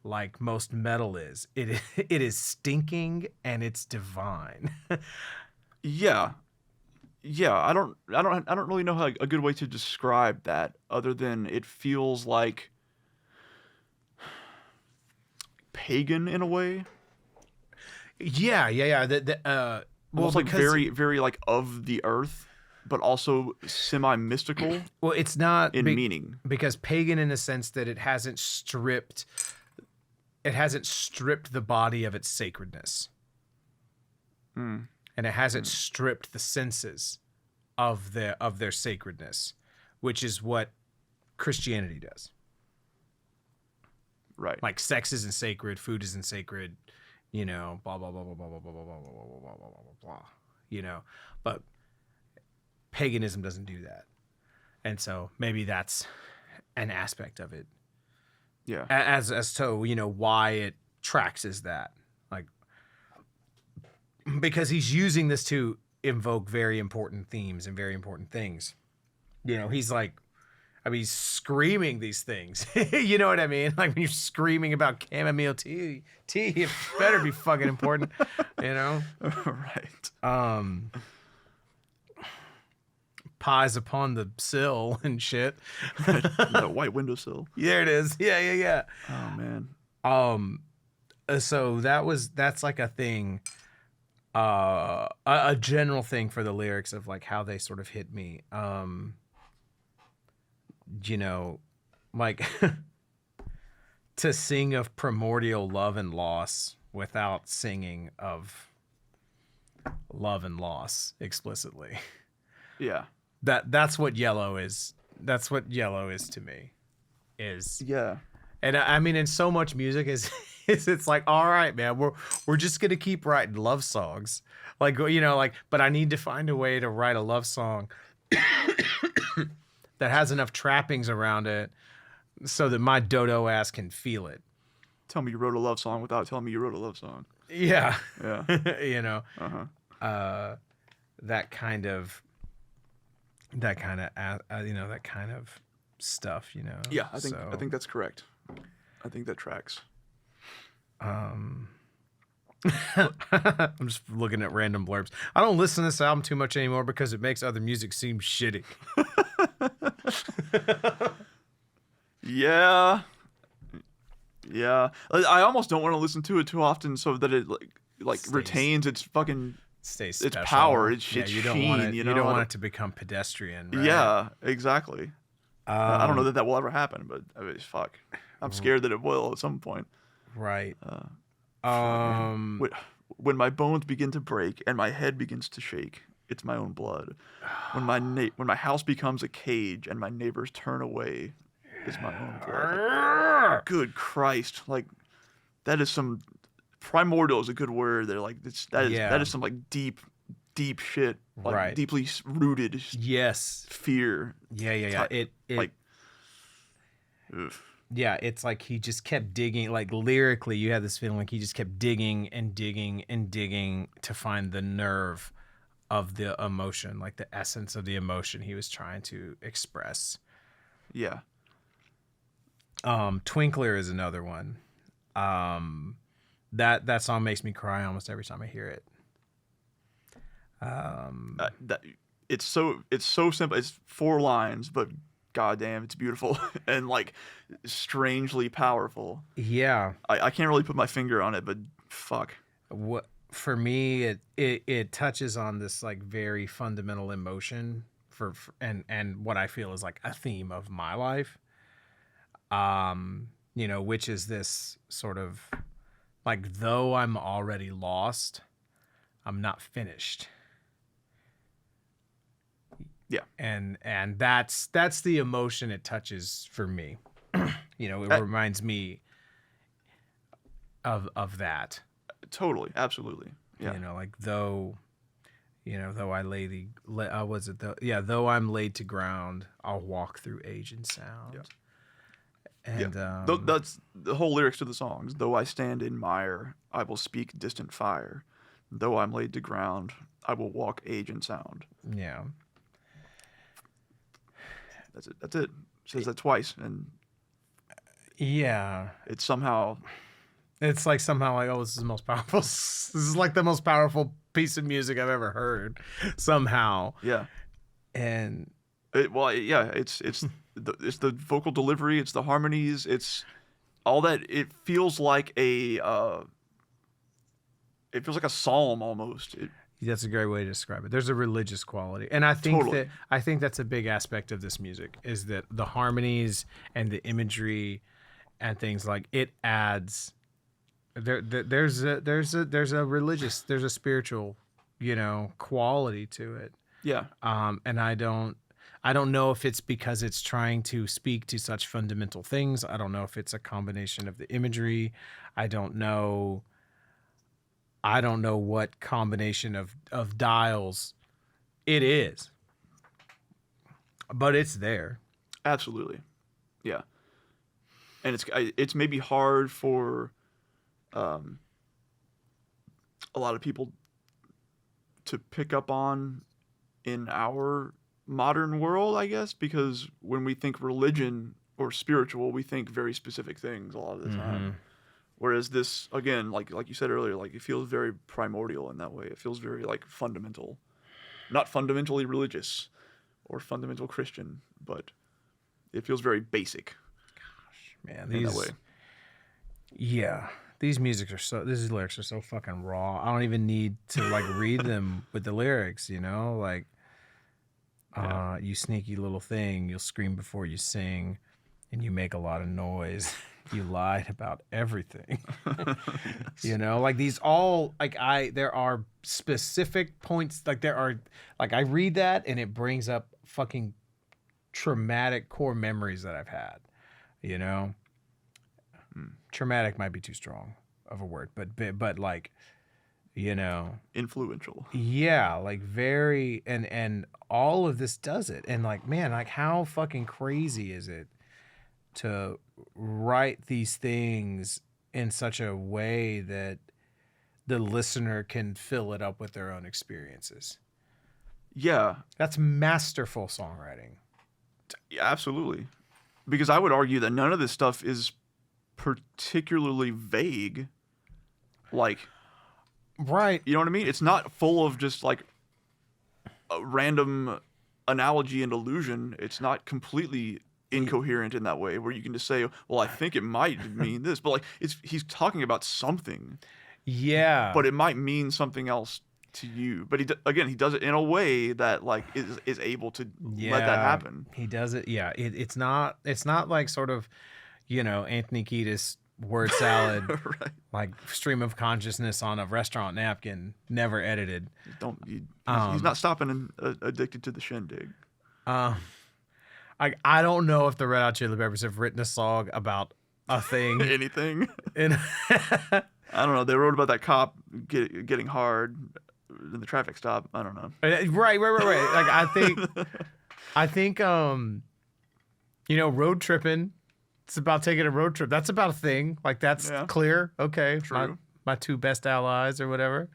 like most metal is. It is stinking and it's divine. Yeah. I don't really know how a good way to describe that other than it feels like pagan in a way. Yeah. Almost like very, very like of the earth, but also semi-mystical. Well, it's not in meaning because pagan in the sense that it hasn't stripped the body of its sacredness, and it hasn't stripped the senses of their sacredness, which is what Christianity does. Right. Like sex isn't sacred, food isn't sacred, you know, blah blah blah blah blah blah blah blah blah blah blah blah blah blah blah, you know. But paganism doesn't do that, and so maybe that's an aspect of it. Yeah. As to, you know, why it tracks is that, like, because he's using this to invoke very important themes and very important things. You know, he's like, I mean, he's screaming these things. You know what I mean? Like when you're screaming about chamomile tea, it better be fucking important, you know? Right. Pies upon the sill and shit. That white windowsill. There it is. Yeah. Oh man. So that's like a thing, a general thing for the lyrics of like how they sort of hit me. You know, like to sing of primordial love and loss without singing of love and loss explicitly. Yeah. That's what yellow is. That's what yellow is to me. Is Yeah. And I mean, in so much music is it's like, all right, man, we're just gonna keep writing love songs, like, you know, like, but I need to find a way to write a love song that has enough trappings around it so that my dodo ass can feel it. Tell me you wrote a love song without telling me you wrote a love song. Yeah. Yeah. You know. That kind of you know, that kind of stuff, you know. Yeah, I think that's correct. I think that tracks. I'm just looking at random blurbs. I don't listen to this album too much anymore because it makes other music seem shitty. Yeah. I almost don't want to listen to it too often so that it like retains its fucking stays its special. power, its you sheen. don't want it. You You know? don't want it to become pedestrian. Right? Yeah, exactly. I don't know that will ever happen, but I mean, fuck. I'm scared that it will at some point. Right. When my bones begin to break and my head begins to shake, it's my own blood. When my house becomes a cage and my neighbors turn away, it's my own blood. Like, good Christ! Like that is some primordial is a good word. They're like that is some like deep shit. Like right. Deeply rooted. Yes. Fear. Yeah. It like. Oof. Yeah, it's like he just kept digging. Like lyrically, you had this feeling like he just kept digging and digging and digging to find the nerve of the emotion, like the essence of the emotion he was trying to express. Yeah. Twinkler is another one. That song makes me cry almost every time I hear it. It's so simple. It's 4 lines, but goddamn, it's beautiful and like strangely powerful. Yeah. I can't really put my finger on it, but fuck. What for me, it touches on this like very fundamental emotion and what I feel is like a theme of my life. You know, which is this sort of like, though I'm already lost, I'm not finished. Yeah. And that's the emotion it touches for me. You know, it reminds me of that. Totally, absolutely. Yeah. You know, like though though I'm laid to ground, I'll walk through age and sound. Yeah. And that's the whole lyrics to the songs. Though I stand in mire, I will speak distant fire. Though I'm laid to ground, I will walk age and sound. Yeah. That's it. It says that twice, and yeah, it's somehow like, oh, this is the most powerful. This is like the most powerful piece of music I've ever heard. Somehow. Yeah. And it's the vocal delivery, it's the harmonies, it's all that. It feels like a psalm almost. That's a great way to describe it. There's a religious quality. And I think Totally. that's a big aspect of this music, is that the harmonies and the imagery and things like it adds there's a religious, there's a spiritual, you know, quality to it. Yeah. And I don't know if it's because it's trying to speak to such fundamental things. I don't know if it's a combination of the imagery. I don't know what combination of dials it is. But it's there. Absolutely. Yeah. And it's maybe hard for a lot of people to pick up on in our modern world, I guess, because when we think religion or spiritual, we think very specific things a lot of the time. Whereas this, again, like you said earlier, like it feels very primordial in that way. It feels very like fundamental, not fundamentally religious or fundamental Christian, but it feels very basic. Man, in that way. Yeah, these lyrics are so fucking raw. I don't even need to like read them with the lyrics, you know, like, you sneaky little thing, you'll scream before you sing, and you make a lot of noise. You lied about everything. You know, like these all like there are specific points, like I read that and it brings up fucking traumatic core memories that I've had. You know, traumatic might be too strong of a word, but like, you know, influential. Yeah, like very, and all of this does it, and like, man, like how fucking crazy is it to write these things in such a way that the listener can fill it up with their own experiences. Yeah, that's masterful songwriting. Yeah, absolutely. Because I would argue that none of this stuff is particularly vague. Like, right. You know what I mean? It's not full of just like a random analogy and illusion. It's not completely incoherent in that way where you can just say, well, I think it might mean this, but like he's talking about something. Yeah. But it might mean something else to you. But he does it in a way that like is able to let that happen. He does it. Yeah. It's not like sort of, you know, Anthony Kiedis word salad, right. Like stream of consciousness on a restaurant napkin, never edited. He's not stopping and addicted to the shindig. I don't know if the Red Hot Chili Peppers have written a song about a thing. Anything. I don't know. They wrote about that cop getting hard in the traffic stop. I don't know. Right. Like I think you know, road tripping. It's about taking a road trip. That's about a thing. Like that's clear. Okay. True. My two best allies or whatever.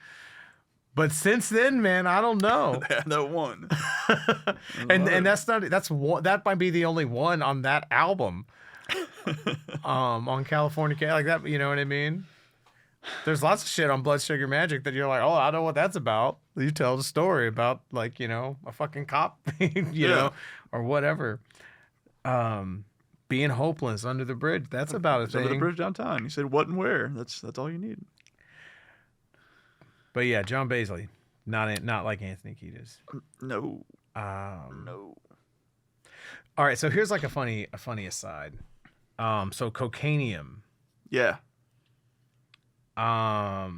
But since then, man, I don't know. That one. and that's one, that might be the only one on that album. On California, like that, you know what I mean? There's lots of shit on Blood Sugar Magic that you're like, oh, I know what that's about. You tell the story about like, you know, a fucking cop, you know, or whatever. Being hopeless under the bridge. That's about a thing. Under the bridge downtown. You said what and where. That's all you need. But yeah, John Baisley, not like Anthony Kiedis. No. No. All right, so here's like a funny aside. So Cocainium. Yeah. I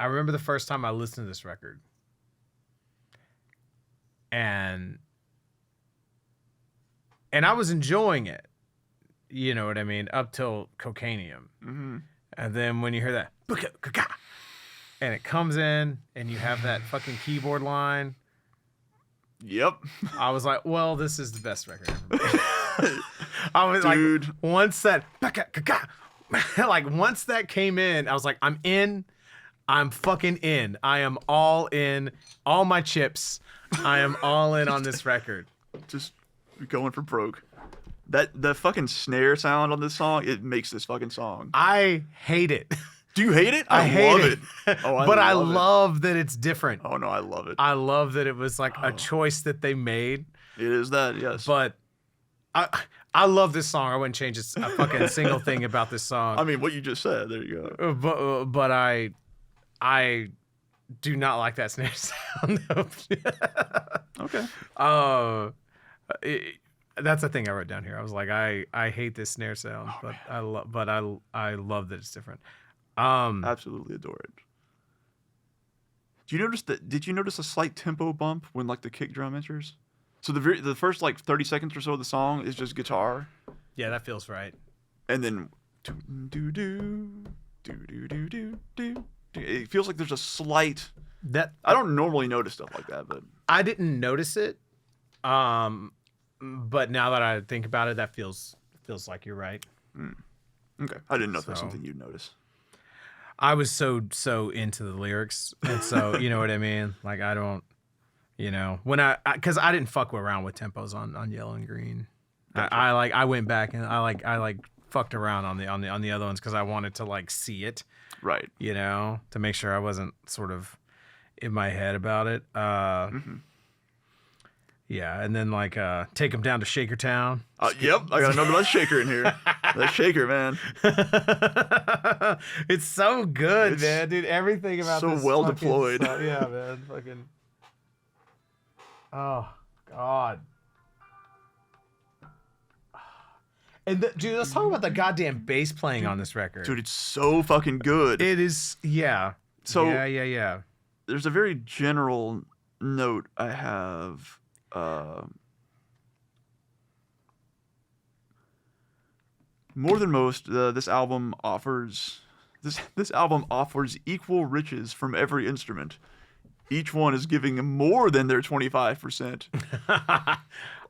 remember the first time I listened to this record, and I was enjoying it. You know what I mean? Up till Cocainium. Mm-hmm. And then when you hear that, and it comes in, and you have that fucking keyboard line. Yep. I was like, well, this is the best record ever. I was Dude. Like, once that, like, once that came in, I was like, I'm in. I'm fucking in. I am all in. All my chips. I am all in on this record. Just going for broke. The fucking snare sound on this song, it makes this fucking song. I hate it. Do you hate it? I hate love it. Oh, but I love that it's different. Oh no, I love it. I love that it was like a choice that they made. It is that, yes. But I love this song. I wouldn't change a fucking single thing about this song. I mean, what you just said. There you go. But I do not like that snare sound. Okay. That's the thing I wrote down here. I was like, I hate this snare sound, but I love that it's different. Absolutely adore it. Do you notice that? Did you notice a slight tempo bump when like the kick drum enters? So the first like 30 seconds or so of the song is just guitar. Yeah, that feels right. And then do do do do do do do do. It feels like there's a slight. That I don't normally notice stuff like that, but I didn't notice it. But now that I think about it, that feels like you're right. Okay, I didn't know if that's something you'd notice. I was so into the lyrics, and so you know what I mean. Like I don't, when because I didn't fuck around with tempos on Yellow and Green. Gotcha. I went back and I fucked around on the other ones because I wanted to like see it, right? To make sure I wasn't sort of in my head about it. Yeah, and then like take them down to Shakertown. Yep, I got a note about Shaker in here. That Shaker, man. It's so good, man, dude. Everything about so this well deployed. Yeah, man. Fucking. Oh God. And dude, let's talk about the goddamn bass playing on this record. Dude, it's so fucking good. It is, yeah. So yeah. There's a very general note I have. More than most, this album offers equal riches from every instrument. Each one is giving more than their 25%.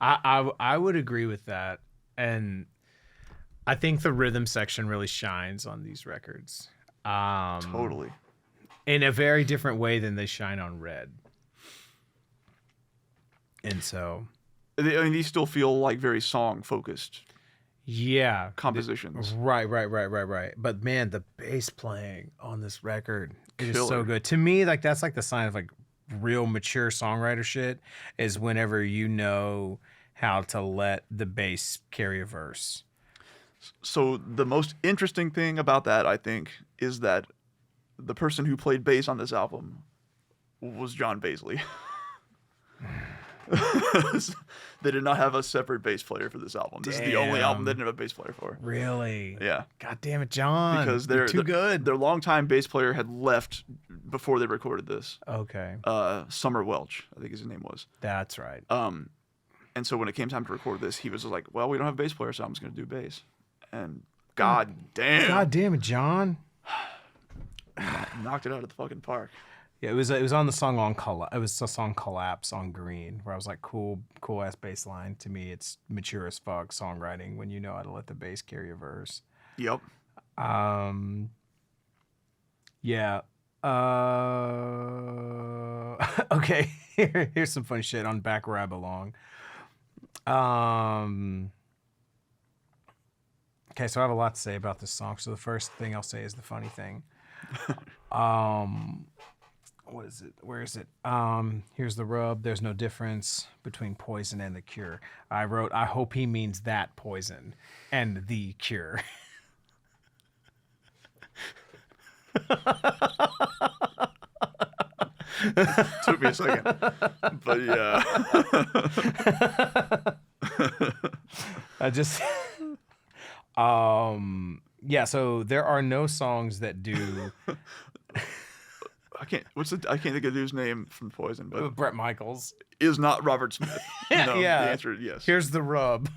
I would agree with that, and I think the rhythm section really shines on these records. Totally. In a very different way than they shine on Red. And so, I mean, these still feel like very song focused. Yeah, compositions. Right. But man, the bass playing on this record is so good. To me, like that's like the sign of like real mature songwriter shit is whenever you know how to let the bass carry a verse. So the most interesting thing about that, I think, is that the person who played bass on this album was John Baisley. They did not have a separate bass player for this album. This is the only album they didn't have a bass player for. Really? Yeah. God damn it, John. Because they're too good. Their longtime bass player had left before they recorded this. Okay. Summer Welch, I think his name was. That's right. And so when it came time to record this, he was like, well, we don't have a bass player, so I'm just going to do bass. And God damn it, John. Knocked it out of the fucking park. Yeah, it was on the song it was the song Collapse on Green, where I was like, cool ass bass line. To me, it's mature as fuck songwriting when you know how to let the bass carry a verse. Yep. Yeah. Okay. Here's some funny shit on Back Where I Belong. Okay, so I have a lot to say about this song. So the first thing I'll say is the funny thing. What is it? Where is it? Here's the rub. There's no difference between poison and the cure. I wrote, I hope he means that poison and the cure. Took me a second. But yeah. I just yeah, so there are no songs that do I can't think of the dude's name from Poison, but Bret Michaels is not Robert Smith. No, yeah. The answer is yes. Here's the rub.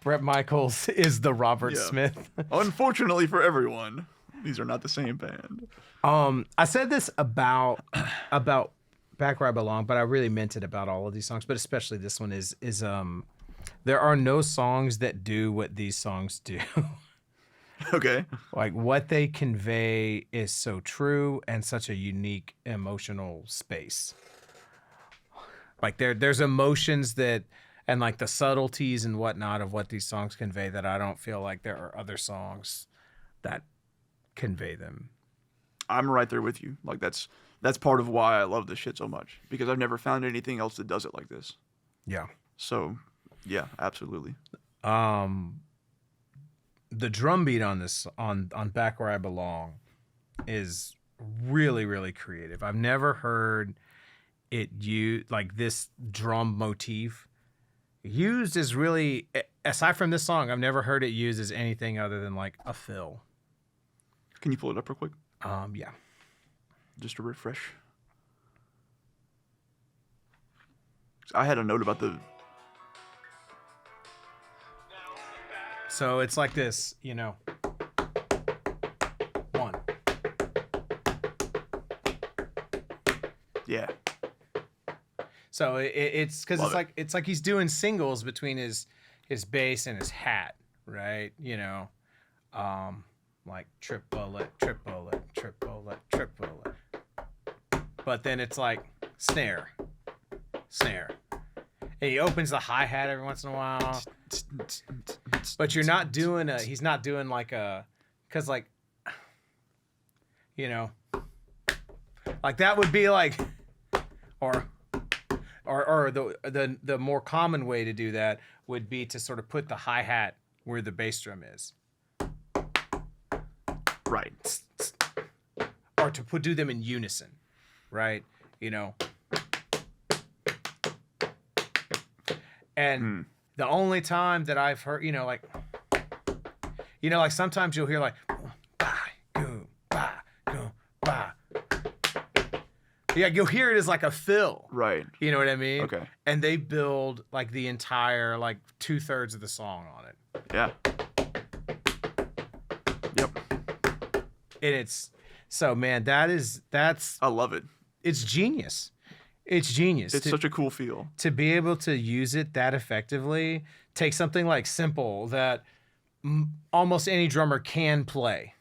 Bret Michaels is the Robert Smith. Unfortunately for everyone, these are not the same band. I said this about Back Where I Belong, but I really meant it about all of these songs, but especially this one is there are no songs that do what these songs do. Okay. Like what they convey is so true and such a unique emotional space. Like there's emotions that and like the subtleties and whatnot of what these songs convey that I don't feel like there are other songs that convey them. I'm right there with you. Like that's part of why I love this shit so much, because I've never found anything else that does it like this. Yeah. So, yeah, absolutely. The drum beat on this on Back Where I Belong is really, really creative. I've never heard it used like this drum motif used as really, aside from this song, I've never heard it used as anything other than like a fill. Can you pull it up real quick? Yeah. just to refresh. I had a note about the. So it's like this, you know. One. Yeah. So it's because Love it's like he's doing singles between his bass and his hat, right? You know, like triplet, triplet, triplet, triplet. But then it's like snare. And he opens the hi-hat every once in a while. But you're not doing he's not doing like because like, you know, like that would be like, or the more common way to do that would be to sort of put the hi-hat where the bass drum is. Right. Or to do them in unison, right? You know. And the only time that I've heard, like sometimes you'll hear like, ba, go, ba, go, ba. Yeah, you'll hear it as like a fill. Right. You know what I mean? Okay. And they build like the entire, like 2/3 of the song on it. Yeah. Yep. And it's, so man, that's. I love it. It's genius. It's genius. It's such a cool feel. To be able to use it that effectively, take something like Simple that almost any drummer can play.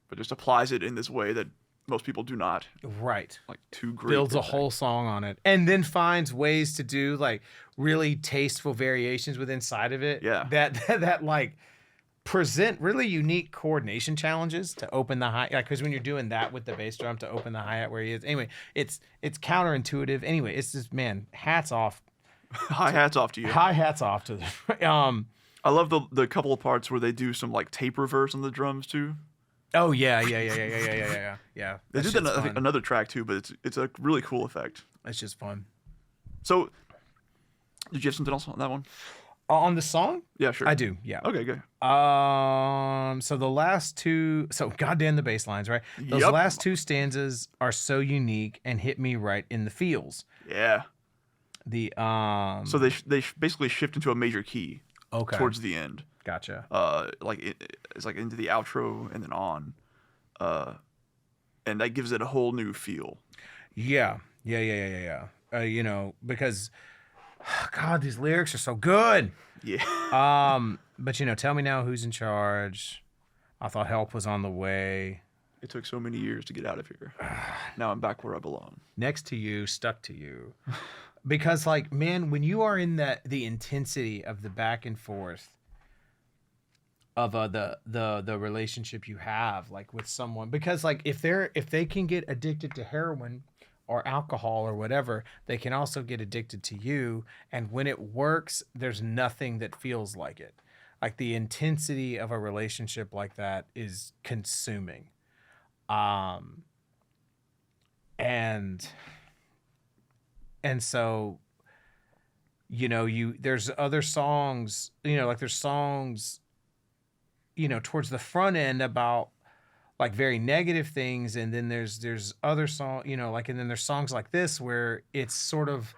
But just applies it in this way that most people do not. Right. Like too great. Builds a whole song on it. And then finds ways to do like really tasteful variations with inside of it. Yeah. That like present really unique coordination challenges to open the hi, like, because when you're doing that with the bass drum to open the hi-hat where he is, anyway, it's counterintuitive. Anyway, it's just, man, hats off. Hats off to you. Hats off to the I love the couple of parts where they do some like tape reverse on the drums too. Oh yeah. They did that on another track too, but it's a really cool effect. It's just fun. So, did you have something else on that one? On the song? Yeah, sure. I do. Yeah. Okay, good. So the last two, goddamn the bass lines, right? Those last two stanzas are so unique and hit me right in the feels. Yeah. The So they basically shift into a major key. Okay. Towards the end. Gotcha. It's like into the outro and then on, and that gives it a whole new feel. Yeah. Because, God, these lyrics are so good. Yeah. But tell me now who's in charge. I thought help was on the way. It took so many years to get out of here. Now I'm back where I belong. Next to you, stuck to you. Because, like, man, when you are in the intensity of the back and forth of the relationship you have, like, with someone, because, like, if they can get addicted to heroin or alcohol or whatever, they can also get addicted to you. And when it works, there's nothing that feels like it. Like, the intensity of a relationship like that is consuming. And so, there's other songs, like there's songs, towards the front end about like very negative things. And then there's other songs, and then there's songs like this where it's sort of,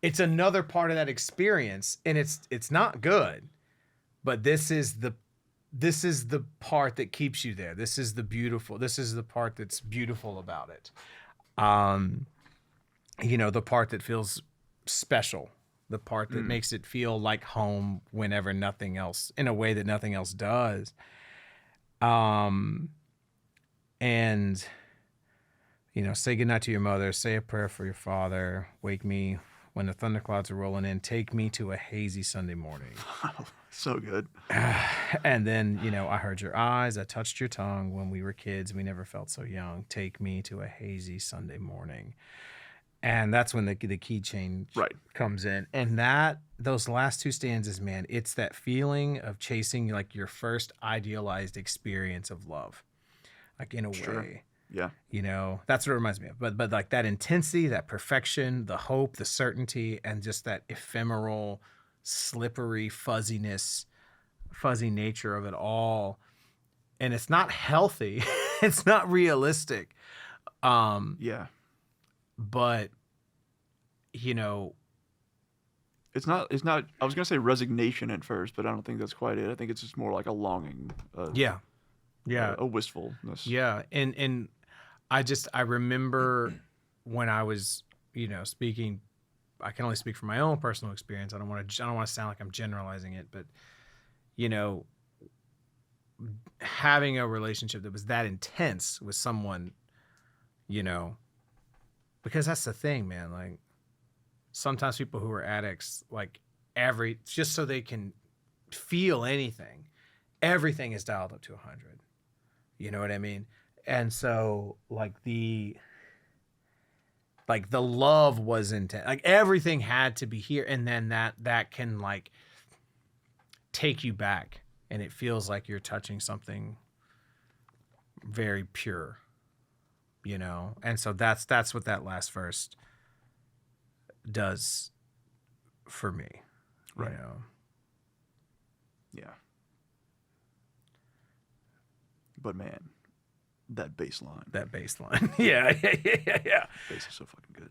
it's another part of that experience, and it's not good, but this is the part that keeps you there. This is the part that's beautiful about it. The part that feels special, the part that makes it feel like home whenever nothing else, in a way that nothing else does. And, say goodnight to your mother, say a prayer for your father, wake me when the thunderclouds are rolling in, take me to a hazy Sunday morning. So good. And then, I heard your eyes, I touched your tongue. When we were kids, we never felt so young. Take me to a hazy Sunday morning. And that's when the key change comes in. And those last two stanzas, man, it's that feeling of chasing like your first idealized experience of love, like in a way. Yeah. That's what it reminds me of. But like that intensity, that perfection, the hope, the certainty, and just that ephemeral, slippery fuzzy nature of it all and it's not healthy. It's not realistic. Yeah. But you know, It's not. I was gonna say resignation at first, but I don't think that's quite it. I think it's just more like a longing. yeah. A wistfulness. Yeah, and I remember when I was, speaking. I can only speak from my own personal experience. I don't want to sound like I'm generalizing it, but having a relationship that was that intense with someone, because that's the thing, man. Like sometimes people who are addicts, like just so they can feel anything, everything is dialed up to 100. You know what I mean? And so like the love was intense. Like everything had to be here. And then that can like take you back, and it feels like you're touching something very pure, And so that's what that last verse does for me. Right. Yeah. But man, that bass line. Yeah. Bass is so fucking good.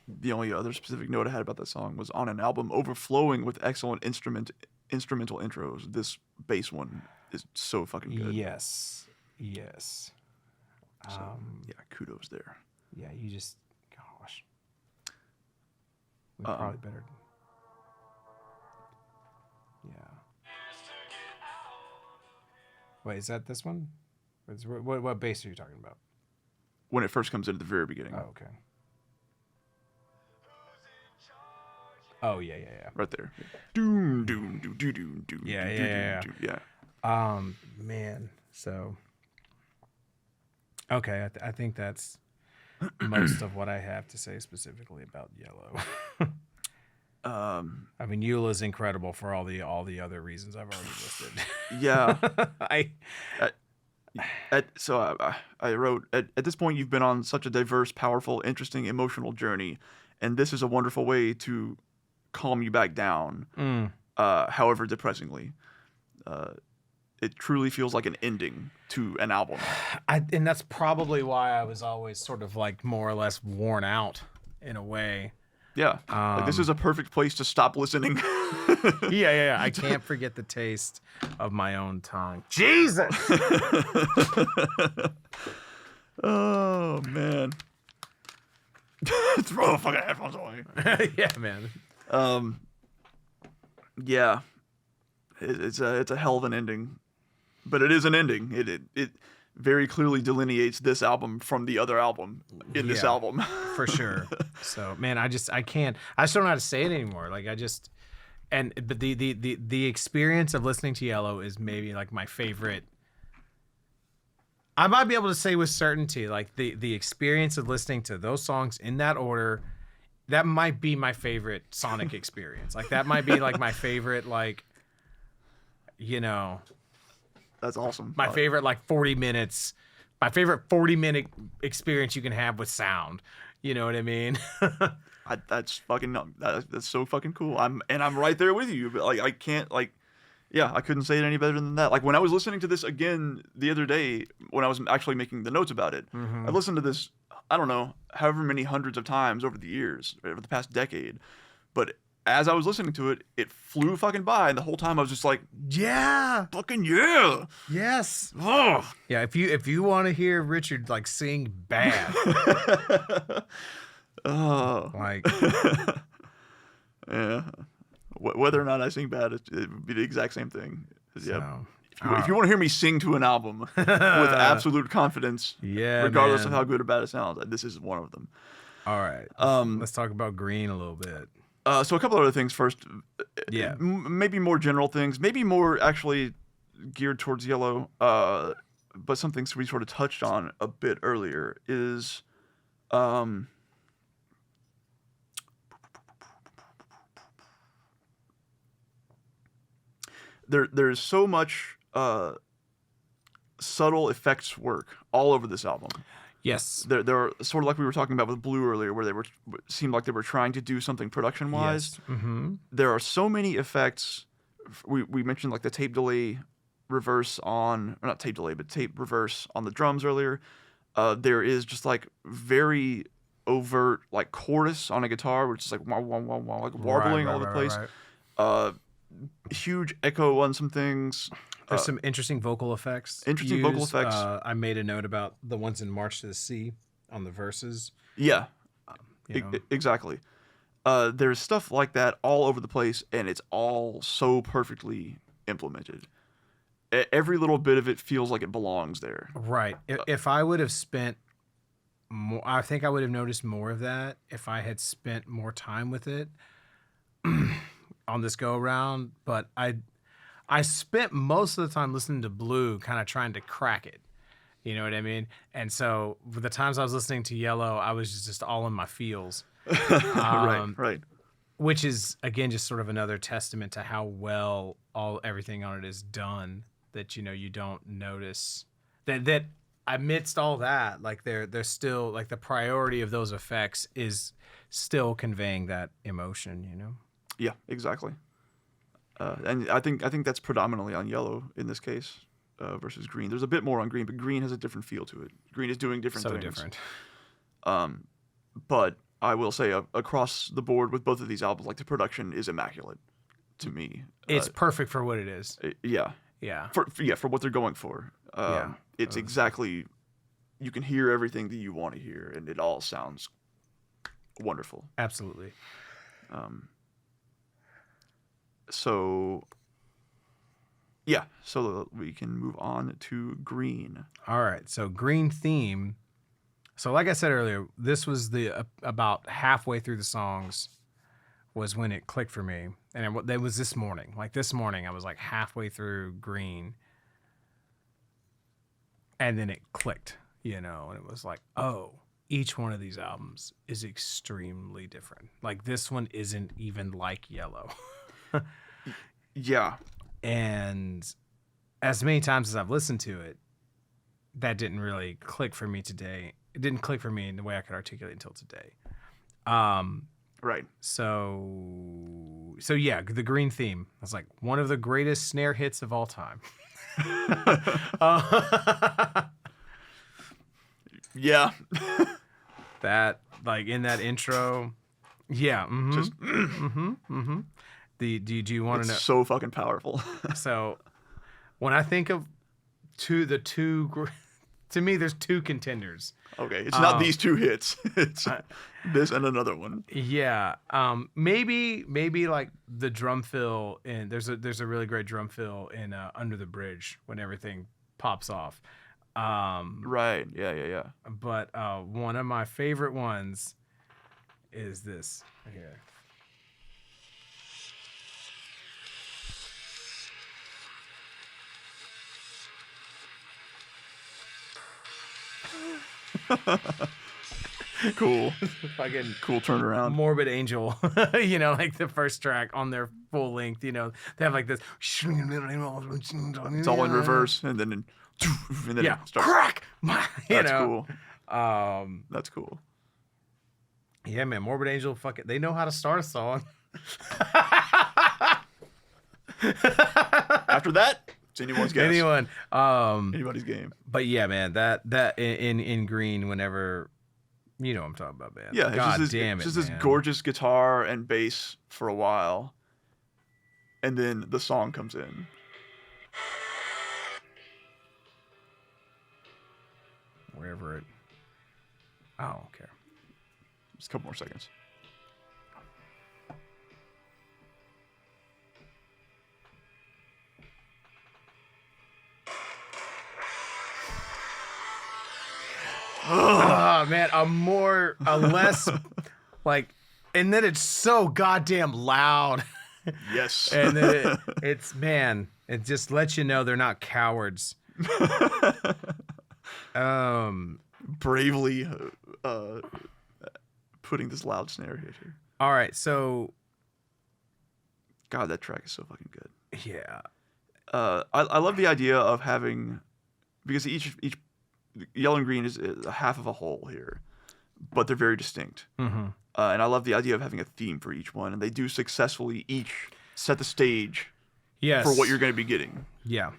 The only other specific note I had about that song was on an album overflowing with excellent instrumental intros. This bass one is so fucking good. Yes. So, kudos there. Yeah, you just, gosh. We probably better. Yeah. Wait, is that this one? What bass are you talking about? When it first comes in at the very beginning. Oh, okay. Oh, yeah. Right there. Doom, doom, doom, doom, doom, doom. Yeah. Man. So, okay. I think that's most of what I have to say specifically about Yellow. I mean, Eula's incredible for all the other reasons I've already listed. Yeah. I wrote, at this point, you've been on such a diverse, powerful, interesting, emotional journey, and this is a wonderful way to calm you back down, however depressingly. It truly feels like an ending to an album. And that's probably why I was always sort of like more or less worn out in a way. Yeah, like this is a perfect place to stop listening. Yeah. I can't forget the taste of my own tongue. Jesus! Oh, man. Throw the fucking headphones away. Yeah, man. Yeah. It's a hell of an ending. But it is an ending. It very clearly delineates this album from the other album in this album. For sure. So, man, I just don't know how to say it anymore. Like but the experience of listening to Yellow is maybe like my favorite. I might be able to say with certainty, like the experience of listening to those songs in that order, that might be my favorite sonic experience. Like that might be like my favorite, like, That's awesome. My favorite, like 40 minutes, my favorite 40-minute experience you can have with sound. You know what I mean? That's so fucking cool. I'm right there with you. But like I can't I couldn't say it any better than that. Like when I was listening to this again the other day, when I was actually making the notes about it, I listened to this, I don't know, however many hundreds of times over the years, over the past decade. But as I was listening to it, it flew fucking by, and the whole time I was just like, yeah, fucking yeah, yes, oh yeah. If you want to hear Richard like sing bad, like yeah, whether or not I sing bad, it would be the exact same thing. So, if you want to hear me sing to an album with absolute confidence, regardless of how good or bad it sounds, this is one of them. All right, let's talk about Green a little bit. So a couple other things first. Yeah. Maybe more general things. Maybe more actually geared towards Yellow. But some things we sort of touched on a bit earlier is, there's so much subtle effects work all over this album. Yes. They're sort of like we were talking about with Blue earlier, where seemed like they were trying to do something production-wise. Yes. Mm-hmm. There are so many effects. We mentioned like the tape delay reverse on, or not tape delay, but tape reverse on the drums earlier. There is just like very overt like chorus on a guitar, which is like wah, wah, wah, wah, like warbling all over the place. Huge echo on some things. There's some interesting vocal effects. Vocal effects. I made a note about the ones in March to the Sea on the verses. Yeah, exactly. There's stuff like that all over the place, and it's all so perfectly implemented. Every little bit of it feels like it belongs there. Right. If I would have spent more, I think I would have noticed more of that if I had spent more time with it on this go around. But I spent most of the time listening to Blue, kind of trying to crack it. You know what I mean? And so the times I was listening to Yellow, I was just all in my feels. Right. Which is, again, just sort of another testament to how well everything on it is done, that, you don't notice that amidst all that, like they're still, like, the priority of those effects is still conveying that emotion, Yeah, exactly. And I think that's predominantly on Yellow in this case versus Green. There's a bit more on Green, but Green has a different feel to it. Green is doing different things. So different. But I will say across the board with both of these albums, like the production is immaculate to me. It's perfect for what it is. Yeah. For what they're going for. It's exactly, you can hear everything that you want to hear, and it all sounds wonderful. Absolutely. So we can move on to Green. All right. So Green theme. So like I said earlier, this was about halfway through the songs was when it clicked for me. And it was this morning. Like this morning, I was like halfway through Green. And then it clicked, and it was like, oh, each one of these albums is extremely different. Like this one isn't even like Yellow. Yeah. And as many times as I've listened to it, that didn't really click for me today. It didn't click for me in the way I could articulate until today. Right. So yeah, the Green theme. It's like one of the greatest snare hits of all time. Yeah. That, like, in that intro. Yeah. Mm-hmm. Just do you want to know? It's so fucking powerful. So when I think of to me, there's two contenders. Okay, it's not these two hits. It's this and another one. Yeah. Maybe like the drum fill in there's a really great drum fill in Under the Bridge when everything pops off. Right. Yeah. But one of my favorite ones is this right here. Cool. Fucking cool turnaround. Morbid Angel, like the first track on their full length, they have like this. It's all in reverse, and then it starts. Crack! That's cool. That's cool. Yeah, man, Morbid Angel, they know how to start a song. After that, it's anyone's guess. Anybody's game. But yeah, man, that in Green, whenever, what I'm talking about, man. Yeah, God damn it, just this gorgeous guitar and bass for a while, and then the song comes in. Wherever I don't care. Just a couple more seconds. Oh man, a less like, and then it's so goddamn loud. Yes. And then it's man, it just lets you know they're not cowards. Bravely putting this loud snare hit here. All right, so God, that track is so fucking good. Yeah. I love the idea of having, because each Yellow and Green is a half of a whole here, but they're very distinct. Mm-hmm. And I love the idea of having a theme for each one, and they do successfully each set the stage for what you're going to be getting. Yeah.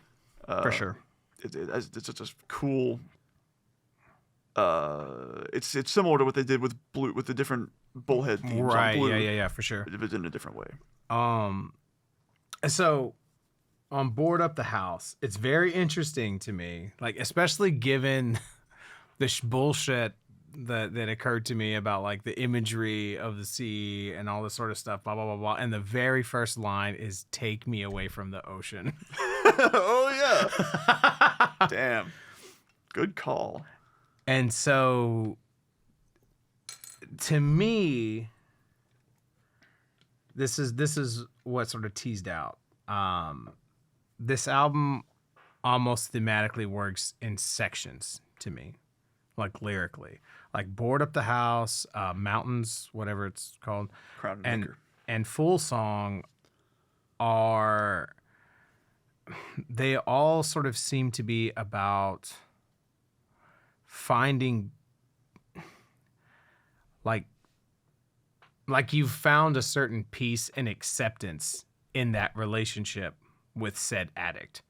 For sure. It's such a cool. It's similar to what they did with Blue, with the different bullhead themes Right. on Blue. Yeah, for sure. But in a different way. So on Board Up the House, it's very interesting to me, like especially given the bullshit that occurred to me about like the imagery of the sea and all this sort of stuff, blah blah blah blah. And the very first line is "Take me away from the ocean." Oh yeah. Damn. Good call. And so, to me, this is what sort of teased out. This album almost thematically works in sections to me, like lyrically, like Board Up the House, Mountains, whatever it's called, Crown and Anchor. and Full Song they all sort of seem to be about finding like you've found a certain peace and acceptance in that relationship with said addict.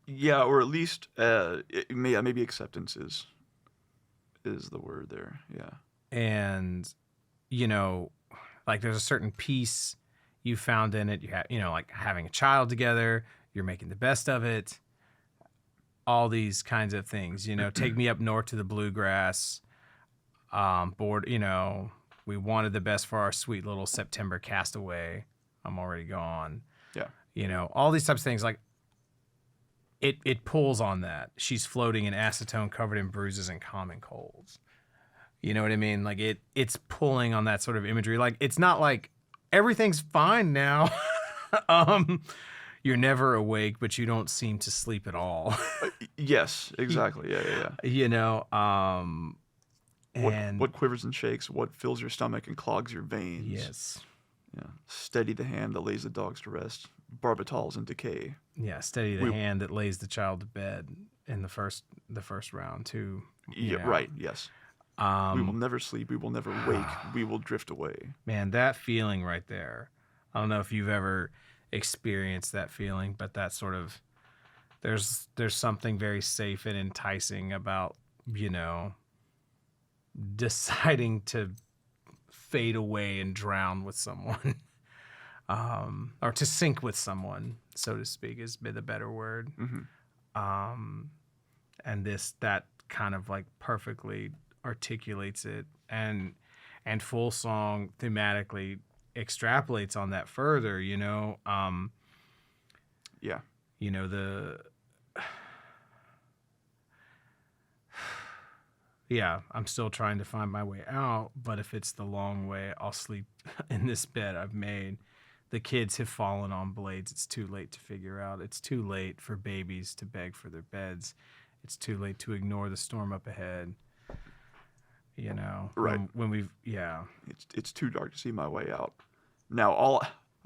Yeah, or at least maybe acceptance is the word there. Yeah. And like there's a certain peace you found in it. You have, like having a child together, you're making the best of it. All these kinds of things, take me up north to the bluegrass. Board, we wanted the best for our sweet little September castaway. I'm already gone. Yeah. All these types of things. Like it pulls on that. She's floating in acetone covered in bruises and common colds. You know what I mean? Like it's pulling on that sort of imagery. Like it's not like everything's fine now. You're never awake, but you don't seem to sleep at all. Yes, exactly. Yeah. And what quivers and shakes, what fills your stomach and clogs your veins. Yes. Yeah. Steady the hand that lays the dogs to rest. Barbitals in decay. Yeah, steady the hand that lays the child to bed in the first round too. Yeah, right. Yes. We will never sleep. We will never wake. We will drift away. Man, that feeling right there. I don't know if you've ever experienced that feeling, but that sort of there's something very safe and enticing about, deciding to fade away and drown with someone. Or to sink with someone, so to speak, is the better word. Mm-hmm. And that kind of like perfectly articulates it, and Full Song thematically extrapolates on that further. Yeah. I'm still trying to find my way out, but if it's the long way, I'll sleep in this bed I've made. The kids have fallen on blades. It's too late to figure out. It's too late for babies to beg for their beds. It's too late to ignore the storm up ahead. Right. When we've, yeah. It's too dark to see my way out. Now I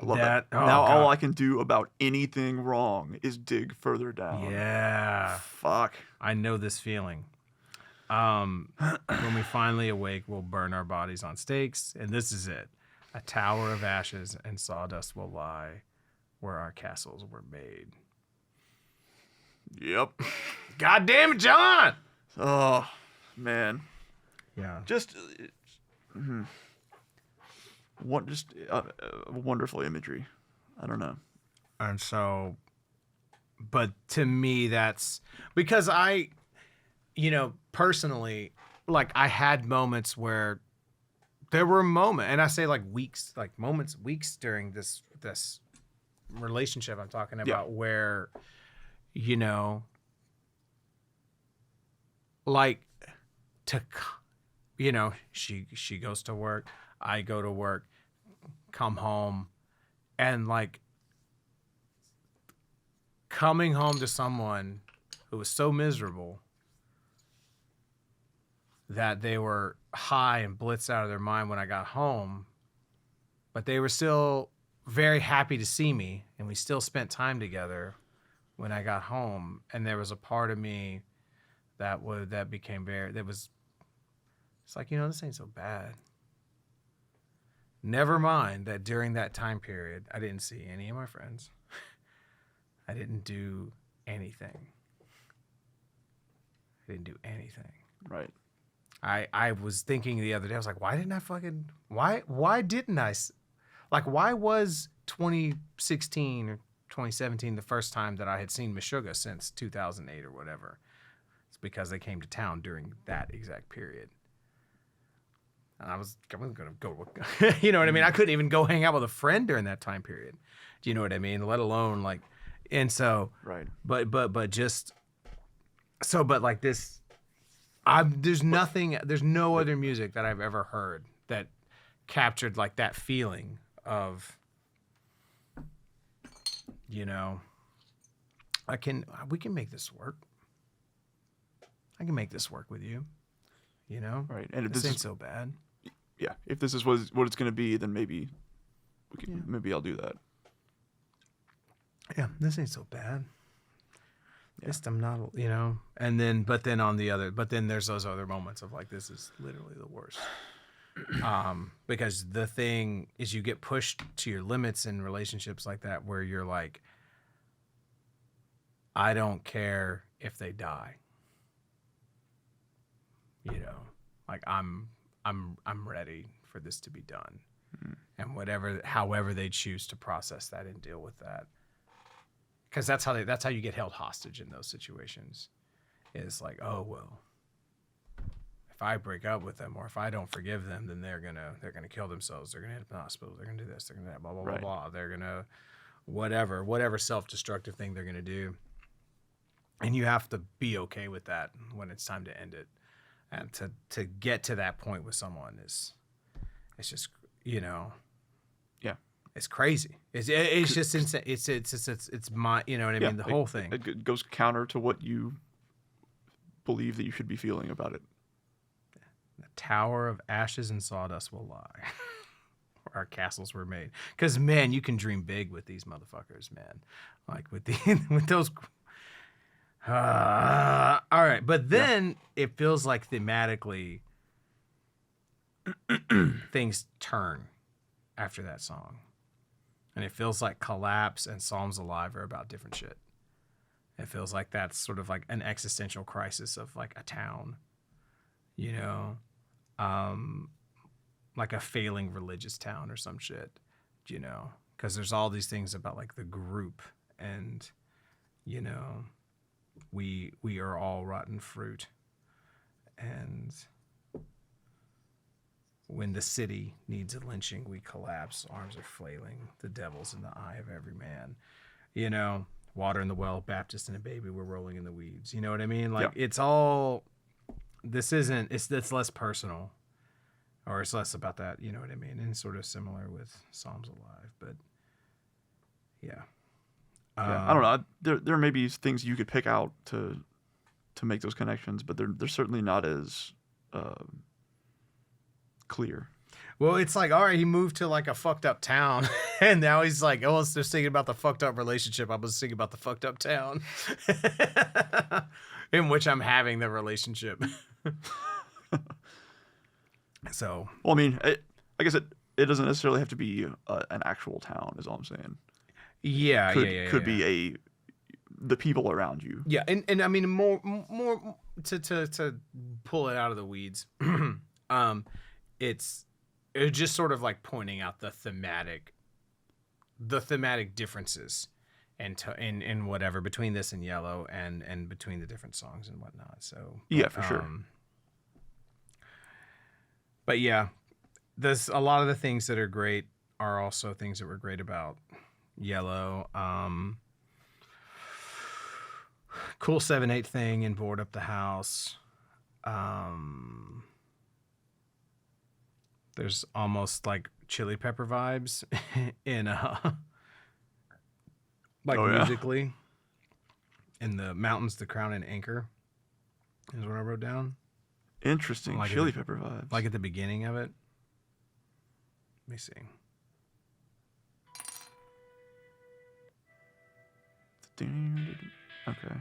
love that. Oh, now God. all I can do about anything wrong is dig further down. Yeah. Fuck. I know this feeling. When we finally awake, we'll burn our bodies on stakes, and this is it. A tower of ashes and sawdust will lie where our castles were made. Yep. God damn it, John! Oh, man. Yeah. Just wonderful imagery. I don't know. And so, but to me, that's because I, personally, like I had moments where there were moments, and I say like weeks, like moments, weeks during this relationship I'm talking about where, like she goes to work, I go to work, come home, and like coming home to someone who was so miserable that they were high and blitzed out of their mind when I got home, but they were still very happy to see me, and we still spent time together when I got home. And there was a part of me that became it's like, this ain't so bad. Never mind that during that time period, I didn't see any of my friends. I didn't do anything. Right. I was thinking the other day, I was like, why didn't I fucking, why didn't I, like, why was 2016 or 2017 the first time that I had seen Meshuggah since 2008 or whatever? It's because they came to town during that exact period. And I wasn't going to go, you know what I mean? I couldn't even go hang out with a friend during that time period. Do you know what I mean? Let alone like, and so, Right. But like this, there's no other music that I've ever heard that captured like that feeling of, you know, we can make this work. I can make this work with you, you know? Right. And if this ain't so bad. Yeah. If this is what it's going to be, then maybe maybe I'll do that. Yeah. This ain't so bad. Yeah. I'm not, you know, and then, but then there's those other moments of like, this is literally the worst. Because the thing is you get pushed to your limits in relationships like that, where you're like, I don't care if they die. You know, like I'm ready for this to be done. And however they choose to process that and deal with that. Because that's how you get held hostage in those situations. Is like, oh well, if I break up with them or if I don't forgive them, then they're gonna kill themselves. They're gonna end up in the hospital. They're gonna do this. They're gonna do that. Blah blah blah blah. They're gonna whatever self-destructive thing they're gonna do. And you have to be okay with that when it's time to end it. And to get to that point with someone it's just, you know. Yeah. It's crazy. It's just insane. It's my, you know what I mean? The whole thing. It goes counter to what you believe that you should be feeling about it. The tower of ashes and sawdust will lie. Our castles were made. Because, man, you can dream big with these motherfuckers, man. Like with those. All right. But then it feels like thematically things turn after that song. And it feels like Collapse and Psalms Alive are about different shit. It feels like that's sort of like an existential crisis of like a town, you know, like a failing religious town or some shit, you know, because there's all these things about like the group and, you know, we are all rotten fruit. And when the city needs a lynching, we collapse. Arms are flailing. The devil's in the eye of every man. You know, water in the well, Baptist and a baby, we're rolling in the weeds. You know what I mean? Like, it's all, it's less personal. Or it's less about that, you know what I mean? And sort of similar with Psalms Alive. But, yeah. I don't know. There may be things you could pick out to make those connections, but they're certainly not as clear. Well, it's like, all right, he moved to like a fucked up town, and now he's like, oh, they're thinking about the fucked up relationship. I was thinking about the fucked up town in which I'm having the relationship. So, well, I mean, I guess it doesn't necessarily have to be an actual town, is all I'm saying. Yeah, could be the people around you. Yeah, and I mean more to pull it out of the weeds. It's just sort of like pointing out the thematic differences and whatever between this and Yellow and between the different songs and whatnot. So yeah, for sure. But yeah, there's a lot of the things that are great are also things that were great about Yellow. Cool 7/8 thing and Board Up the House. There's almost like Chili Pepper vibes in musically. In the Mountains, the Crown and Anchor is what I wrote down. Interesting. Like Chili Pepper vibes. Like at the beginning of it. Let me see. Okay.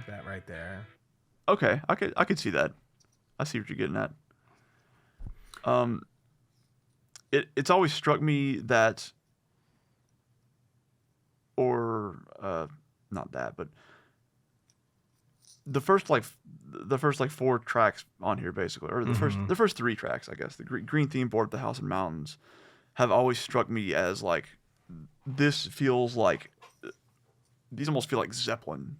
That right there. Okay, I could see that. I see what you're getting at. It's always struck me that, or not that, but the first 4 tracks on here basically, or the first 3 tracks, I guess, the green theme board, the house and mountains, have always struck me as like, this feels like, these almost feel like Zeppelin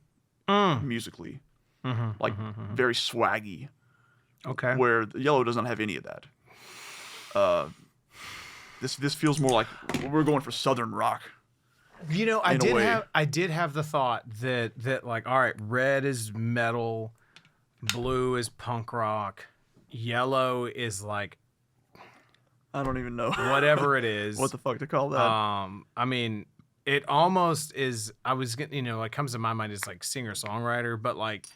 musically, like very swaggy. Okay. Where Yellow doesn't have any of that. This feels more like we're going for Southern rock. You know, I did have the thought that like, all right, red is metal, blue is punk rock, yellow is like, I don't even know whatever it is. What the fuck to call that? I mean, it almost is. I was getting, you know, like comes to my mind is like singer songwriter, but like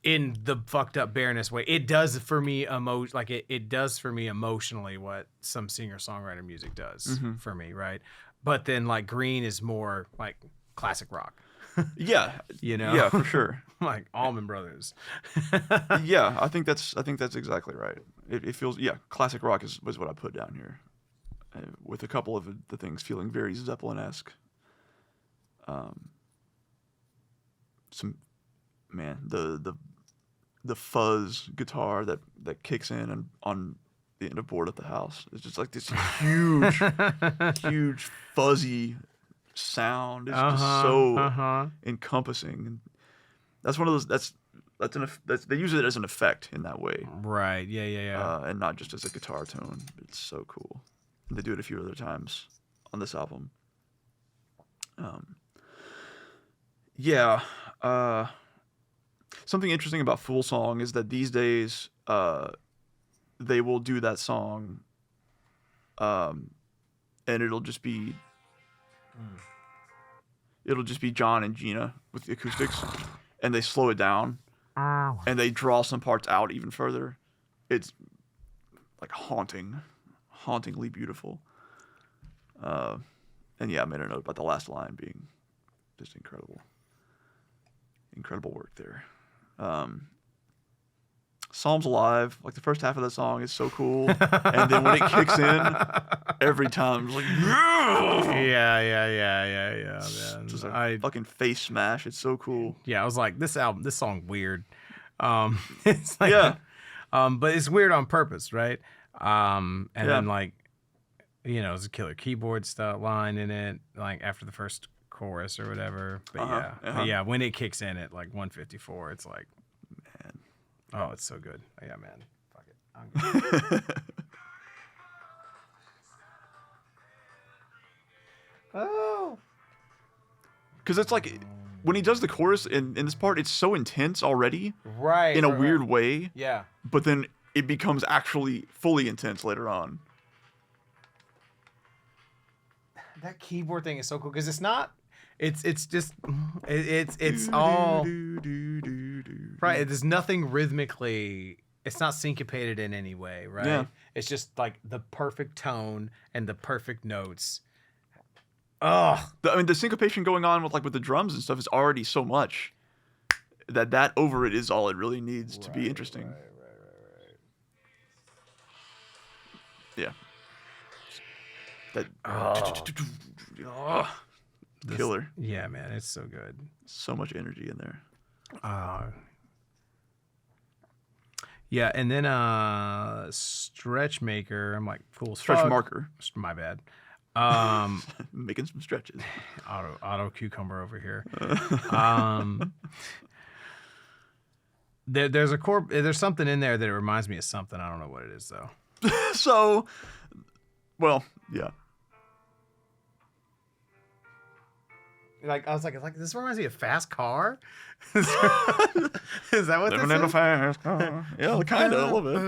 in the fucked up Baroness way, it does for me it does for me emotionally what some singer songwriter music does for me, right? But then like green is more like classic rock. Yeah, you know. Yeah, for sure. Like Allman Brothers. Yeah, I think that's exactly right. It feels, yeah, classic rock was what I put down here, with a couple of the things feeling very Zeppelin-esque. The fuzz guitar that kicks in on the end of Board at the House. It's just like this huge fuzzy sound. It's just so encompassing, and that's one of those. They use it as an effect in that way. Right. Yeah. And not just as a guitar tone. It's so cool. They do it a few other times on this album. Yeah. Something interesting about Fool Song is that these days, they will do that song, and it'll just be John and Gina with the acoustics, and they slow it down, and they draw some parts out even further. It's like hauntingly beautiful. And yeah, I made a note about the last line being just incredible work there. Psalms Alive, like the first half of that song is so cool, and then when it kicks in, every time it's like, yeah, man. Just a fucking face smash. It's so cool. Yeah, I was like, this song weird. It's like, yeah, but it's weird on purpose, right? Then like, you know, there's a killer keyboard stuff line in it, like after the first chorus or whatever. But yeah, when it kicks in at like 154, it's like, man, oh, it's so good. Oh, yeah, man, fuck it. Oh, because it's like when he does the chorus in this part, it's so intense already, right? In a weird way, yeah. But then it becomes actually fully intense later on. That keyboard thing is so cool because it's not. It's just it's all right. There's nothing rhythmically. It's not syncopated in any way, right? Yeah. It's just like the perfect tone and the perfect notes. Oh, the syncopation going on with the drums and stuff is already so much that over it is all it really needs to be interesting. Right. Yeah. Killer. Yeah, man, it's so good. So much energy in there. Yeah, and then Stretch Maker. I'm like, cool. Stretch Marker. My bad. Making some stretches. Auto cucumber over here. There's something in there that reminds me of something. I don't know what it is though. So, well, yeah. Like I was like, this reminds me of Fast Car. Is that what Living this in a is? fast car. Yeah, kind of a little bit.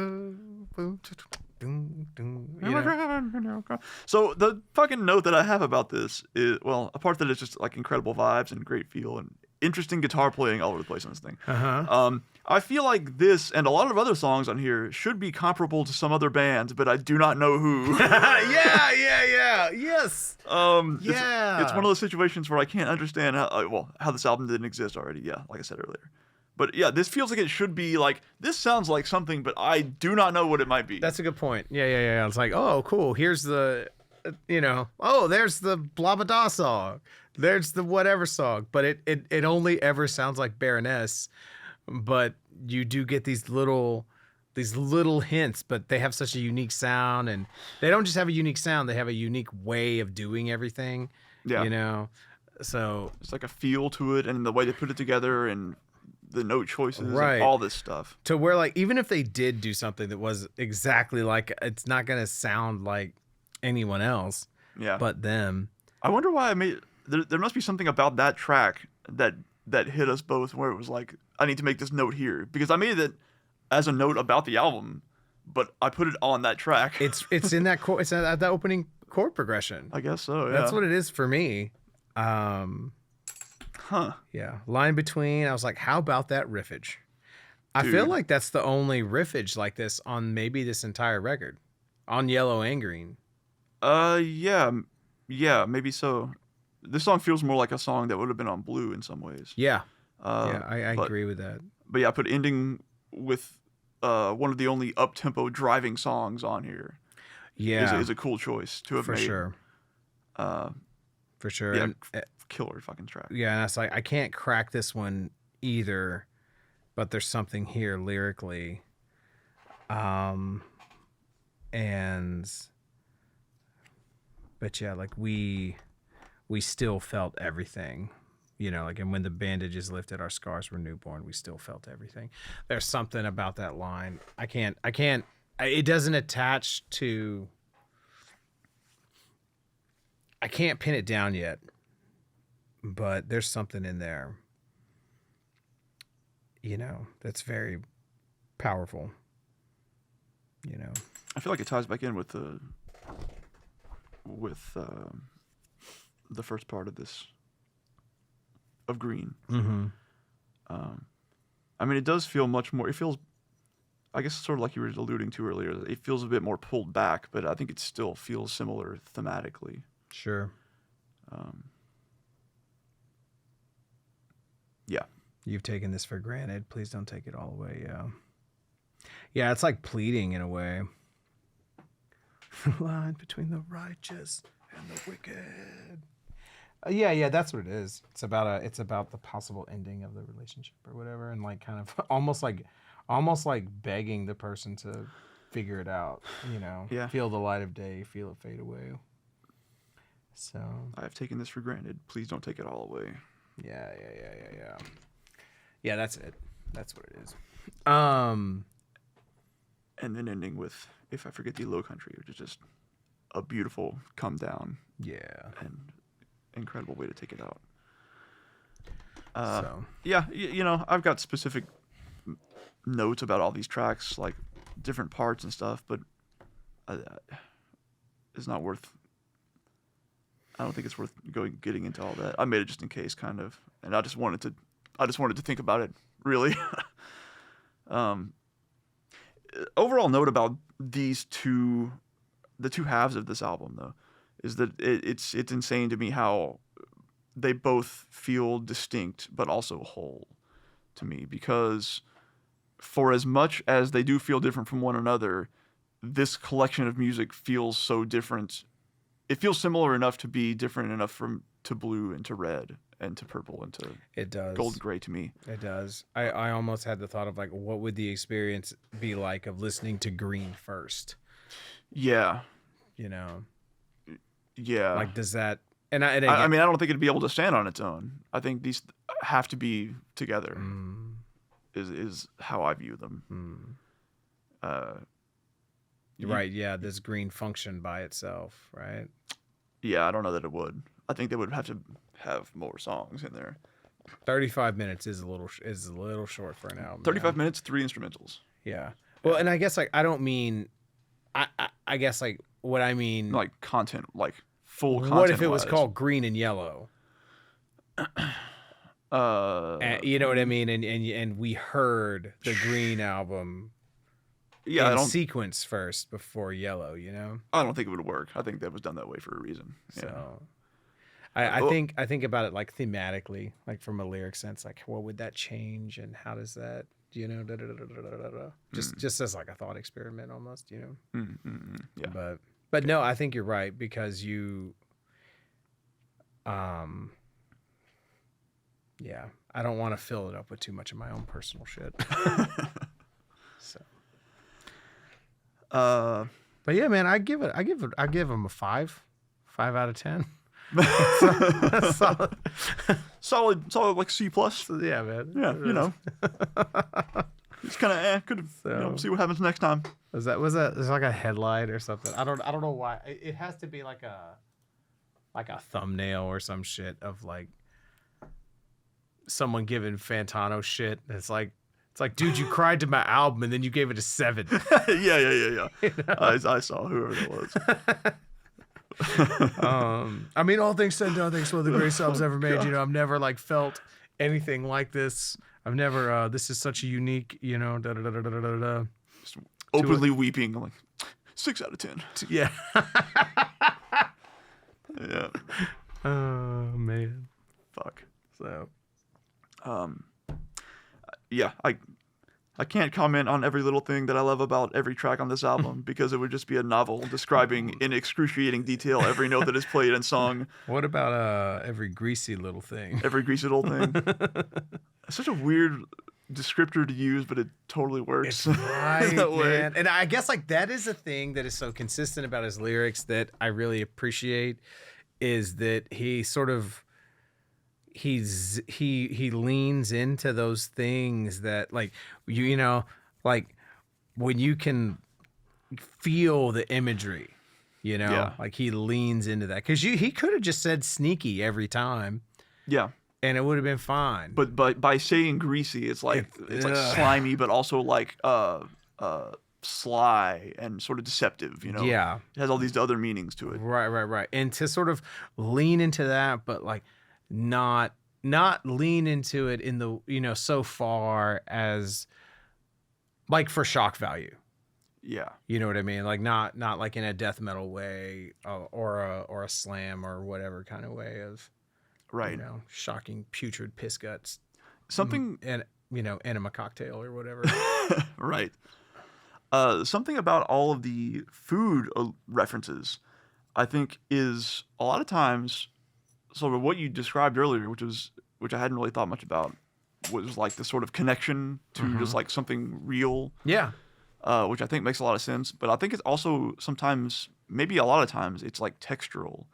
So the fucking note that I have about this is, well, apart that it's just like incredible vibes and great feel and interesting guitar playing all over the place on this thing. I feel like this and a lot of other songs on here should be comparable to some other bands, but I do not know who. Yeah. Yes. It's one of those situations where I can't understand how this album didn't exist already. Yeah, like I said earlier. But yeah, this feels like it should be like, this sounds like something, but I do not know what it might be. That's a good point. Yeah. It's like, oh, cool. Here's the, there's the blah blah blah song. There's the whatever song. But it only ever sounds like Baroness. But you do get these little hints, but they have such a unique sound, and they don't just have a unique sound, they have a unique way of doing everything. Yeah. So it's like a feel to it, and the way they put it together, and the note choices, right. and all this stuff. To where, like, even if they did do something that was exactly like, it's not going to sound like anyone else but them. I wonder why I made... There must be something about that track that hit us both, where it was like, I need to make this note here. Because I made it as a note about the album, but I put it on that track. It's in that chord, it's at that opening chord progression. I guess so, yeah. That's what it is for me. Yeah. Line between, I was like, how about that riffage? I feel like that's the only riffage like this on maybe this entire record. On Yellow and Green. Yeah, maybe so. This song feels more like a song that would have been on Blue in some ways. Yeah. I agree with that. But yeah, I put ending with one of the only up-tempo driving songs on here. Yeah. Is a cool choice to have made. For sure. Yeah, and, killer fucking track. Yeah, and it's like, I can't crack this one either, but there's something here lyrically. But yeah, like we still felt everything, like, and when the bandage is lifted, our scars were newborn, we still felt everything. There's something about that line. It doesn't attach to, I can't pin it down yet, but there's something in there, that's very powerful, I feel like it ties back in with the first part of this, of Green. Mm-hmm. I mean, it does feel much more, it feels, I guess, sort of like you were alluding to earlier, it feels a bit more pulled back, but I think it still feels similar thematically. Sure. Yeah. You've taken this for granted. Please don't take it all away. Yeah. Yeah, it's like pleading in a way. The line between the righteous and the wicked. Yeah, that's what it is. It's about the possible ending of the relationship or whatever, and like kind of almost like begging the person to figure it out. Yeah. Feel the light of day, feel it fade away. So I have taken this for granted. Please don't take it all away. Yeah. Yeah, that's it. That's what it is. And then ending with If I Forget the Low Country, which is just a beautiful come down. Yeah. And incredible way to take it out. So yeah, I've got specific notes about all these tracks, like different parts and stuff, but it's not worth. I don't think it's worth getting into all that. I made it just in case, kind of, and I just wanted to think about it, really. Overall note about the two halves of this album, though, is that it's insane to me how they both feel distinct but also whole to me, because for as much as they do feel different from one another, this collection of music feels so different. It feels similar enough to be different enough to Blue and to Red and to Purple and to Gold and Gray to me. It does. I almost had the thought of like, what would the experience be like of listening to Green first? Yeah. Yeah. Like, does that? And I mean, I don't think it'd be able to stand on its own. I think these have to be together. Is how I view them. Right. Yeah. Does Green function by itself? Right. Yeah, I don't know that it would. I think they would have to have more songs in there. 35 minutes is a little short for an album. 35 minutes, 3 instrumentals. Yeah. Well, and I guess like I don't mean. I guess like what I mean. Like content, like full content. What if it was called Green and Yellow? And, you know what I mean? And we heard the Green album. Yeah, in sequence first before Yellow, I don't think it would work. I think that was done that way for a reason. Yeah. So, I think about it like thematically, like from a lyric sense, like what would that change and how does that, just as like a thought experiment almost, Yeah. But no, I think you're right because yeah, I don't want to fill it up with too much of my own personal shit. So, but yeah, man, I give him a 5 out of 10. solid like C plus. Yeah, man. Yeah, it's kind of could see what happens next time. Was that there's like a headlight or something? I don't know why. It has to be like a thumbnail or some shit of like someone giving Fantano shit. It's like, dude, you cried to my album and then you gave it a 7. Yeah. I saw whoever it was. I mean, all things said, no, thanks for the greatest albums ever made. I've never like felt anything like this. I've never. This is such a unique, Just openly weeping, like 6 out of 10. Yeah. Yeah. Oh man. Fuck. So. Yeah, I can't comment on every little thing that I love about every track on this album because it would just be a novel describing in excruciating detail every note that is played and sung. What about every greasy little thing? Every greasy little thing. It's such a weird descriptor to use, but it totally works. It's right, man. And I guess like that is a thing that is so consistent about his lyrics that I really appreciate is that he sort of he leans into those things that like like when you can feel the imagery, like he leans into that because he could have just said sneaky every time, and it would have been fine. But by saying greasy, it's like slimy, but also like sly and sort of deceptive. Yeah, it has all these other meanings to it. Right. And to sort of lean into that, but like not lean into it in the so far as like for shock value. Yeah, you know what I mean, like not like in a death metal way or a slam or whatever kind of way of shocking putrid piss guts, something and enema cocktail or whatever. Right. Something about all of the food references I think is a lot of times sort of what you described earlier, which I hadn't really thought much about, was like the sort of connection to just like something real. Yeah. Which I think makes a lot of sense. But I think it's also sometimes, maybe a lot of times, it's like textural.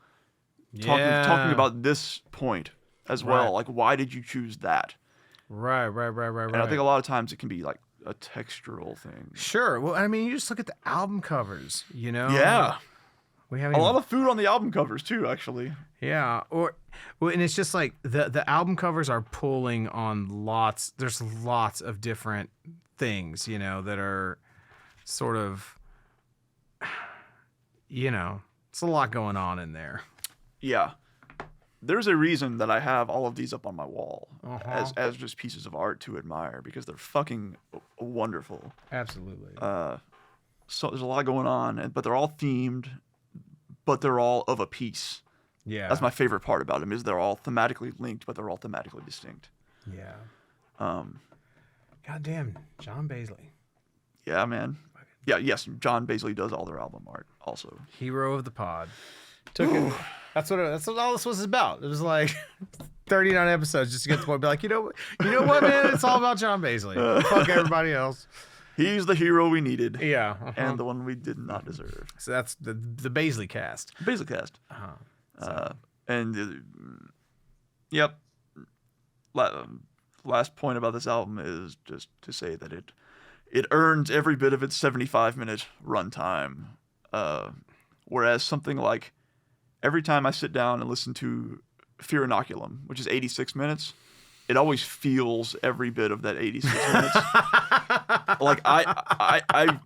Yeah. Talking about this point as well. Like, why did you choose that? Right. And I think a lot of times it can be like a textural thing. Sure. Well, I mean, you just look at the album covers, Yeah. We have a lot of food on the album covers too, actually. Yeah, and it's just like the album covers are pulling on lots. There's lots of different things, that are sort of, it's a lot going on in there. Yeah, there's a reason that I have all of these up on my wall as just pieces of art to admire because they're fucking wonderful. Absolutely. So there's a lot going on, but they're all themed. But they're all of a piece. Yeah. That's my favorite part about them is they're all thematically linked, but they're all thematically distinct. Yeah. Goddamn, John Baisley. Yeah, man. Yeah, yes, John Baisley does all their album art also. Hero of the pod. Took it. That's what all this was about. It was like 39 episodes just to get to the point, be like, you know what, man? It's all about John Baisley. Fuck everybody else. He's the hero we needed. Yeah. And the one we did not deserve. So that's the Baisley cast. Baisley cast. Yep. Last point about this album is just to say that it earns every bit of its 75-minute runtime. Whereas something like every time I sit down and listen to Fear Inoculum, which is 86 minutes, it always feels every bit of that 86 minutes. Like I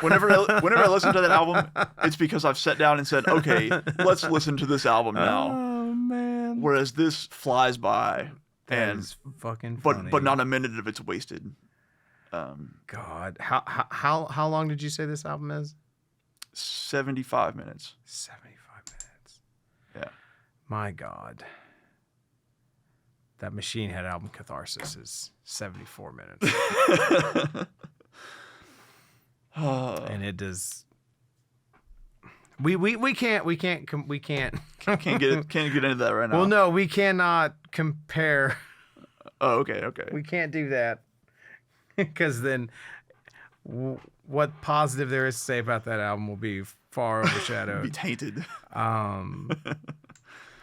whenever I listen to that album, it's because I've sat down and said, okay, let's listen to this album now. Oh man. Whereas this flies by and fucking funny. But not a minute of it's wasted. God, how long did you say this album is? 75 minutes. 75 minutes. Yeah. My God. That Machine Head album, Catharsis, is 74 minutes. And it does. We can't Can't get into that right now. Well, no, we cannot compare. Oh, okay. We can't do that because then what positive there is to say about that album will be far overshadowed. Be tainted.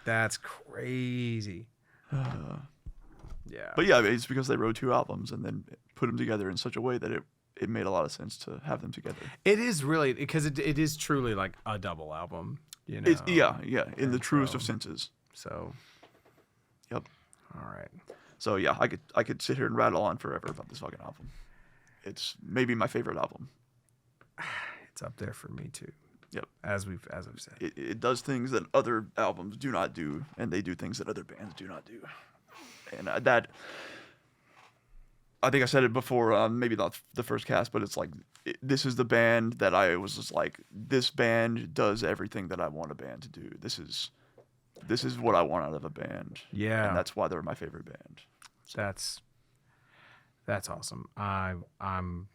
That's crazy. Yeah. But yeah, it's because they wrote 2 albums and then put them together in such a way that it made a lot of sense to have them together. It is really, because it is truly like a double album, you know? Yeah, in the truest of senses. So. Yep. All right. So yeah, I could sit here and rattle on forever about this fucking album. It's maybe my favorite album. It's up there for me too. Yep. As I've said. It does things that other albums do not do, and they do things that other bands do not do. And that, I think I said it before, maybe not the first cast, but it's like, this is the band that I was just like, this band does everything that I want a band to do. This is what I want out of a band. Yeah. And that's why they're my favorite band. So. That's awesome. I'm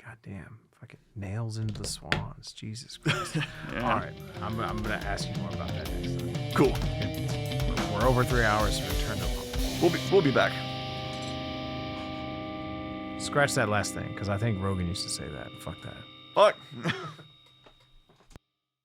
goddamn fucking nails into the swans. Jesus Christ. Yeah. All right. I'm gonna ask you more about that next time. Cool. We're over 3 hours, so we're turned over. We'll be back. Scratch that last thing, because I think Rogan used to say that. Fuck that. Fuck.